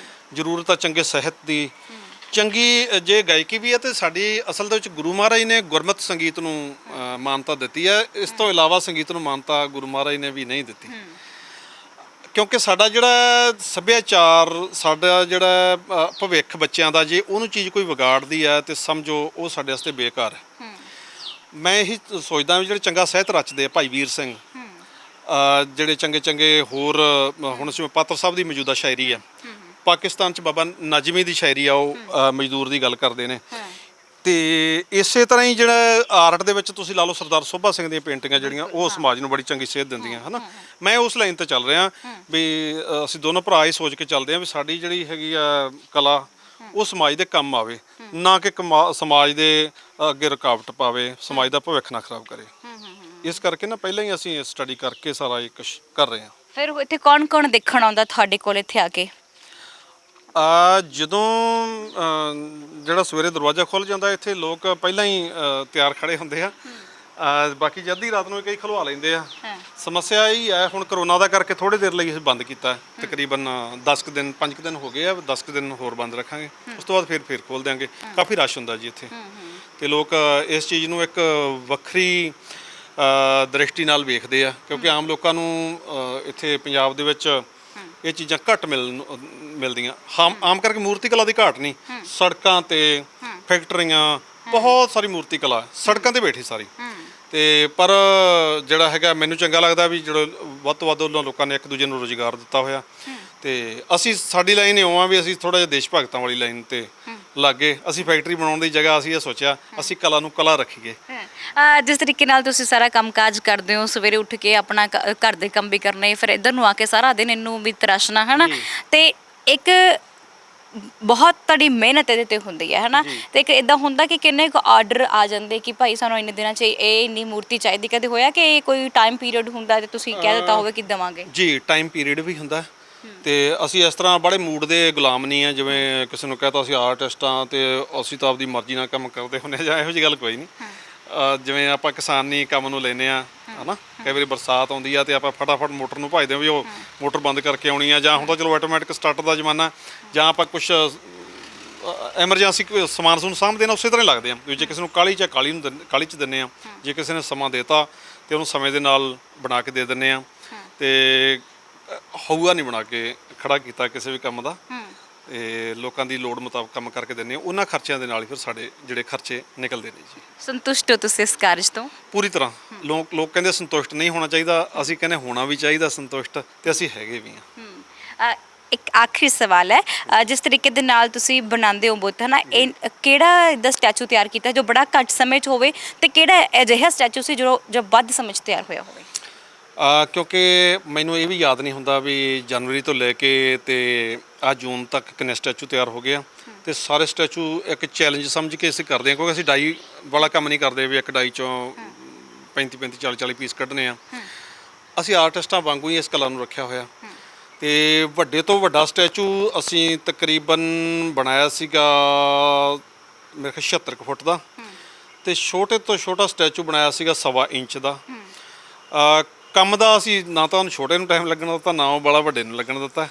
ਜ਼ਰੂਰਤ ਹੈ ਚੰਗੇ ਸਾਹਿਤ ਦੀ, ਚੰਗੀ ਜੇ ਗਾਇਕੀ ਵੀ ਹੈ ਤੇ ਸਾਡੀ ਅਸਲ ਦੇ ਵਿੱਚ ਗੁਰੂ ਮਹਾਰਾਜ ਨੇ ਗੁਰਮਤਿ ਸੰਗੀਤ ਨੂੰ ਮਾਨਤਾ ਦਿੱਤੀ ਹੈ। ਇਸ ਤੋਂ ਇਲਾਵਾ ਸੰਗੀਤ ਨੂੰ ਮਾਨਤਾ ਗੁਰੂ ਮਹਾਰਾਜ ਨੇ ਵੀ ਨਹੀਂ ਦਿੱਤੀ, ਕਿਉਂਕਿ ਸਾਡਾ ਜਿਹੜਾ ਸੱਭਿਆਚਾਰ, ਸਾਡਾ ਜਿਹੜਾ ਭਵਿੱਖ ਬੱਚਿਆਂ ਦਾ, ਜੇ ਉਹਨੂੰ ਚੀਜ਼ ਕੋਈ ਵਿਗਾੜਦੀ ਹੈ ਤੇ ਸਮਝੋ ਉਹ ਸਾਡੇ ਵਾਸਤੇ ਬੇਕਾਰ ਹੈ। ਮੈਂ ਇਹੀ ਸੋਚਦਾ ਵੀ ਜਿਹੜੇ ਚੰਗਾ ਸਾਹਿਤ ਰਚਦੇ ਆ, ਭਾਈ ਵੀਰ ਸਿੰਘ, ਜਿਹੜੇ ਚੰਗੇ ਚੰਗੇ ਹੋਰ, ਹੁਣ ਅਸੀਂ ਪਾਤਰ ਸਾਹਿਬ ਦੀ ਮੌਜੂਦਾ ਸ਼ਾਇਰੀ ਆ, ਪਾਕਿਸਤਾਨ 'ਚ ਬਾਬਾ ਨਾਜ਼ਮੀ ਦੀ ਸ਼ਾਇਰੀ ਆ, ਉਹ ਮਜ਼ਦੂਰ ਦੀ ਗੱਲ ਕਰਦੇ ਨੇ। ਤੇ ਇਸੇ ਤਰ੍ਹਾਂ ਹੀ ਜਿਹੜਾ ਆਰਟ ਦੇ ਵਿੱਚ ਤੁਸੀਂ ਲਾ ਲਓ, ਸਰਦਾਰ ਸੋਭਾ ਸਿੰਘ ਦੀਆਂ ਪੇਂਟਿੰਗਾਂ ਜਿਹੜੀਆਂ, ਉਹ ਸਮਾਜ ਨੂੰ ਬੜੀ ਚੰਗੀ ਸੇਧ ਦਿੰਦੀਆਂ, ਹੈ ਨਾ। ਮੈਂ ਉਸ ਲਾਈਨ ਤੇ ਚੱਲ ਰਿਹਾ ਵੀ ਅਸੀਂ ਦੋਨੋਂ ਭਰਾ ਹੀ ਸੋਚ ਕੇ ਚੱਲਦੇ ਹਾਂ ਵੀ ਸਾਡੀ ਜਿਹੜੀ ਹੈਗੀ ਆ ਕਲਾ, ਉਹ ਸਮਾਜ ਦੇ ਕੰਮ ਆਵੇ, ਨਾ ਕਿ ਸਮਾਜ ਦੇ ਅੱਗੇ ਰੁਕਾਵਟ ਪਾਵੇ, ਸਮਾਜ ਦਾ ਭਵਿੱਖ ਨਾ ਖਰਾਬ ਕਰੇ। ਇਸ ਕਰਕੇ ਨਾ ਪਹਿਲਾਂ ਹੀ ਅਸੀਂ ਸਟੱਡੀ ਕਰਕੇ ਸਾਰਾ ਇਹ ਕੁਛ ਕਰ ਰਹੇ ਹਾਂ। ਫਿਰ ਇੱਥੇ ਕੌਣ ਕੌਣ ਦੇਖਣ ਆਉਂਦਾ ਤੁਹਾਡੇ ਕੋਲ ਇੱਥੇ ਆ ਕੇ? ਜਦੋਂ ਜਿਹੜਾ ਸਵੇਰੇ ਦਰਵਾਜ਼ਾ ਖੁੱਲ੍ਹ ਜਾਂਦਾ, ਇੱਥੇ ਲੋਕ ਪਹਿਲਾਂ ਹੀ ਤਿਆਰ ਖੜੇ ਹੁੰਦੇ ਆ। ਬਾਕੀ ਜਦ ਹੀ ਰਾਤ ਨੂੰ ਕਈ ਖਲਵਾ ਲੈਂਦੇ ਆ। ਸਮੱਸਿਆ ਇਹ ਹੈ, ਹੁਣ ਕਰੋਨਾ ਦਾ ਕਰਕੇ ਥੋੜੀ ਦੇਰ ਲਈ ਅਸੀਂ ਬੰਦ ਕੀਤਾ, ਤਕਰੀਬਨ 10 ਦਿਨ 5 ਦਿਨ ਹੋ ਗਏ ਆ, 10 ਦਿਨ ਹੋਰ ਬੰਦ ਰੱਖਾਂਗੇ, ਉਸ ਤੋਂ ਬਾਅਦ ਫਿਰ ਖੋਲ੍ਹ ਦਿਆਂਗੇ। ਕਾਫੀ ਰਸ਼ ਹੁੰਦਾ ਜੀ ਇੱਥੇ, ਤੇ ਲੋਕ ਇਸ ਚੀਜ਼ ਨੂੰ ਇੱਕ ਵੱਖਰੀ ਦ੍ਰਿਸ਼ਟੀ ਨਾਲ ਵੇਖਦੇ ਆ, ਕਿਉਂਕਿ ਆਮ ਲੋਕਾਂ ਨੂੰ ਇੱਥੇ ਪੰਜਾਬ ਦੇ ਵਿੱਚ ਇਹ ਚੀਜ਼ਾਂ ਘੱਟ ਮਿਲਦੀਆਂ। ਆਮ ਕਰਕੇ ਮੂਰਤੀ ਕਲਾ ਦੀ ਘਾਟ ਨਹੀਂ, ਸੜਕਾਂ ਤੇ ਫੈਕਟਰੀਆਂ, ਬਹੁਤ ਸਾਰੀ ਮੂਰਤੀ ਕਲਾ ਸੜਕਾਂ ਤੇ ਬੈਠੀ ਸਾਰੀ। ਤੇ ਪਰ ਜਿਹੜਾ ਹੈਗਾ, ਮੈਨੂੰ ਚੰਗਾ ਲੱਗਦਾ ਵੀ ਜਿਹੜਾ ਵੱਧ ਤੋਂ ਵੱਧ ਉਹਨਾਂ ਲੋਕਾਂ ਨੇ ਇੱਕ ਦੂਜੇ ਨੂੰ ਰੁਜ਼ਗਾਰ ਦਿੱਤਾ ਹੋਇਆ। ਤੇ ਅਸੀਂ, ਸਾਡੀ ਲਾਈਨ ਇਉਂ ਆ ਵੀ ਅਸੀਂ ਥੋੜਾ ਜਿਹਾ ਦੇਸ਼ ਭਗਤਾਂ ਵਾਲੀ ਲਾਈਨ ਤੇ ਲੱਗੇ। ਅਸੀਂ ਫੈਕਟਰੀ ਬਣਾਉਣ ਦੀ ਜਗ੍ਹਾ ਅਸੀਂ ਇਹ ਸੋਚਿਆ ਅਸੀਂ ਕਲਾ ਨੂੰ ਕਲਾ ਰੱਖੀਏ। ਜਿਸ ਤਰੀਕੇ ਨਾਲ ਤੁਸੀਂ ਸਾਰਾ ਕੰਮਕਾਜ ਕਰਦੇ ਹੋ, ਸਵੇਰੇ ਉੱਠ ਕੇ ਆਪਣਾ ਘਰ ਦੇ ਕੰਮ ਵੀ ਕਰਨੇ, ਫਿਰ ਇੱਧਰ ਨੂੰ ਆ ਕੇ ਸਾਰਾ ਦਿਨ ਇਹਨੂੰ ਵੀ ਤਰਾਸ਼ਣਾ, ਹੈ ਨਾ। ਤੇ ਇੱਕ ਬਹੁਤ ਤੁਹਾਡੀ ਮਿਹਨਤ ਇਹਦੇ ਤੇ ਹੁੰਦੀ ਹੈ ਨਾ। ਤੇ ਇੱਕ ਇਦਾਂ ਹੁੰਦਾ ਕਿ ਕਿੰਨੇ ਕੁ ਆਰਡਰ ਆ ਜਾਂਦੇ ਕਿ ਭਾਈ ਸਾਨੂੰ ਇੰਨੇ ਦਿਨਾਂ 'ਚ ਇਹ ਇੰਨੀ ਮੂਰਤੀ ਚਾਹੀਦੀ, ਕਦੇ ਹੋਇਆ ਕਿ ਕੋਈ ਟਾਈਮ ਪੀਰੀਅਡ ਹੁੰਦਾ ਤੇ ਤੁਸੀਂ ਕਹਿ ਦਿੱਤਾ ਹੋਵੇ ਕਿ ਦੇਵਾਂਗੇ? ਜੀ, ਟਾਈਮ ਪੀਰੀਅਡ ਵੀ ਹੁੰਦਾ। ਤੇ ਅਸੀਂ ਇਸ ਤਰ੍ਹਾਂ ਬੜੇ ਮੂਡ ਦੇ ਗੁਲਾਮ ਨਹੀਂ ਆ, ਜਿਵੇਂ ਕਿਸੇ ਨੂੰ ਕਹਤਾ ਅਸੀਂ ਆਰਟਿਸਟ ਹਾਂ ਤੇ ਅਸੀਂ ਤਾਂ ਆਪਦੀ ਮਰਜ਼ੀ ਨਾਲ ਕੰਮ ਕਰਦੇ ਹੁੰਦੇ ਜਾਂ ਇਹੋ ਜਿਹੀ ਗੱਲ ਕੋਈ ਨਹੀਂ। ਜਿਵੇਂ ਆਪਾਂ ਕਿਸਾਨੀ ਕੰਮ ਨੂੰ ਲੈਂਦੇ ਆ, ਹੈ ਨਾ, ਕਈ ਵਾਰੀ ਬਰਸਾਤ ਆਉਂਦੀ ਆ ਤੇ ਆਪਾਂ ਫਟਾਫਟ ਮੋਟਰ ਨੂੰ ਭਜਦੇ ਵੀ ਉਹ ਮੋਟਰ ਬੰਦ ਕਰਕੇ ਆਉਣੀ ਆ, ਜਾਂ ਹੁਣ ਤਾਂ ਚਲੋ ਆਟੋਮੈਟਿਕ ਸਟਾਰਟਰ ਦਾ ਜ਼ਮਾਨਾ, ਜਾਂ ਆਪਾਂ ਕੁਛ ਐਮਰਜੈਂਸੀ ਸਮਾਨ ਨੂੰ ਸਾਂਭਦੇ ਨਾ, ਉਸੇ ਤਰ੍ਹਾਂ ਹੀ ਲੱਗਦੇ ਆ। ਜੇ ਕਿਸੇ ਨੂੰ ਕਾਹਲੀ 'ਚ ਦਿੰਦੇ ਆ, ਜੇ ਕਿਸੇ ਨੇ ਸਮਾਂ ਦੇਤਾ ਤੇ ਉਹਨੂੰ ਸਮੇਂ ਦੇ ਨਾਲ ਬਣਾ ਕੇ ਦੇ ਦਿੰਦੇ ਆ। ਤੇ ਹਊਆ ਨਹੀਂ ਬਣਾ ਕੇ ਖੜਾ ਕੀਤਾ ਕਿਸੇ ਵੀ ਕੰਮ ਦਾ, ਤੇ ਲੋਕਾਂ ਦੀ ਲੋੜ ਮੁਤਾਬਕ ਕੰਮ ਕਰਕੇ ਦਿੰਦੇ ਆ। ਉਹਨਾਂ ਖਰਚਿਆਂ ਦੇ ਨਾਲ ਹੀ ਫਿਰ ਸਾਡੇ ਜਿਹੜੇ ਖਰਚੇ ਨਿਕਲਦੇ ਨੇ ਜੀ। ਸੰਤੁਸ਼ਟ ਹੋ ਤੁਸੀਂ ਇਸ ਕਾਰਜ ਤੋਂ? ਪੂਰੀ ਤਰ੍ਹਾਂ। ਲੋਕ ਕਹਿੰਦੇ ਸੰਤੁਸ਼ਟ ਨਹੀਂ ਹੋਣਾ ਚਾਹੀਦਾ, ਅਸੀਂ ਕਹਿੰਦੇ ਹੋਣਾ ਵੀ ਚਾਹੀਦਾ ਸੰਤੁਸ਼ਟ, ਤੇ ਅਸੀਂ ਹੈਗੇ ਵੀ ਹਾਂ। ਇੱਕ ਆਖਰੀ ਸਵਾਲ ਹੈ, ਜਿਸ ਤਰੀਕੇ ਦੇ ਨਾਲ ਤੁਸੀਂ ਬਣਾਉਂਦੇ ਹੋ ਬੁੱਤ, ਹੈ ਨਾ, ਇਹ ਕਿਹੜਾ ਇਹਦਾ ਸਟੈਚੂ ਤਿਆਰ ਕੀਤਾ ਜੋ ਬੜਾ ਘੱਟ ਸਮੇਂ 'ਚ ਹੋਵੇ, ਤੇ ਕਿਹੜਾ ਅਜਿਹਾ ਸਟੈਚੂ ਸੀ ਜੋ ਵੱਧ ਸਮੇਂ 'ਚ ਤਿਆਰ ਹੋਇਆ ਹੋਵੇ? ਕਿਉਂਕਿ ਮੈਨੂੰ ਇਹ ਵੀ ਯਾਦ ਨਹੀਂ ਹੁੰਦਾ ਵੀ ਜਨਵਰੀ ਤੋਂ ਲੈ ਕੇ ਤੇ ਆ ਜੂਨ ਤੱਕ ਕਿੰਨੇ ਸਟੈਚੂ ਤਿਆਰ ਹੋ ਗਏ ਆ। ਤੇ ਸਾਰੇ ਸਟੈਚੂ ਇੱਕ ਚੈਲੰਜ ਸਮਝ ਕੇ ਅਸੀਂ ਕਰਦੇ ਹਾਂ, ਕਿਉਂਕਿ ਅਸੀਂ ਡਾਈ ਵਾਲਾ ਕੰਮ ਨਹੀਂ ਕਰਦੇ ਵੀ ਇੱਕ ਡਾਈ 'ਚੋਂ 35 40 ਪੀਸ ਕੱਢਣੇ ਆ। ਅਸੀਂ ਆਰਟਿਸਟਾਂ ਵਾਂਗੂ ਹੀ ਇਸ ਕਲਾ ਨੂੰ ਰੱਖਿਆ ਹੋਇਆ। ਤੇ ਵੱਡੇ ਤੋਂ ਵੱਡਾ ਸਟੈਚੂ ਅਸੀਂ ਤਕਰੀਬਨ ਬਣਾਇਆ ਸੀਗਾ ਮੇਰੇ ਖਿਆਲ 76 ਫੁੱਟ ਦਾ, ਤੇ ਛੋਟੇ ਤੋਂ ਛੋਟਾ ਸਟੈਚੂ ਬਣਾਇਆ ਸੀਗਾ 1.25 ਇੰਚ ਦਾ। ਕੰਮ ਦਾ ਅਸੀਂ ਨਾ ਤਾਂ ਉਹਨੂੰ ਛੋਟੇ ਨੂੰ ਟਾਈਮ ਲੱਗਣ ਦਿੱਤਾ, ਨਾ ਉਹ ਬੜਾ ਵੱਡੇ ਨੂੰ ਲੱਗਣ ਦਿੱਤਾ।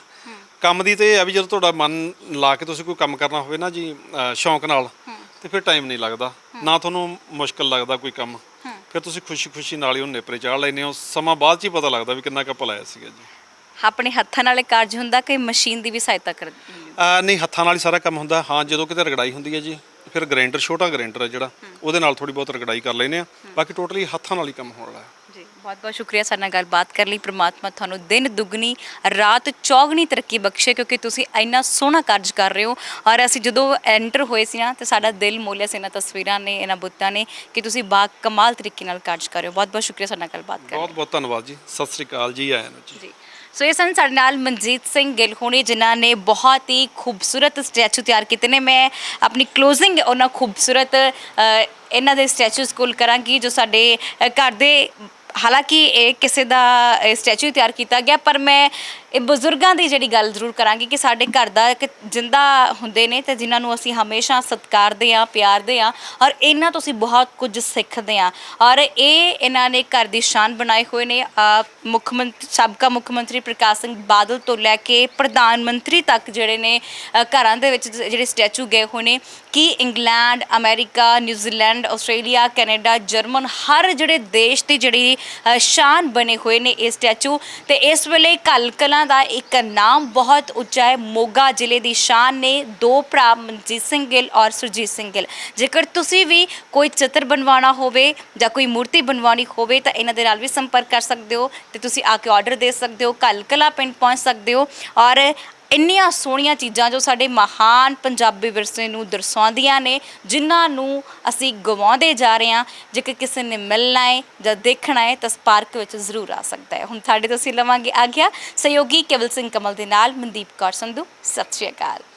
ਕੰਮ ਦੀ ਤੇ ਇਹ ਆ ਵੀ ਜਦੋਂ ਤੁਹਾਡਾ ਮਨ ਲਾ ਕੇ ਤੁਸੀਂ ਕੋਈ ਕੰਮ ਕਰਨਾ ਹੋਵੇ ਨਾ ਜੀ, ਸ਼ੌਂਕ ਨਾਲ, ਤੇ ਫਿਰ ਟਾਈਮ ਨਹੀਂ ਲੱਗਦਾ, ਨਾ ਤੁਹਾਨੂੰ ਮੁਸ਼ਕਲ ਲੱਗਦਾ ਕੋਈ ਕੰਮ, ਫਿਰ ਤੁਸੀਂ ਖੁਸ਼ੀ ਨਾਲ ਹੀ ਉਹ ਨੇਪਰੇ ਚਾੜ ਲੈਂਦੇ ਹੋ। ਸਮਾਂ ਬਾਅਦ 'ਚ ਹੀ ਪਤਾ ਲੱਗਦਾ ਵੀ ਕਿੰਨਾ ਕੁ ਲਾਇਆ ਸੀਗਾ ਜੀ। ਆਪਣੇ ਹੱਥਾਂ ਨਾਲ ਕਾਰਜ ਹੁੰਦਾ ਕਿ ਮਸ਼ੀਨ ਦੀ ਵੀ ਸਹਾਇਤਾ ਕਰਦੇ? ਨਹੀਂ, ਹੱਥਾਂ ਨਾਲ ਹੀ ਸਾਰਾ ਕੰਮ ਹੁੰਦਾ। ਹਾਂ, ਜਦੋਂ ਕਿਤੇ ਰਗੜਾਈ ਹੁੰਦੀ ਹੈ ਜੀ, ਫਿਰ ਗ੍ਰਾਈਂਡਰ, ਛੋਟਾ ਗ੍ਰਾਈਂਡਰ ਹੈ ਜਿਹੜਾ, ਉਹਦੇ ਨਾਲ ਥੋੜੀ ਬਹੁਤ ਰਗੜਾਈ ਕਰ ਲੈਂਦੇ ਆ। ਬਾਕੀ ਟੋਟਲੀ ਹੱਥਾਂ ਨਾਲ ਹੀ ਕੰਮ ਹੋਣ ਵਾਲਾ ਜੀ। ਬਹੁਤ ਬਹੁਤ ਸ਼ੁਕਰੀਆ ਸਾਡੇ ਨਾਲ ਗੱਲਬਾਤ ਕਰਨ ਲਈ। ਪ੍ਰਮਾਤਮਾ ਤੁਹਾਨੂੰ ਦਿਨ ਦੁੱਗਣੀ ਰਾਤ ਚੌਗਣੀ ਤਰੱਕੀ ਬਖਸ਼ੇ, ਕਿਉਂਕਿ ਤੁਸੀਂ ਇੰਨਾ ਸੋਹਣਾ ਕਾਰਜ ਕਰ ਰਹੇ ਹੋ। ਔਰ ਅਸੀਂ ਜਦੋਂ ਐਂਟਰ ਹੋਏ ਸੀ ਨਾ, ਤੇ ਸਾਡਾ ਦਿਲ ਮੋਲਿਆ ਸੀ ਇਹਨਾਂ ਤਸਵੀਰਾਂ ਨੇ, ਇਹਨਾਂ ਬੁੱਤਾਂ ਨੇ, ਕਿ ਤੁਸੀਂ ਬਾ ਕਮਾਲ ਤਰੀਕੇ ਨਾਲ ਕਾਰਜ ਕਰ ਰਹੇ ਹੋ। ਬਹੁਤ ਬਹੁਤ ਸ਼ੁਕਰੀਆ ਸਾਡੇ ਨਾਲ ਗੱਲਬਾਤ ਕਰਨ ਲਈ। ਬਹੁਤ ਬਹੁਤ ਧੰਨਵਾਦ ਜੀ। ਸਤਿ ਸ੍ਰੀ ਅਕਾਲ ਜੀ, ਆਇਆਂ ਨੂੰ ਜੀ। ਸੋ ਇਹ ਸਨ ਸਾਡੇ ਨਾਲ ਮਨਜੀਤ ਸਿੰਘ ਗਿੱਲ ਹੋਣੀ, ਜਿਨ੍ਹਾਂ ਨੇ ਬਹੁਤ ਹੀ ਖੂਬਸੂਰਤ ਸਟੈਚੂ ਤਿਆਰ ਕੀਤੇ ਨੇ। ਮੈਂ ਆਪਣੀ ਕਲੋਜ਼ਿੰਗ ਉਹਨਾਂ ਖੂਬਸੂਰਤ ਇਹਨਾਂ ਦੇ ਸਟੈਚੂਸ ਕੋਲ ਕਰਾਂਗੀ ਜੋ ਸਾਡੇ ਘਰ ਦੇ, ਹਾਲਾਂਕਿ ਇਹ ਕਿਸੇ ਦਾ ਸਟੈਚੂ ਤਿਆਰ ਕੀਤਾ ਗਿਆ, ਪਰ ਮੈਂ ਇਹ ਬਜ਼ੁਰਗਾਂ ਦੀ ਜਿਹੜੀ ਗੱਲ ਜ਼ਰੂਰ ਕਰਾਂਗੇ ਕਿ ਸਾਡੇ ਘਰ ਦਾ ਇੱਕ ਜਿੰਦਾ ਹੁੰਦੇ ਨੇ ਤੇ ਜਿਨ੍ਹਾਂ ਨੂੰ ਅਸੀਂ ਹਮੇਸ਼ਾ ਸਤਿਕਾਰਦੇ ਹਾਂ, ਪਿਆਰਦੇ ਹਾਂ ਔਰ ਇਹਨਾਂ ਤੋਂ ਅਸੀਂ ਬਹੁਤ ਕੁਝ ਸਿੱਖਦੇ ਹਾਂ ਔਰ ਇਹਨਾਂ ਨੇ ਘਰ ਦੀ ਸ਼ਾਨ ਬਣਾਏ ਹੋਏ ਨੇ। ਸਾਬਕਾ ਮੁੱਖ ਮੰਤਰੀ ਪ੍ਰਕਾਸ਼ ਸਿੰਘ ਬਾਦਲ ਤੋਂ ਲੈ ਕੇ ਪ੍ਰਧਾਨ ਮੰਤਰੀ ਤੱਕ ਜਿਹੜੇ ਨੇ ਘਰਾਂ ਦੇ ਵਿੱਚ ਜਿਹੜੇ ਸਟੈਚੂ ਗਏ ਹੋਏ ਨੇ ਕਿ England, America, New Zealand, Australia, Canada, German ਹਰ ਜਿਹੜੇ ਦੇਸ਼ ਦੀ ਜਿਹੜੀ ਸ਼ਾਨ ਬਣੇ ਹੋਏ ਨੇ ਇਹ ਸਟੈਚੂ। ਤੇ ਇਸ ਵੇਲੇ ਕਲਾਂ ਦਾ ਇੱਕ ਨਾਮ ਬਹੁਤ ਉੱਚਾ ਹੈ। ਮੋਗਾ ਜ਼ਿਲ੍ਹੇ ਦੀ ਸ਼ਾਨ ਨੇ ਦੋ ਭਰਾ ਮਨਜੀਤ ਸਿੰਘ ਗਿੱਲ ਔਰ ਸੁਰਜੀਤ ਸਿੰਘ ਗਿੱਲ। ਜੇਕਰ ਤੁਸੀਂ ਵੀ ਕੋਈ ਚਿੱਤਰ ਬਣਵਾਉਣਾ ਹੋਵੇ ਜਾਂ ਕੋਈ ਮੂਰਤੀ ਬਣਵਾਉਣੀ ਹੋਵੇ ਤਾਂ ਇਹਨਾਂ ਦੇ ਨਾਲ ਵੀ ਸੰਪਰਕ ਕਰ ਸਕਦੇ ਹੋ ਤੇ ਤੁਸੀਂ ਆ ਕੇ ਆਰਡਰ ਦੇ ਸਕਦੇ ਹੋ, ਕਲਾਂ ਪਿੰਡ ਪਹੁੰਚ ਸਕਦੇ ਹੋ। ਔਰ ਇੰਨੀਆਂ ਸੋਹਣੀਆਂ ਚੀਜ਼ਾਂ ਜੋ ਸਾਡੇ ਮਹਾਨ ਪੰਜਾਬੀ ਵਿਰਸੇ ਨੂੰ ਦਰਸਾਉਂਦੀਆਂ ਨੇ ਜਿਨ੍ਹਾਂ ਨੂੰ ਅਸੀਂ ਗਵਾਉਂਦੇ ਜਾ ਰਹੇ ਹਾਂ। ਜੇਕਰ ਕਿਸੇ ਨੇ ਮਿਲਣਾ ਹੈ ਜਾਂ ਦੇਖਣਾ ਹੈ ਤਾਂ ਇਸ ਪਾਰਕ ਵਿੱਚ ਜ਼ਰੂਰ ਆ ਸਕਦਾ ਹੈ। ਹੁਣ ਸਾਡੇ ਤੋਂ ਅਸੀਂ ਲਵਾਂਗੇ ਆਗਿਆ। ਸਹਿਯੋਗੀ ਕੇਵਲ ਸਿੰਘ ਕਮਲ ਦੇ ਨਾਲ ਮਨਦੀਪ ਕੌਰ ਸੰਧੂ। ਸਤਿ ਸ਼੍ਰੀ ਅਕਾਲ।